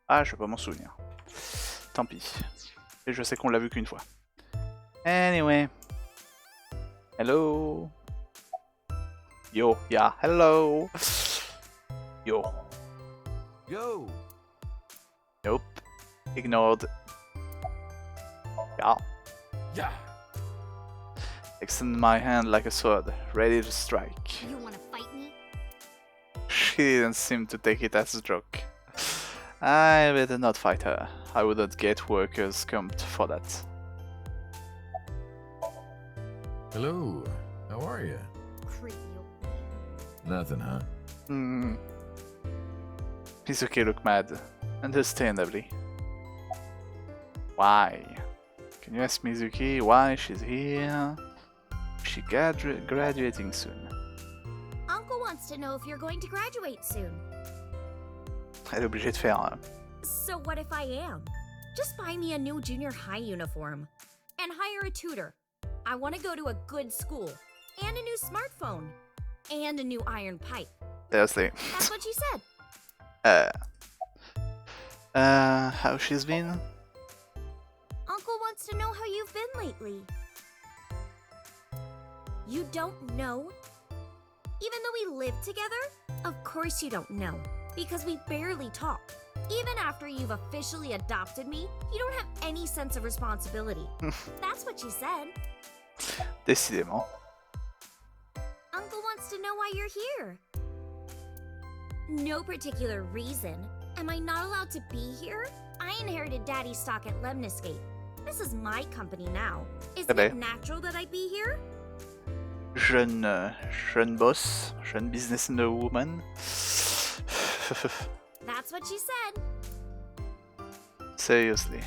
Ah, je vais pas m'en souvenir. Tant pis. Et je sais qu'on l'a vu qu'une fois. Anyway. Hello. Yo, yeah, hello. Yo. Yo. Nope. Ignored. Yeah. Yeah. Extend my hand like a sword, ready to strike. You wanna fight me? She didn't seem to take it as a joke. I better not fight her. I wouldn't get workers' comp for that. Hello. How are you? Creepy. Nothing, huh? Mizuki look mad. Understandably. Why? Can you ask Mizuki why she's here? She graduating soon. Uncle wants to know if you're going to graduate soon. Elle est obligée de faire. So what if I am? Just buy me a new junior high uniform. And hire a tutor. I want to go to a good school. And a new smartphone. And a new iron pipe. Seriously. That's what she said. How she's been? Uncle wants to know how you've been lately. You don't know? Even though we live together? Of course you don't know. Because we barely talk. Even after you've officially adopted me, you don't have any sense of responsibility. That's what she said. Décidément. Uncle wants to know why you're here. No particular reason. Am I not allowed to be here? I inherited Daddy's stock at Lemniscape. This is my company now. Isn't it natural that I be here? Jeune boss, jeune businesswoman. That's what she said. Seriously.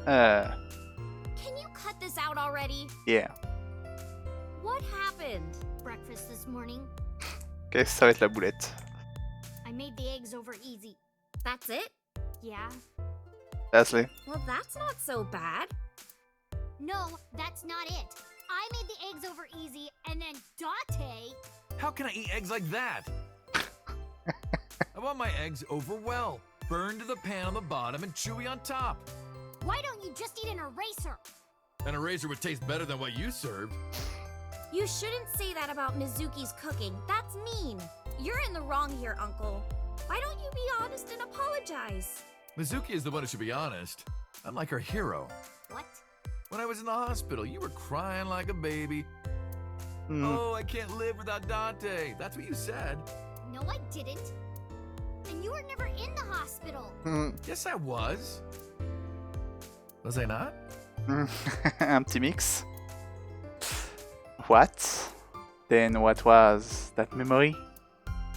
Can you cut this out already? Yeah. What happened? Breakfast this morning. Ok, ça va être la boulette. I made the eggs over easy. That's it? Yeah. Leslie. Well, that's not so bad. No, that's not it. I made the eggs over easy, and then Date... How can I eat eggs like that? I want my eggs over well. Burned to the pan on the bottom and chewy on top. Why don't you just eat an eraser? And a razor would taste better than what you served. You shouldn't say that about Mizuki's cooking. That's mean. You're in the wrong here, Uncle. Why don't you be honest and apologize? Mizuki is the one who should be honest. I'm like her hero. What? When I was in the hospital, you were crying like a baby. Oh, I can't live without Dante. That's what you said. No, I didn't. And you were never in the hospital. Yes, I was. Was I not? Un petit mix. What? Then what was that memory?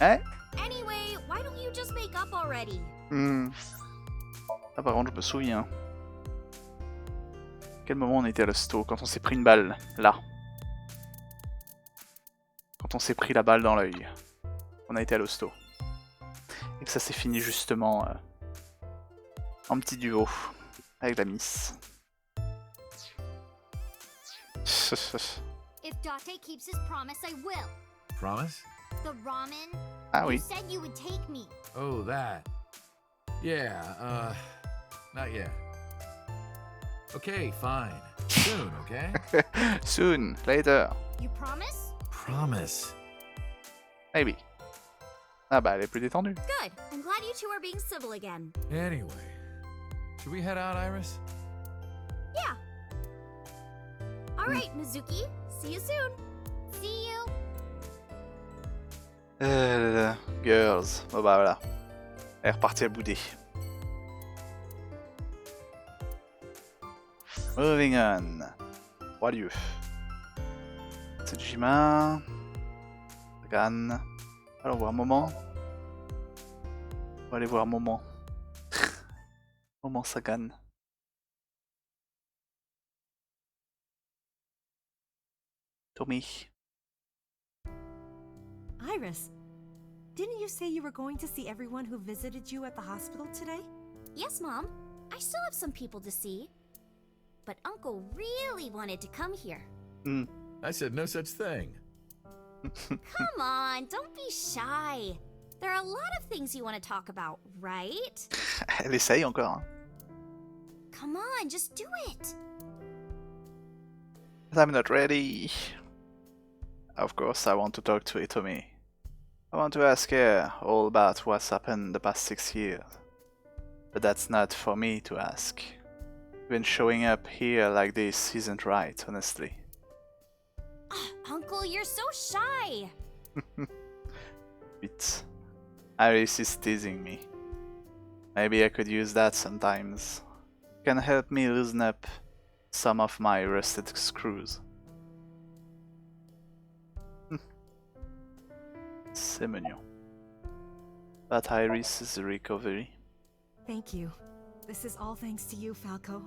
Eh? Anyway, why don't you just make up already? Ah, par contre, je me souviens. Quel moment on était à l'hosto? Quand on s'est pris une balle. Là. Quand on s'est pris la balle dans l'œil. On a été à l'hosto. Et que ça s'est fini justement en petit duo. Avec la miss. If Date keeps his promise, I will. Promise? The ramen. Ah oui. You said you would take me. Oh, that. Yeah, not yet. Okay, fine. Soon, okay? Soon. Later. You promise? Promise. Maybe. Ah bah elle est plus détendue. Good. I'm glad you two are being civil again. Anyway, should we head out, Iris? Yeah. All right, Mizuki. See you soon. See you. Girls. Bon bah voilà. Elle est repartie à bouder. Moving on. Roi lieu. Tsujima. Sagan. Allons voir Moment. On va aller voir Moment. Moment Sagan. Tommy. Iris, didn't you say you were going to see everyone who visited you at the hospital today? Yes, Mom. I still have some people to see. But Uncle really wanted to come here. I said no such thing. Come on, don't be shy. There are a lot of things you want to talk about, right? Elle essaye encore. Hein. Come on, just do it. But I'm not ready. Of course, I want to talk to Itomi. I want to ask her all about what's happened the past 6 years. But that's not for me to ask. Even showing up here like this isn't right, honestly. Uncle, you're so shy. But Iris is teasing me. Maybe I could use that sometimes. It can help me loosen up some of my rusted screws. C'est mignon. But Iris' recovery. Thank you. This is all thanks to you, Falco.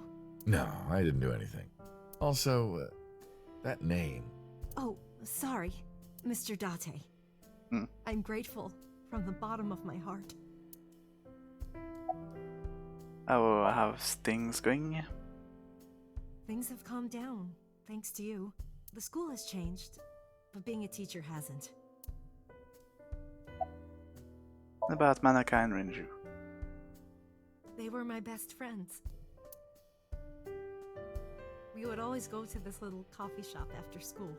No, I didn't do anything. Also, that name. Oh, sorry, Mr. Date. I'm grateful from the bottom of my heart. How have things going? Things have calmed down, thanks to you. The school has changed, but being a teacher hasn't. About Manaka and Renju. They were my best friends. We would always go to this little coffee shop after school.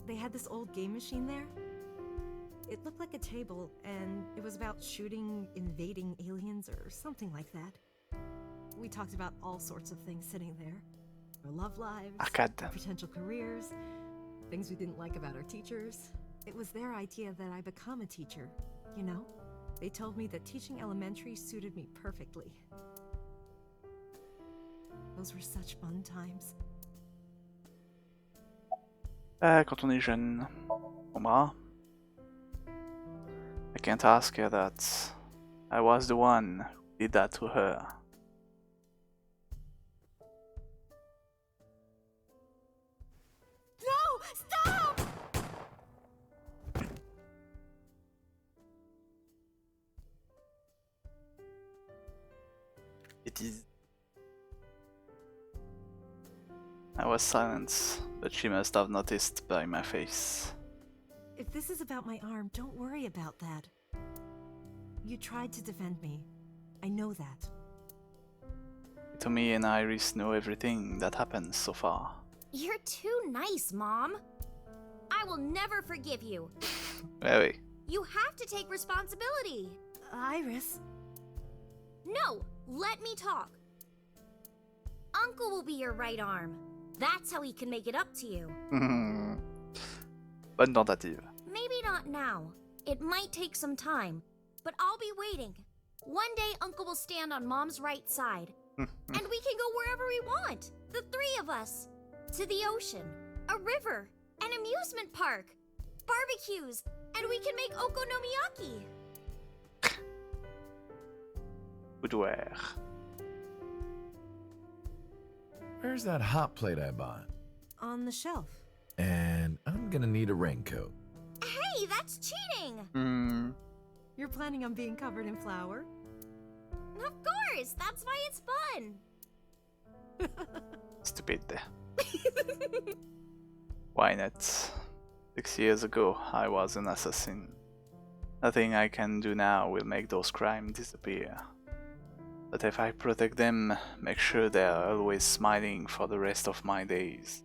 They had this old game machine there. It looked like a table, and it was about shooting invading aliens or something like that. We talked about all sorts of things sitting there. Our love lives, our potential careers, things we didn't like about our teachers. It was their idea that I become a teacher, you know? They told me that teaching elementary suited me perfectly. Those were such fun times. Quand on est jeune, bon bah, I can't ask her that. I was the one who did that to her. No! Stop! It is. I was silent, but she must have noticed by my face. If this is about my arm, don't worry about that. You tried to defend me. I know that. Tommy and Iris know everything that happened so far. You're too nice, Mom. I will never forgive you. Oui. You have to take responsibility. Iris. No, let me talk. Uncle will be your right arm. That's how he can make it up to you. Bonne tentative. Maybe not now. It might take some time, but I'll be waiting. One day Uncle will stand on Mom's right side, and we can go wherever we want. The three of us. To the ocean, a river, an amusement park, barbecues, and we can make okonomiyaki. Boudoir. Where's that hot plate I bought? On the shelf. And I'm gonna need a raincoat. Hey, that's cheating! You're planning on being covered in flour? Of course, that's why it's fun. Stupid. Why not? 6 years ago, I was an assassin. Nothing I can do now will make those crimes disappear. But if I protect them, make sure they're always smiling for the rest of my days,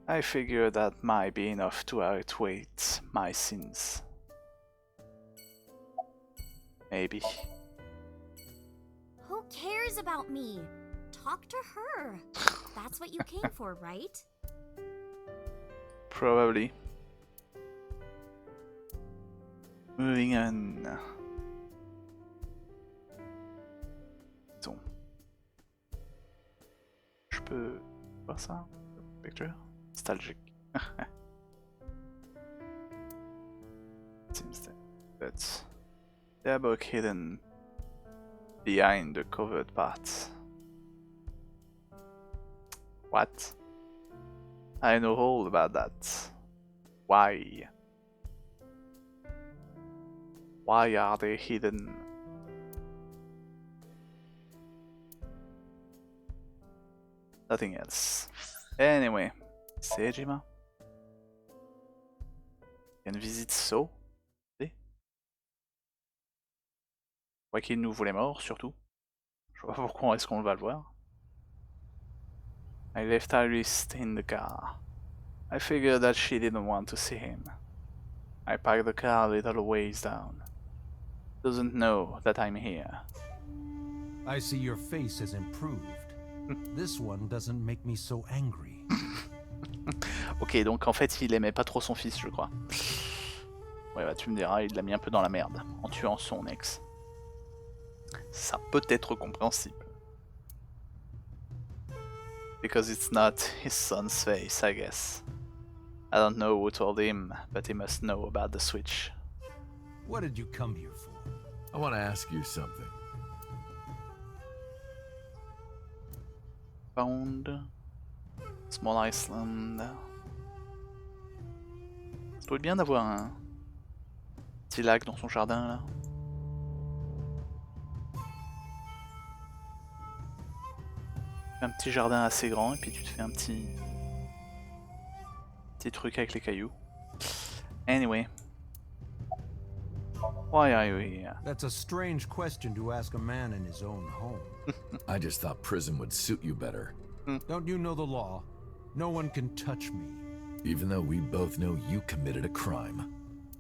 I figure that might be enough to outweigh my sins. Maybe. Who cares about me? Talk to her. That's what you came for, right? Probably. Moving on. Bon. Je peux voir ça? Picture? Nostalgic. Seems that that's the book hidden behind the covered parts. What? I know all about that. Why? Why are they hidden? Nothing else. Anyway, Sejima. Il y a une visite saut. Ouais, qu'il nous voulait mort, surtout. Je vois pas pourquoi est-ce qu'on va le voir. I left Iris in the car. I figured that she didn't want to see him. I parked the car a little ways down. Doesn't know that I'm here. I see your face has improved. This one doesn't make me so angry. Ok, donc en fait il aimait pas trop son fils, je crois. Ouais, bah tu me diras, il l'a mis un peu dans la merde en tuant son ex. Ça peut être compréhensible. Because it's not his son's face, I guess. I don't know who told him, but he must know about the switch. What did you come here for? I want to ask you something. Found Small Iceland. Ça doit être bien d'avoir un petit lac dans son jardin là. Un petit jardin assez grand et puis tu te fais un petit truc avec les cailloux. Anyway. Why are you here? That's a strange question to ask a man in his own home. I just thought prison would suit you better. Don't you know the law? No one can touch me. Even though we both know you committed a crime.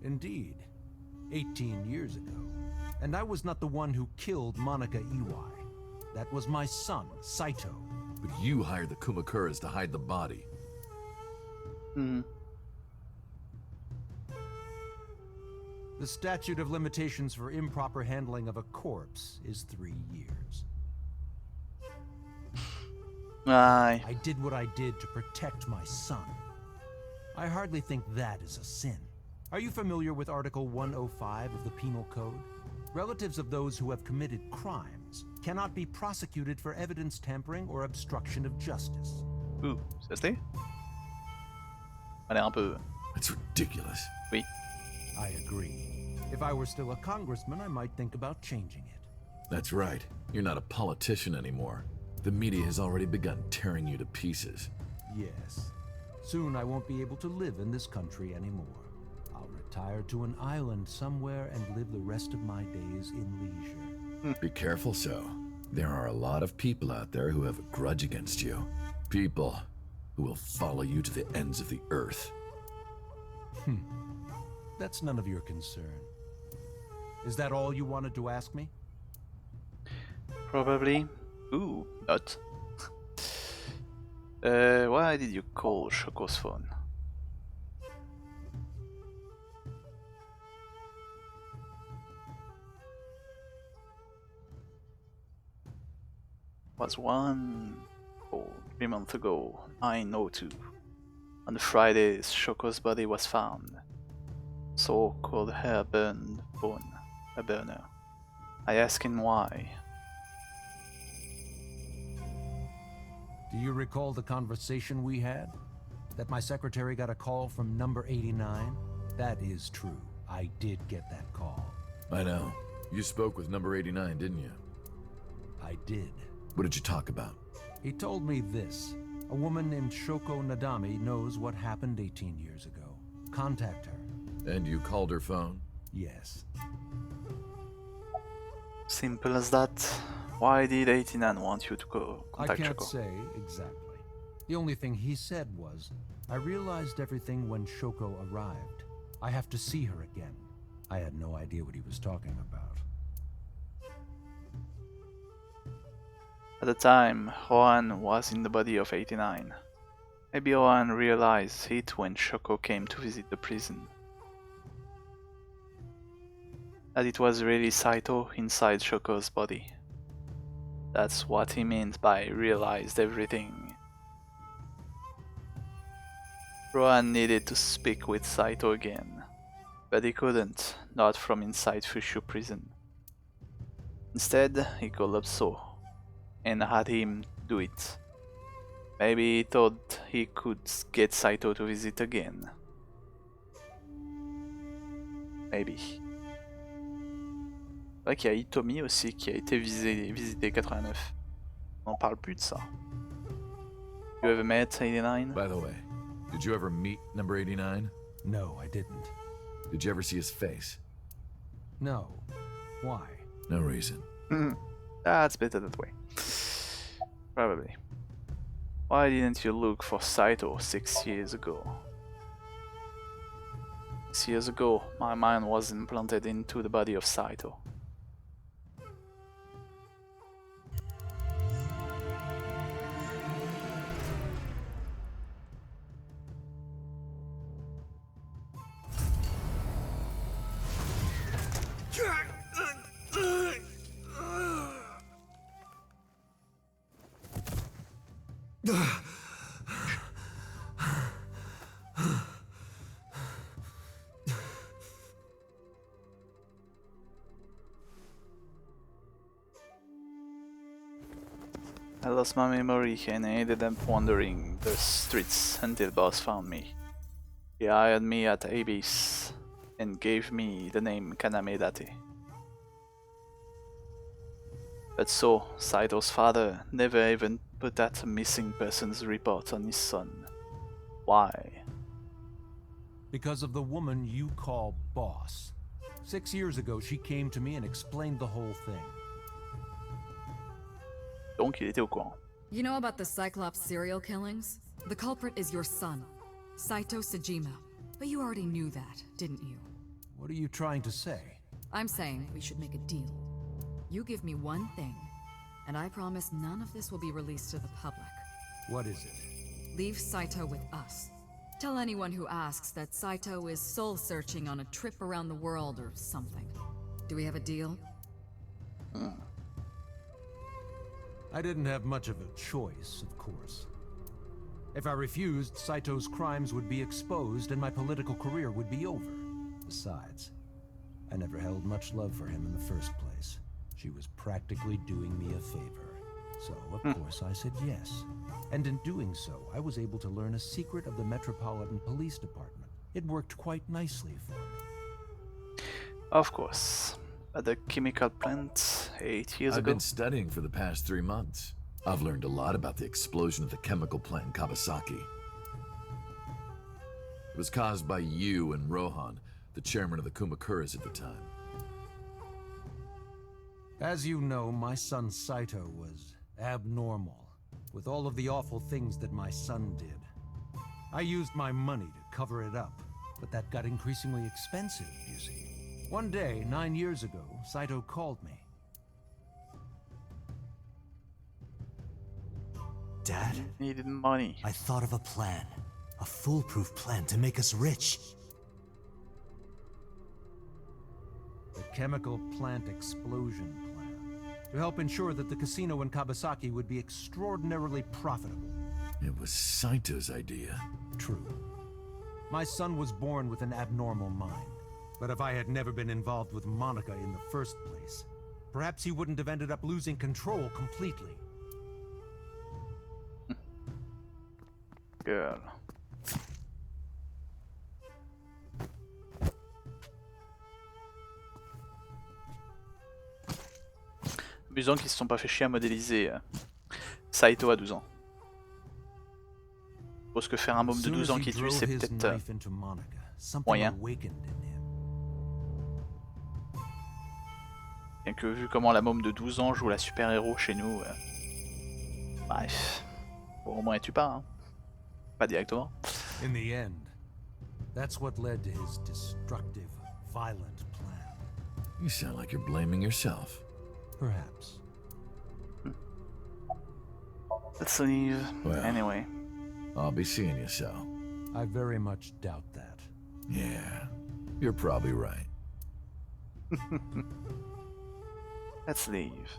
Indeed. 18 years ago. And I was not the one who killed Monica Iwai. That was my son, Saito. But you hired the Kumakuras to hide the body. The statute of limitations for improper handling of a corpse is 3 years. Aye. I did what I did to protect my son. I hardly think that is a sin. Are you familiar with Article 105 of the Penal Code? Relatives of those who have committed crimes cannot be prosecuted for evidence tampering or obstruction of justice. Ouh, ça se dit? Ça a l'air un peu... It's ridiculous. Oui. I agree. If I were still a congressman, I might think about changing it. That's right. You're not a politician anymore. The media has already begun tearing you to pieces. Yes. Soon I won't be able to live in this country anymore. I'll retire to an island somewhere and live the rest of my days in leisure. Be careful, so. There are a lot of people out there who have a grudge against you. People who will follow you to the ends of the earth. That's none of your concern. Is that all you wanted to ask me? Probably. Ooh, not. Why did you call Shoko's phone? Was one call 3 months ago, 9:02. On the Friday, Shoko's body was found. So called her burned phone, a burner. I asked him why. Do you recall the conversation we had? That my secretary got a call from number 89? That is true. I did get that call. I know. You spoke with number 89, didn't you? I did. What did you talk about? He told me this. A woman named Shoko Nadami knows what happened 18 years ago. Contact her. And you called her phone? Yes. Simple as that. Why did 89 want you to go contact I can't Shoko? say exactly. The only thing he said was, I realized everything when Shoko arrived. I have to see her again. I had no idea what he was talking about. At the time, Rohan was in the body of 89. Maybe Rohan realized it when Shoko came to visit the prison. That it was really Saito inside Shoko's body. That's what he meant by realized everything. Rohan needed to speak with Saito again, but he couldn't, not from inside Fushu prison. Instead, he called up So and had him do it. Maybe he thought he could get Saito to visit again. Maybe. C'est vrai qu'il y a Hitomi aussi qui a été visité 89. On parle plus de ça. You ever met 89? By the way, did you ever meet number 89? No, I didn't. Did you ever see his face? No. Why? No reason. That's better that way. Probably. Why didn't you look for Saito 6 years ago? 6 years ago, my mind was implanted into the body of Saito. I lost my memory and I ended up wandering the streets until boss found me. He hired me at Abyss and gave me the name Kaname Date. But so, Saito's father never even put that missing persons report on his son. Why? Because of the woman you call boss. 6 years ago, she came to me and explained the whole thing. Donc il était au courant. You know about the Cyclops serial killings? The culprit is your son, Saito Sejima. But you already knew that, didn't you? What are you trying to say? I'm saying we should make a deal. You give me one thing, and I promise none of this will be released to the public. What is it? Leave Saito with us. Tell anyone who asks that Saito is soul-searching on a trip around the world or something. Do we have a deal? I didn't have much of a choice, of course. If I refused, Saito's crimes would be exposed and my political career would be over. Besides, I never held much love for him in the first place. She was practically doing me a favor. So, of course, I said yes. And in doing so, I was able to learn a secret of the Metropolitan Police Department. It worked quite nicely for me. Of course. At the chemical plant 8 years I've ago. been studying for the past 3 months. I've learned a lot about the explosion of the chemical plant in Kawasaki. It was caused by you and Rohan, the chairman of the Kumakuras at the time. As you know, my son Saito was abnormal. With all of the awful things that my son did, I used my money to cover it up, but that got increasingly expensive, you see. One day, 9 years ago, Saito called me. Dad? Needed money. I thought of a plan. A foolproof plan to make us rich. The chemical plant explosion plan. To help ensure that the casino in Kabasaki would be extraordinarily profitable. It was Saito's idea. True. My son was born with an abnormal mind. But if I had never been involved with Monica in the first place, perhaps he wouldn't have ended up losing control completely. Girl. Amusant qu'ils se sont pas fait chier à modéliser Saito à 12 ans. Je suppose que faire un môme de 12 ans qui tue, c'est peut-être moyen. Bien que vu comment la môme de 12 ans joue la super-héros chez nous, bref, bon, au moins elle tue pas, hein. Pas directement. In the end, that's what led to his destructive, violent plan. You sound like you're blaming yourself. Perhaps. Let's leave. Well, anyway. I'll be seeing you, so. I very much doubt that. Yeah, you're probably right. Let's leave.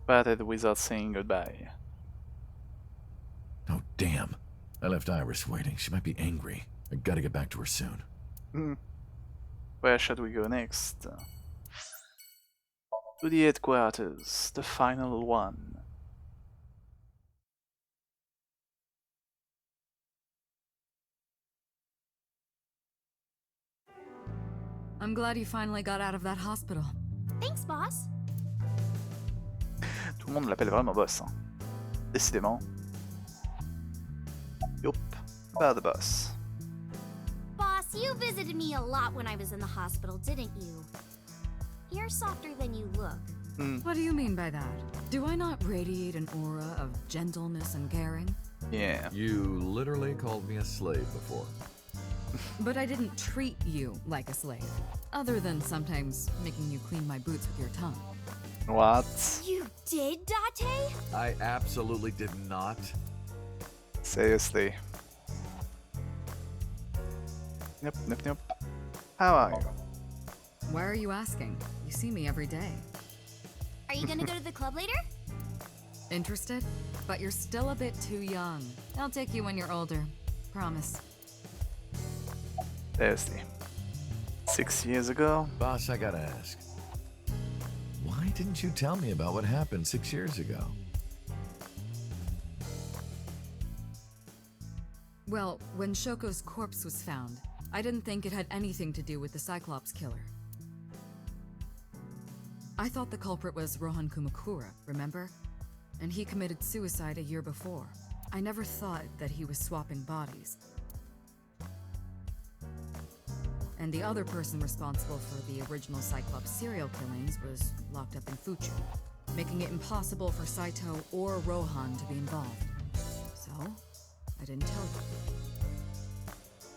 But without saying goodbye. Oh, damn. I left Iris waiting. She might be angry. I gotta get back to her soon. Where should we go next? To the headquarters, the final one. I'm glad you finally got out of that hospital. Thanks, boss. Tout le monde l'appelle vraiment boss, hein. Décidément. Yup, about the boss. Boss, you visited me a lot when I was in the hospital, didn't you? You're softer than you look. What do you mean by that? Do I not radiate an aura of gentleness and caring? Yeah. You literally called me a slave before. But I didn't treat you like a slave, other than sometimes making you clean my boots with your tongue. What? You did, Date? I absolutely did not. Seriously. Yep. How are you? Why are you asking? You see me every day. Are you gonna go to the club later? Interested? But you're still a bit too young. I'll take you when you're older. Promise. Seriously. 6 years ago? Boss, I gotta ask. Why didn't you tell me about what happened 6 years ago? Well, when Shoko's corpse was found, I didn't think it had anything to do with the Cyclops killer. I thought the culprit was Rohan Kumakura, remember? And he committed suicide a year before. I never thought that he was swapping bodies. And the other person responsible for the original Cyclops serial killings was locked up in Fuchu, making it impossible for Saito or Rohan to be involved. So, I didn't tell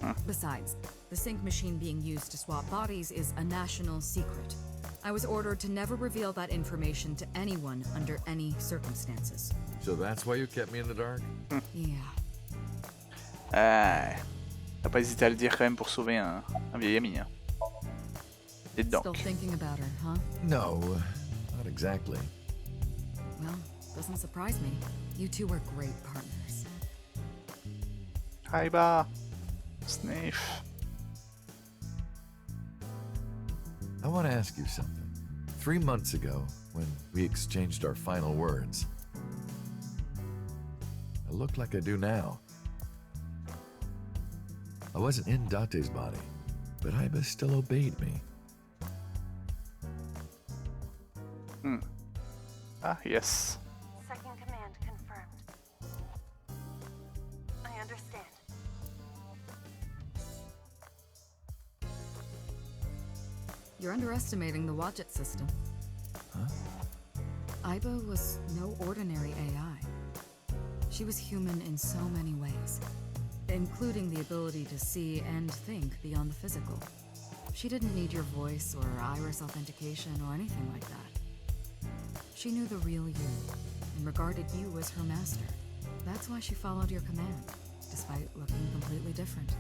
you. Besides, the sync machine being used to swap bodies is a national secret. I was ordered to never reveal that information to anyone under any circumstances. So that's why you kept me in the dark? Yeah. T'as pas hésité à le dire quand même pour sauver un vieil ami, hein. Dites donc. Still thinking about her, huh? No, not exactly. Well, doesn't surprise me. You two were great partners. Kaiba. Sniff. I want to ask you something. 3 months ago, when we exchanged our final words, I look like I do now. I wasn't in Date's body, but Iba still obeyed me. Ah, yes. Second command confirmed. I understand. You're underestimating the Wadjet system. Huh? Iba was no ordinary AI. She was human in so many ways, including the ability to see and think beyond the physical. She didn't need your voice or iris authentication or anything like that. She knew the real you and regarded you as her master. That's why she followed your command, despite looking completely different.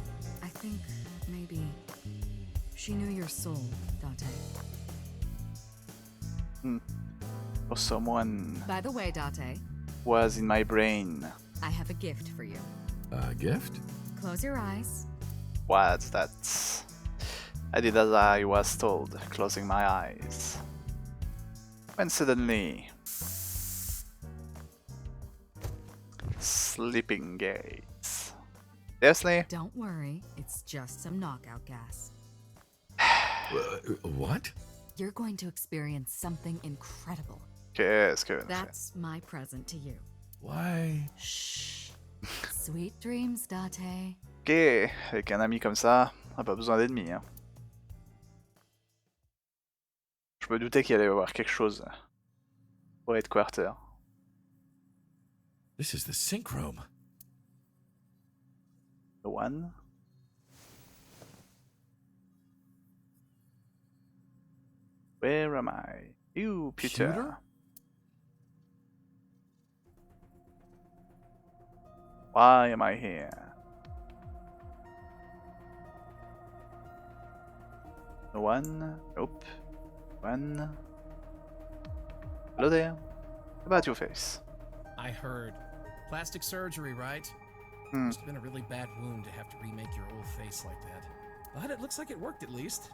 I think maybe she knew your soul, Date. Or someone By the way, Date, was in my brain. I have a gift for you. A gift? Close your eyes. What's that? I did as I was told, closing my eyes. When suddenly... Sleeping gates. Seriously? Don't worry, it's just some knockout gas. What? You're going to experience something incredible. Qu'est-ce que... That's my present to you. Why? Shh. Sweet dreams, Date. Ok, avec un ami comme ça, on n'a pas besoin d'ennemis. Hein. Je me doutais qu'il allait y avoir quelque chose pour Headquarter. This is the sync room. The one? Where am I? You, Peter. Shooter? Why am I here? No one? Nope. One. Hello there. How about your face? I heard. Plastic surgery, right? Must have been a really bad wound to have to remake your old face like that. But it looks like it worked at least.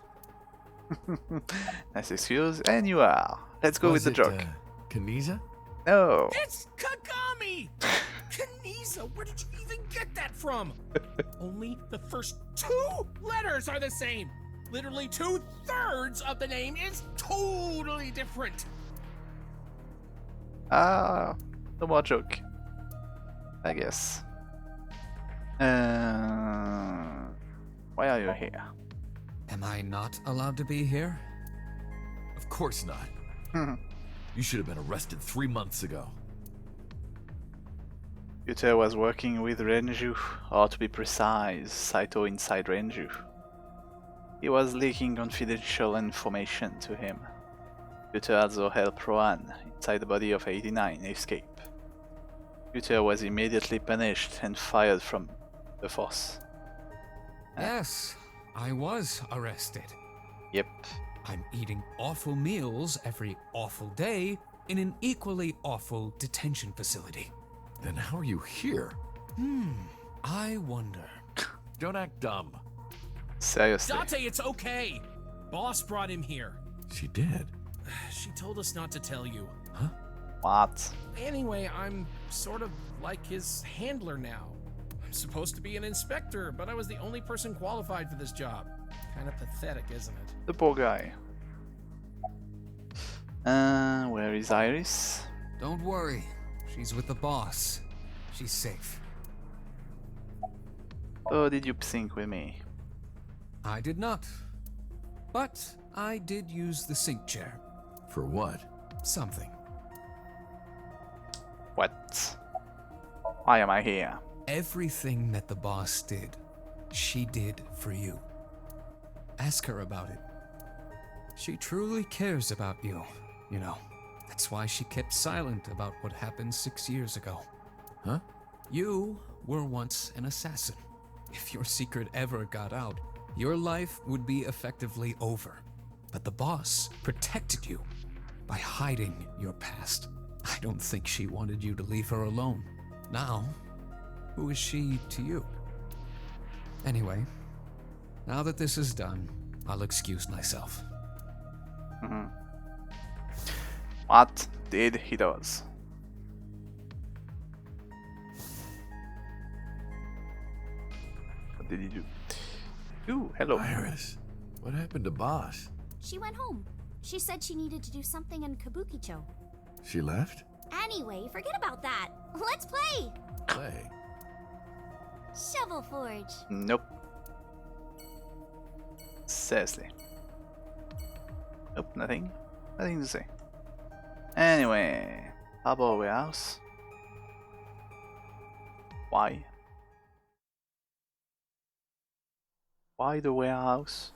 Nice excuse, and you are. Let's go with the joke. Kaniza? No. It's Kagami! Kaniza, where did you even get that from? Only the first 2 letters are the same. Literally 2/3 of the name is totally different. Ah, no more joke. I guess. Why are you here? Am I not allowed to be here? Of course not. You should have been arrested 3 months ago. Yuta was working with Renju, or to be precise, Saito inside Renju. He was leaking confidential information to him. Yuta also helped Rohan inside the body of 89 escape. Yuta was immediately punished and fired from the force. Yes, I was arrested. Yep. I'm eating awful meals every awful day in an equally awful detention facility. Then how are you here? I wonder. Don't act dumb. Seriously. Date, it's okay. Boss brought him here. She did? She told us not to tell you. Huh? What? Anyway, I'm sort of like his handler now. I'm supposed to be an inspector, but I was the only person qualified for this job. Kind of pathetic, isn't it? The poor guy. Where is Iris? Don't worry. She's with the boss. She's safe. Oh, did you sync with me? I did not. But I did use the sync chair. For what? Something. What? Why am I here? Everything that the boss did, she did for you. Ask her about it. She truly cares about you, you know. That's why she kept silent about what happened 6 years ago. Huh? You were once an assassin. If your secret ever got out, your life would be effectively over. But the boss protected you by hiding your past. I don't think she wanted you to leave her alone. Now, who is she to you? Anyway, now that this is done, I'll excuse myself. What did he do? What did he do? Ooh, hello. Iris, what happened to Boss? She went home. She said she needed to do something in Kabukicho. She left? Anyway, forget about that. Let's play! Play? Shovel Forge. Nope. Seriously. Nope, nothing. Nothing to say. Anyway, Harbor Warehouse. Why? Why the warehouse?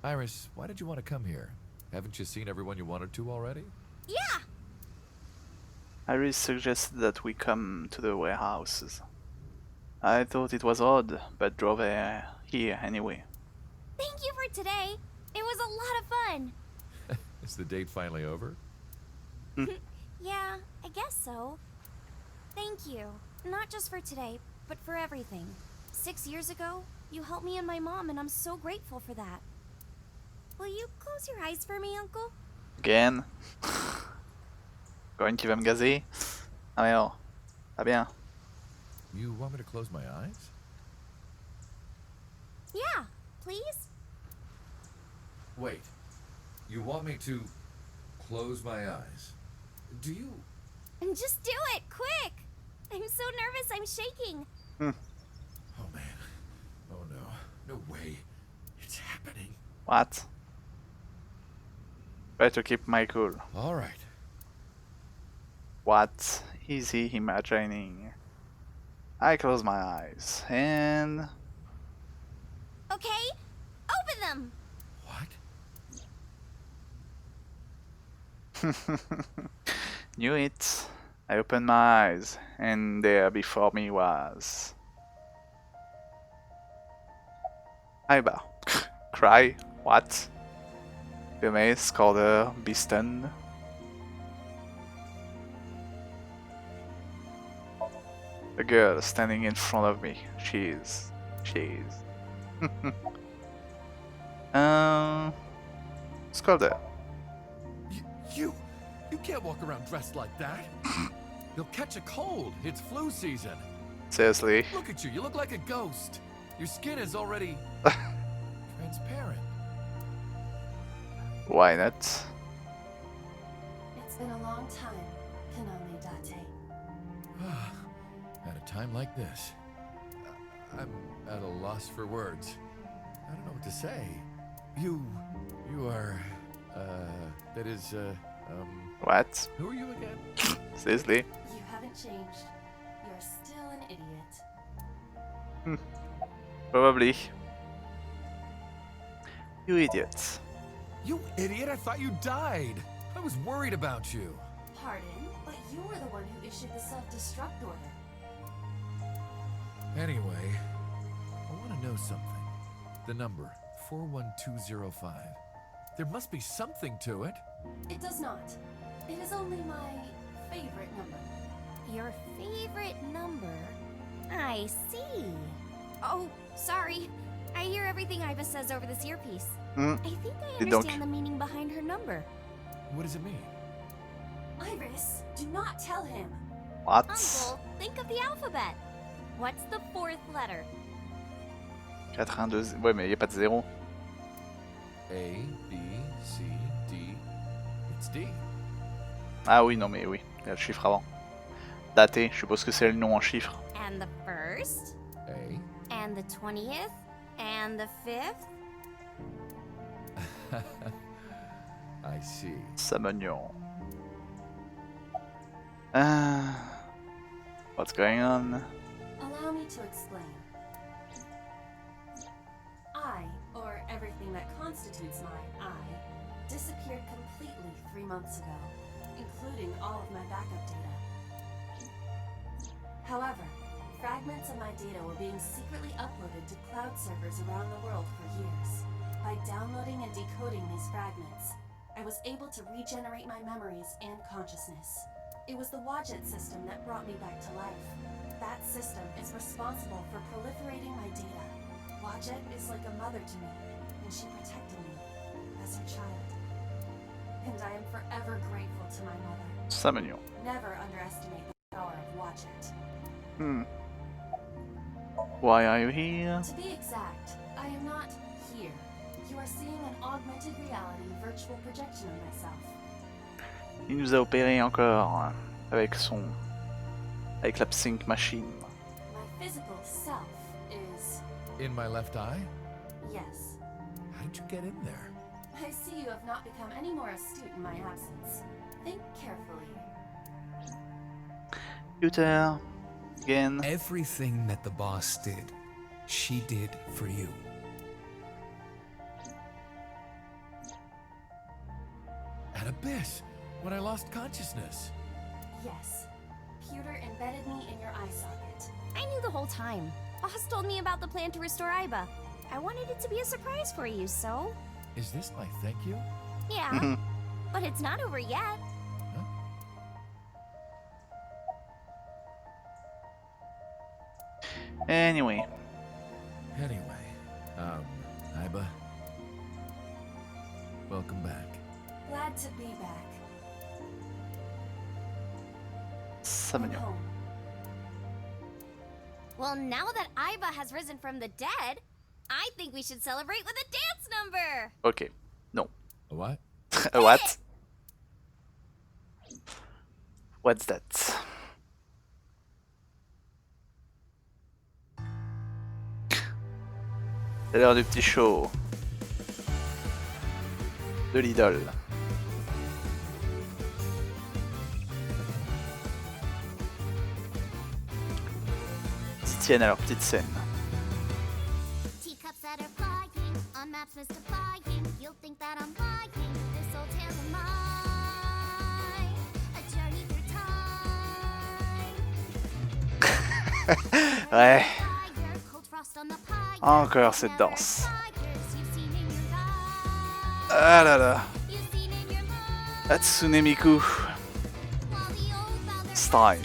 Iris, why did you want to come here? Haven't you seen everyone you wanted to already? Yeah! Iris suggested that we come to the warehouses. I thought it was odd, but drove here anyway. Thank you for today. It was a lot of fun. Is the date finally over? Yeah, I guess so. Thank you. Not just for today, but for everything. 6 years ago, you helped me and my mom, and I'm so grateful for that. Will you close your eyes for me, Uncle? Again? Corinne qui va me gazer? Ah mais oh, pas bien. You want me to close my eyes? Yeah, please? Wait. You want me to close my eyes? Do you? And just do it, quick! I'm so nervous, I'm shaking. Oh man. Oh no. No way. It's happening. What? Try to keep my cool. Alright. What is he imagining? I close my eyes and... Okay, open them! Knew it. I opened my eyes, and there before me was... Aiba. Cry? What? Be Calder, be stunned. The girl standing in front of me. She's... Scalder. You can't walk around dressed like that. You'll catch a cold. It's flu season. Seriously? Look at you. You look like a ghost. Your skin is already transparent. Why not? It's been a long time, Kaname Date. At a time like this, I'm at a loss for words. I don't know what to say. You are, that is, What? Who are you again? Seriously? You haven't changed. You're still an idiot. Probably. You idiot. You idiot, I thought you died. I was worried about you. Pardon, but you were the one who issued the self-destruct order. Anyway, I want to know something. The number, 41205. There must be something to it. It does not. It is only my favorite number. Your favorite number? I see. Oh, sorry. I hear everything Iva says over this earpiece. I think I understand the meaning behind her number. What does it mean? Iris, do not tell him. What? Uncle, think of the alphabet. What's the fourth letter? 82. Ouais, mais y a pas de zéro. A, B, C, D. It's D. Ah oui, non mais oui, il y a le chiffre avant. Daté, je suppose que c'est le nom en chiffres. And the first? A. And the 20th? And the 5th? I see. Somnium. What's going on? Allow me to explain. I, or everything that constitutes my I, disappeared completely 3 months ago, including all of my backup data. However, fragments of my data were being secretly uploaded to cloud servers around the world for years. By downloading and decoding these fragments, I was able to regenerate my memories and consciousness. It was the Wadjet system that brought me back to life. That system is responsible for proliferating my data. Wadjet is like a mother to me, and she protected me as her child. And I am forever grateful to my mother. Somnium. Never underestimate the power of Wadjet. Why are you here? To be exact, I am not here. You are seeing an augmented reality virtual projection of myself. Il nous a opéré encore avec la sync machine. My physical self is... In my left eye? Yes. How did you get in there? I see you have not become any more astute in my absence. Think carefully. Tutor, again. Everything that the boss did, she did for you. At Abyss, when I lost consciousness. Yes. Pewter embedded me in your eye socket. I knew the whole time. Boss told me about the plan to restore Aiba. I wanted it to be a surprise for you, so... Is this my thank you? Yeah, but it's not over yet. Anyway, Aiba, welcome back. Glad to be back. Somnium. Well, now that Aiba has risen from the dead, I think we should celebrate with a dance number! Ok, non. A what? A what? What's that? C'est l'heure du petit show. De l'idole. S'y tiennent alors, petite scène. Teacups that are flying on maps mystifying. You'll think that I'm lying. This old tale of mine, a journey through time. Ouais. Encore cette danse. Ah là là. Hatsune Miku. It's time.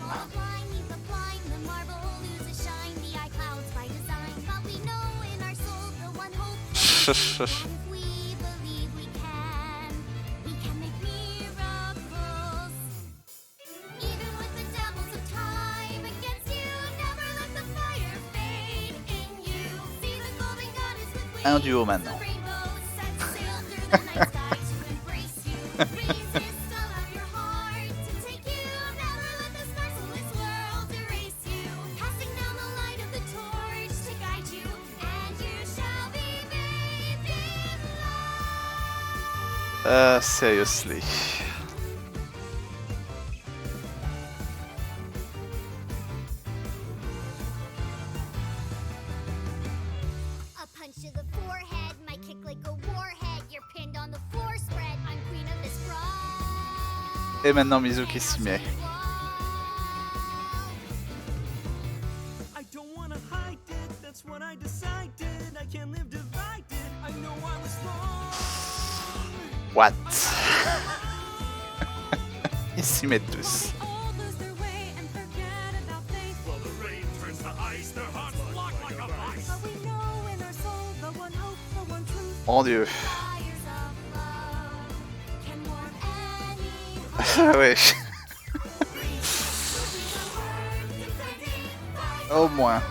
Un duo maintenant. Seriously. Et maintenant Mizuki s'y met. What? Ils s'y mettent tous. Mon Dieu. Ouais. Au moins.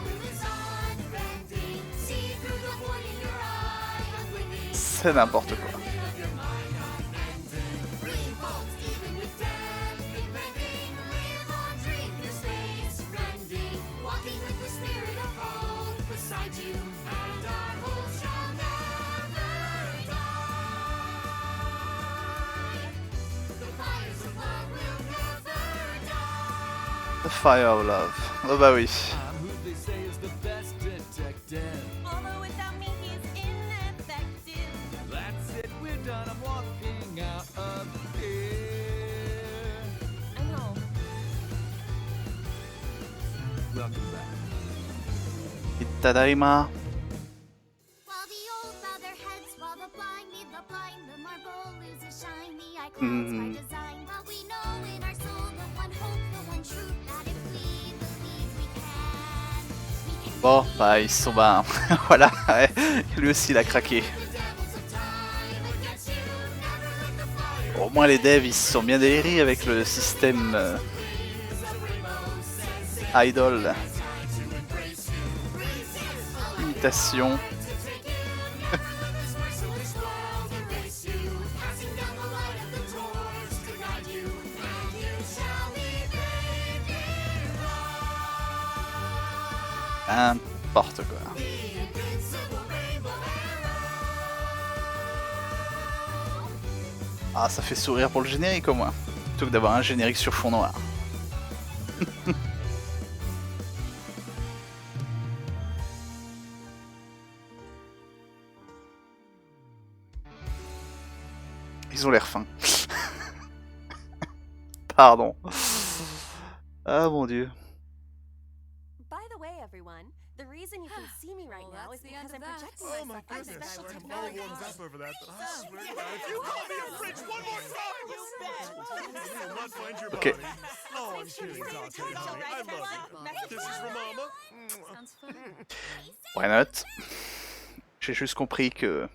C'est n'importe quoi. The fire of love. Oh bah oui. Itadaima. Bon, bah ils sont ben voilà, lui aussi il a craqué. Au moins les devs ils se sont bien délirés avec le système idol. Imitation. N'importe quoi. Ah, ça fait sourire pour le générique au moins, plutôt que d'avoir un générique sur fond noir. Ils ont l'air fins. Pardon. Ah mon dieu. By the way, everyone, the reason you can see me right now is because I'm projecting Oh my myself goodness, special I'm all technology. warmed up over that, but I swear to God, if you call me a fridge one more time, you will not find your Okay. body. Oh, I'm kidding, Dante, honey. I love you. Kisses from Mama. Why not? J'ai juste compris que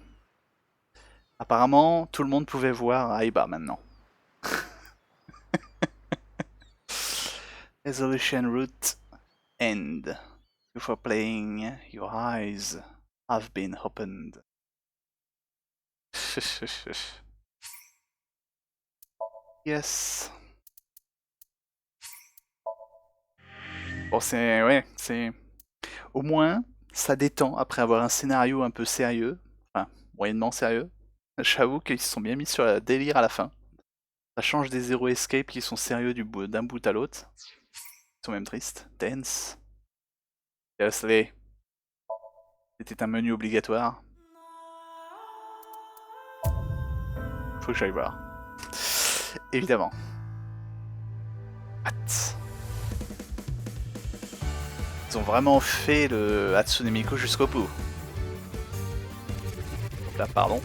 apparemment tout le monde pouvait voir Aiba maintenant. Resolution root end. Before playing, your eyes have been opened. Yes. Bon, c'est... Ouais, c'est... Au moins, ça détend après avoir un scénario un peu sérieux. Enfin, moyennement sérieux. J'avoue qu'ils se sont bien mis sur le délire à la fin. Ça change des Zero Escape qui sont sérieux d'un bout à l'autre. Ils sont même tristes. Tense. Seriously. C'était un menu obligatoire. Faut que j'aille voir. Évidemment. What? Ils ont vraiment fait le Hatsune Miku jusqu'au bout. Donc là, pardon.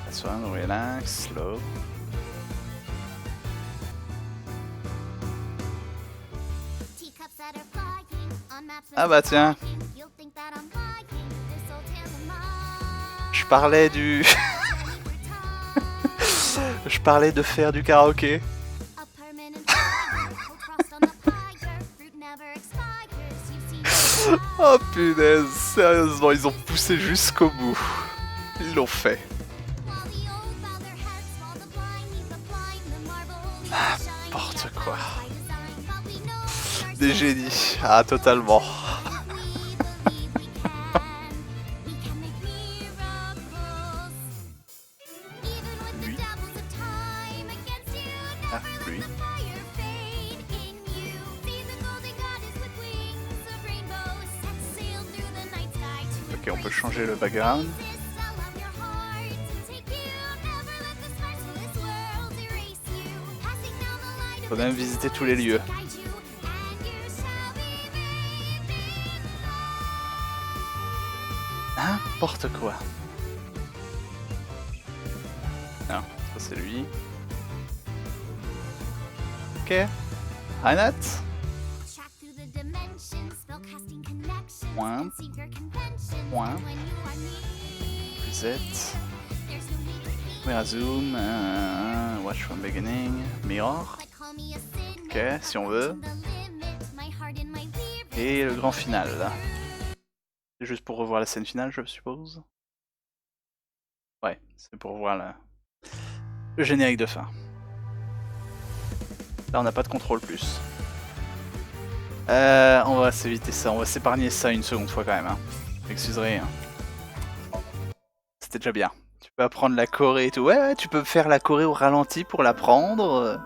That's one, relax, slow. Ah bah tiens. Je parlais du... Je parlais de faire du karaoké. Oh punaise, sérieusement, ils ont poussé jusqu'au bout. Ils l'ont fait. N'importe quoi. Des génies. Ah, totalement. Lui. Ah, lui. Ok, on peut changer le background. On peut même visiter tous les lieux. N'importe quoi. Non, ça c'est lui. Ok. Reinat. Point. Point. Reset. Camera zoom. Watch from beginning. Mirror. Ok, si on veut. Et le grand final. C'est juste pour revoir la scène finale, je suppose. Ouais, c'est pour voir le générique de fin. Là, on n'a pas de contrôle plus. On va s'éviter ça, on va s'épargner ça une seconde fois quand même. Hein. Excuserez. Hein. C'était déjà bien. Tu peux apprendre la choré et tout. Ouais, tu peux faire la choré au ralenti pour l'apprendre.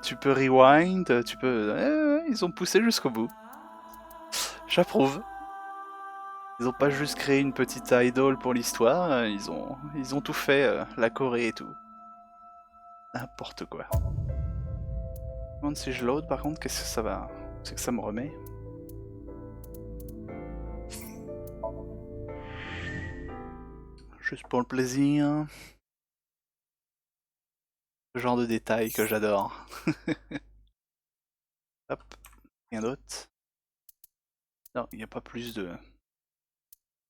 Tu peux rewind, tu peux... ils ont poussé jusqu'au bout. J'approuve. Ils ont pas juste créé une petite idol pour l'histoire, ils ont tout fait, la choré et tout. N'importe quoi. Je me demande si je load par contre, qu'est-ce que ça va... C'est que ça me remet. Juste pour le plaisir. Ce genre de détails que j'adore. Hop, rien d'autre. Non, il n'y a pas plus de...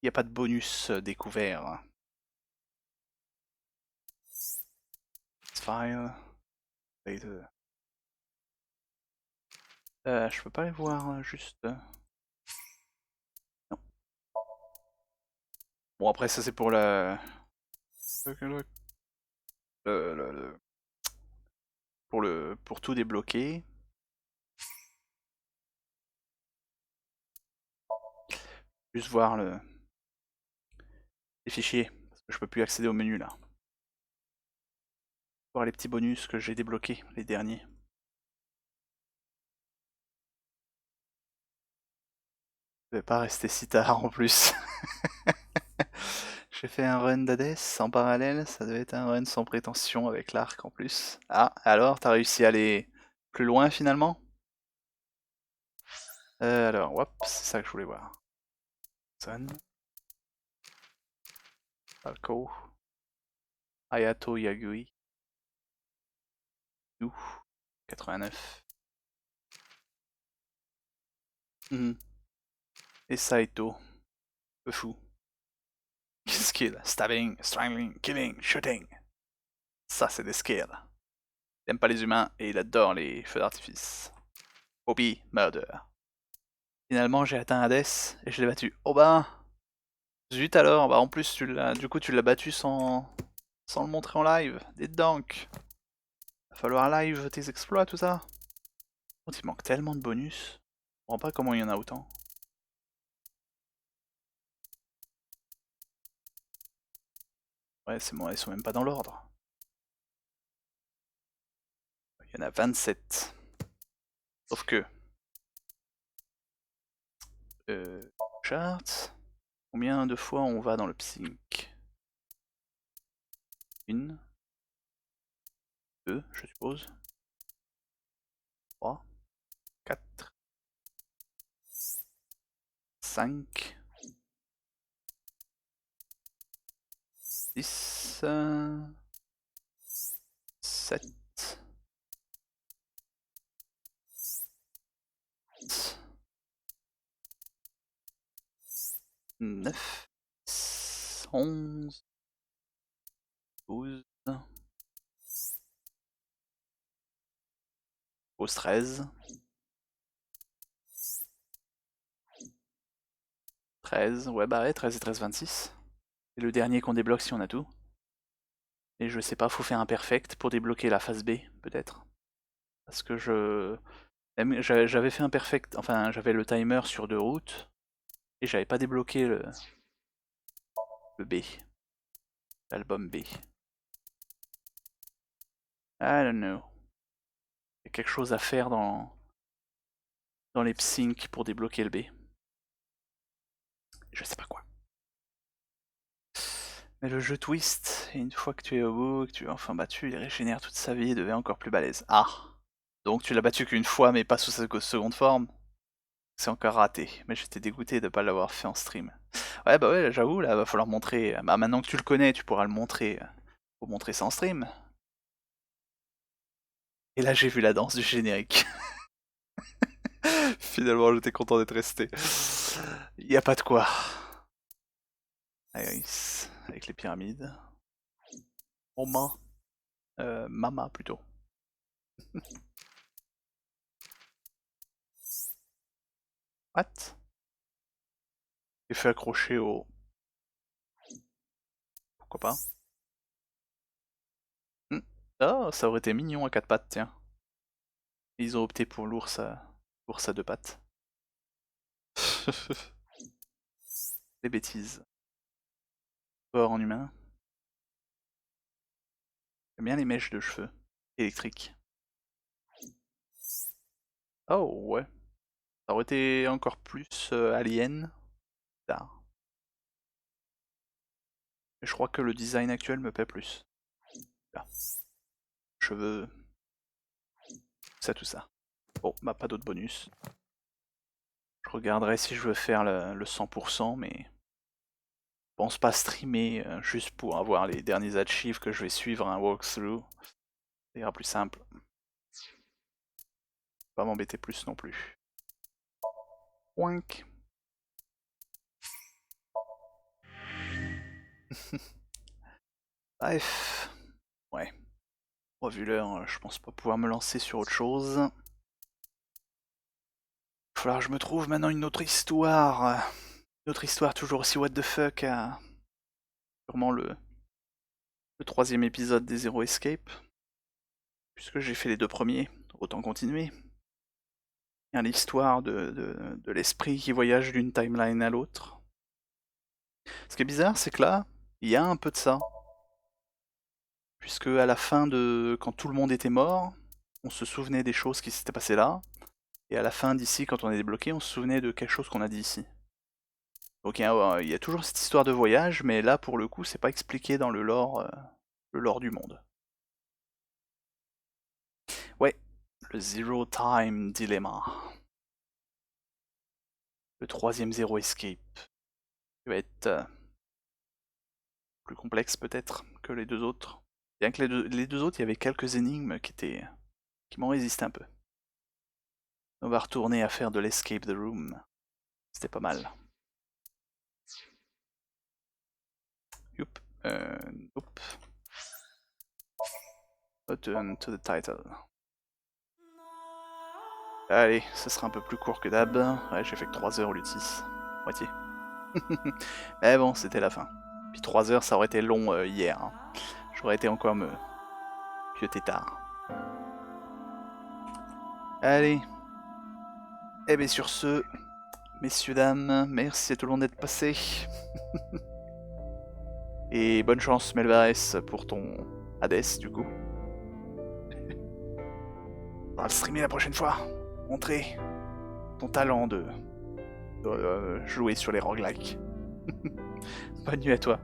Il n'y a pas de bonus découvert. File. Je peux pas les voir juste... Non. Bon après ça c'est pour la... Pour tout débloquer. Juste voir les fichiers Je peux plus accéder au menu là. Voir les petits bonus que j'ai débloqués, les derniers. Je vais pas rester si tard en plus. J'ai fait un run d'Hades en parallèle, ça devait être un run sans prétention avec l'arc en plus. Ah, alors, t'as réussi à aller plus loin finalement? Alors, hop, c'est ça que je voulais voir. Sun. Falco. Hayato Yagui. 89. Et Saito. Peu fou. Skill. Stabbing, strangling, killing, shooting. Ça, c'est des skills. Il aime pas les humains et il adore les feux d'artifice. Hobby, murder. Finalement, j'ai atteint Hades et je l'ai battu. Oh bah! Zut alors, bah en plus, du coup, tu l'as battu sans le montrer en live. Dis donc. Va falloir live tes exploits, tout ça. Oh, il manque tellement de bonus. Je comprends pas comment il y en a autant. Ouais, c'est bon, ils sont même pas dans l'ordre. Il y en a 27. Sauf que... charts. Combien de fois on va dans le psych? 1, 2, je suppose. 3, 4, 5, 6, 7, 9, 11, 12, 13, 13, ouais bah ouais, 13 et 13, 26. C'est le dernier qu'on débloque si on a tout. Et je sais pas, faut faire un perfect pour débloquer la phase B, peut-être. Parce que j'avais fait un perfect, enfin j'avais le timer sur 2 routes, et j'avais pas débloqué le B. L'album B. I don't know. Il y a quelque chose à faire dans les psyncs pour débloquer le B. Je sais pas quoi. Mais le jeu twist, et une fois que tu es au bout, que tu es enfin battu, il régénère toute sa vie et devient encore plus balèze. Ah! Donc tu l'as battu qu'une fois, mais pas sous sa seconde forme? C'est encore raté, mais j'étais dégoûté de pas l'avoir fait en stream. Ouais, bah ouais, j'avoue, là, va falloir montrer... Bah maintenant que tu le connais, tu pourras le montrer. Faut montrer ça en stream. Et là, j'ai vu la danse du générique. Finalement, j'étais content d'être resté. Y a pas de quoi. Iris, avec les pyramides. Oma. Mama, plutôt. What? J'ai fait accrocher au... Pourquoi pas? Oh, ça aurait été mignon à 4 pattes, tiens. Ils ont opté pour l'ours à 2 pattes. Des bêtises. Corps en humain. J'aime bien les mèches de cheveux électriques. Oh ouais. Ça aurait été encore plus alien. Tard. Mais je crois que le design actuel me plaît plus. Là. Cheveux. Tout ça. Bon, bah pas d'autres bonus. Je regarderai si je veux faire le 100%, mais... Je pense pas streamer juste pour avoir les derniers achieves que je vais suivre un walkthrough. Ça ira plus simple. Pas m'embêter plus non plus. Oink. Bref. Ouais. Vu l'heure, je pense pas pouvoir me lancer sur autre chose. Il va falloir que je me trouve maintenant une autre histoire. Une autre histoire toujours aussi what the fuck. Sûrement le 3e épisode des Zero Escape. Puisque j'ai fait les 2 premiers, autant continuer. L'histoire de l'esprit qui voyage d'une timeline à l'autre. Ce qui est bizarre, c'est que là, Il y a un peu de ça. Puisque à la fin de... Quand tout le monde était mort, on se souvenait des choses qui s'étaient passées là. Et à la fin d'ici, quand on est débloqué, on se souvenait de quelque chose qu'on a dit ici. Donc il y a toujours cette histoire de voyage, mais là pour le coup c'est pas expliqué dans le lore du monde. Ouais, le Zero Time Dilemma. Le troisième Zero Escape. Qui va être plus complexe peut-être que les deux autres. Bien que les deux autres, il y avait quelques énigmes qui m'ont résisté un peu. On va retourner à faire de l'Escape the Room. C'était pas mal. Youp. Nope. Return to the title. Allez, ce sera un peu plus court que d'hab. Ouais, j'ai fait que 3 heures au lieu de 6. Moitié. Mais bon, c'était la fin. Puis 3 heures, ça aurait été long hier. Hein. J'aurais été encore me pioter tard. Allez. Eh bien sur ce, messieurs, dames, merci à tout le monde d'être passé. Et bonne chance Melvares pour ton Hades du coup. On va le streamer la prochaine fois. Montrer ton talent de jouer sur les roguelikes. Bonne nuit à toi.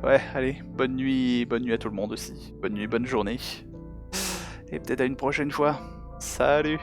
Ouais, allez, bonne nuit à tout le monde aussi. Bonne nuit, bonne journée. Et peut-être à une prochaine fois. Salut!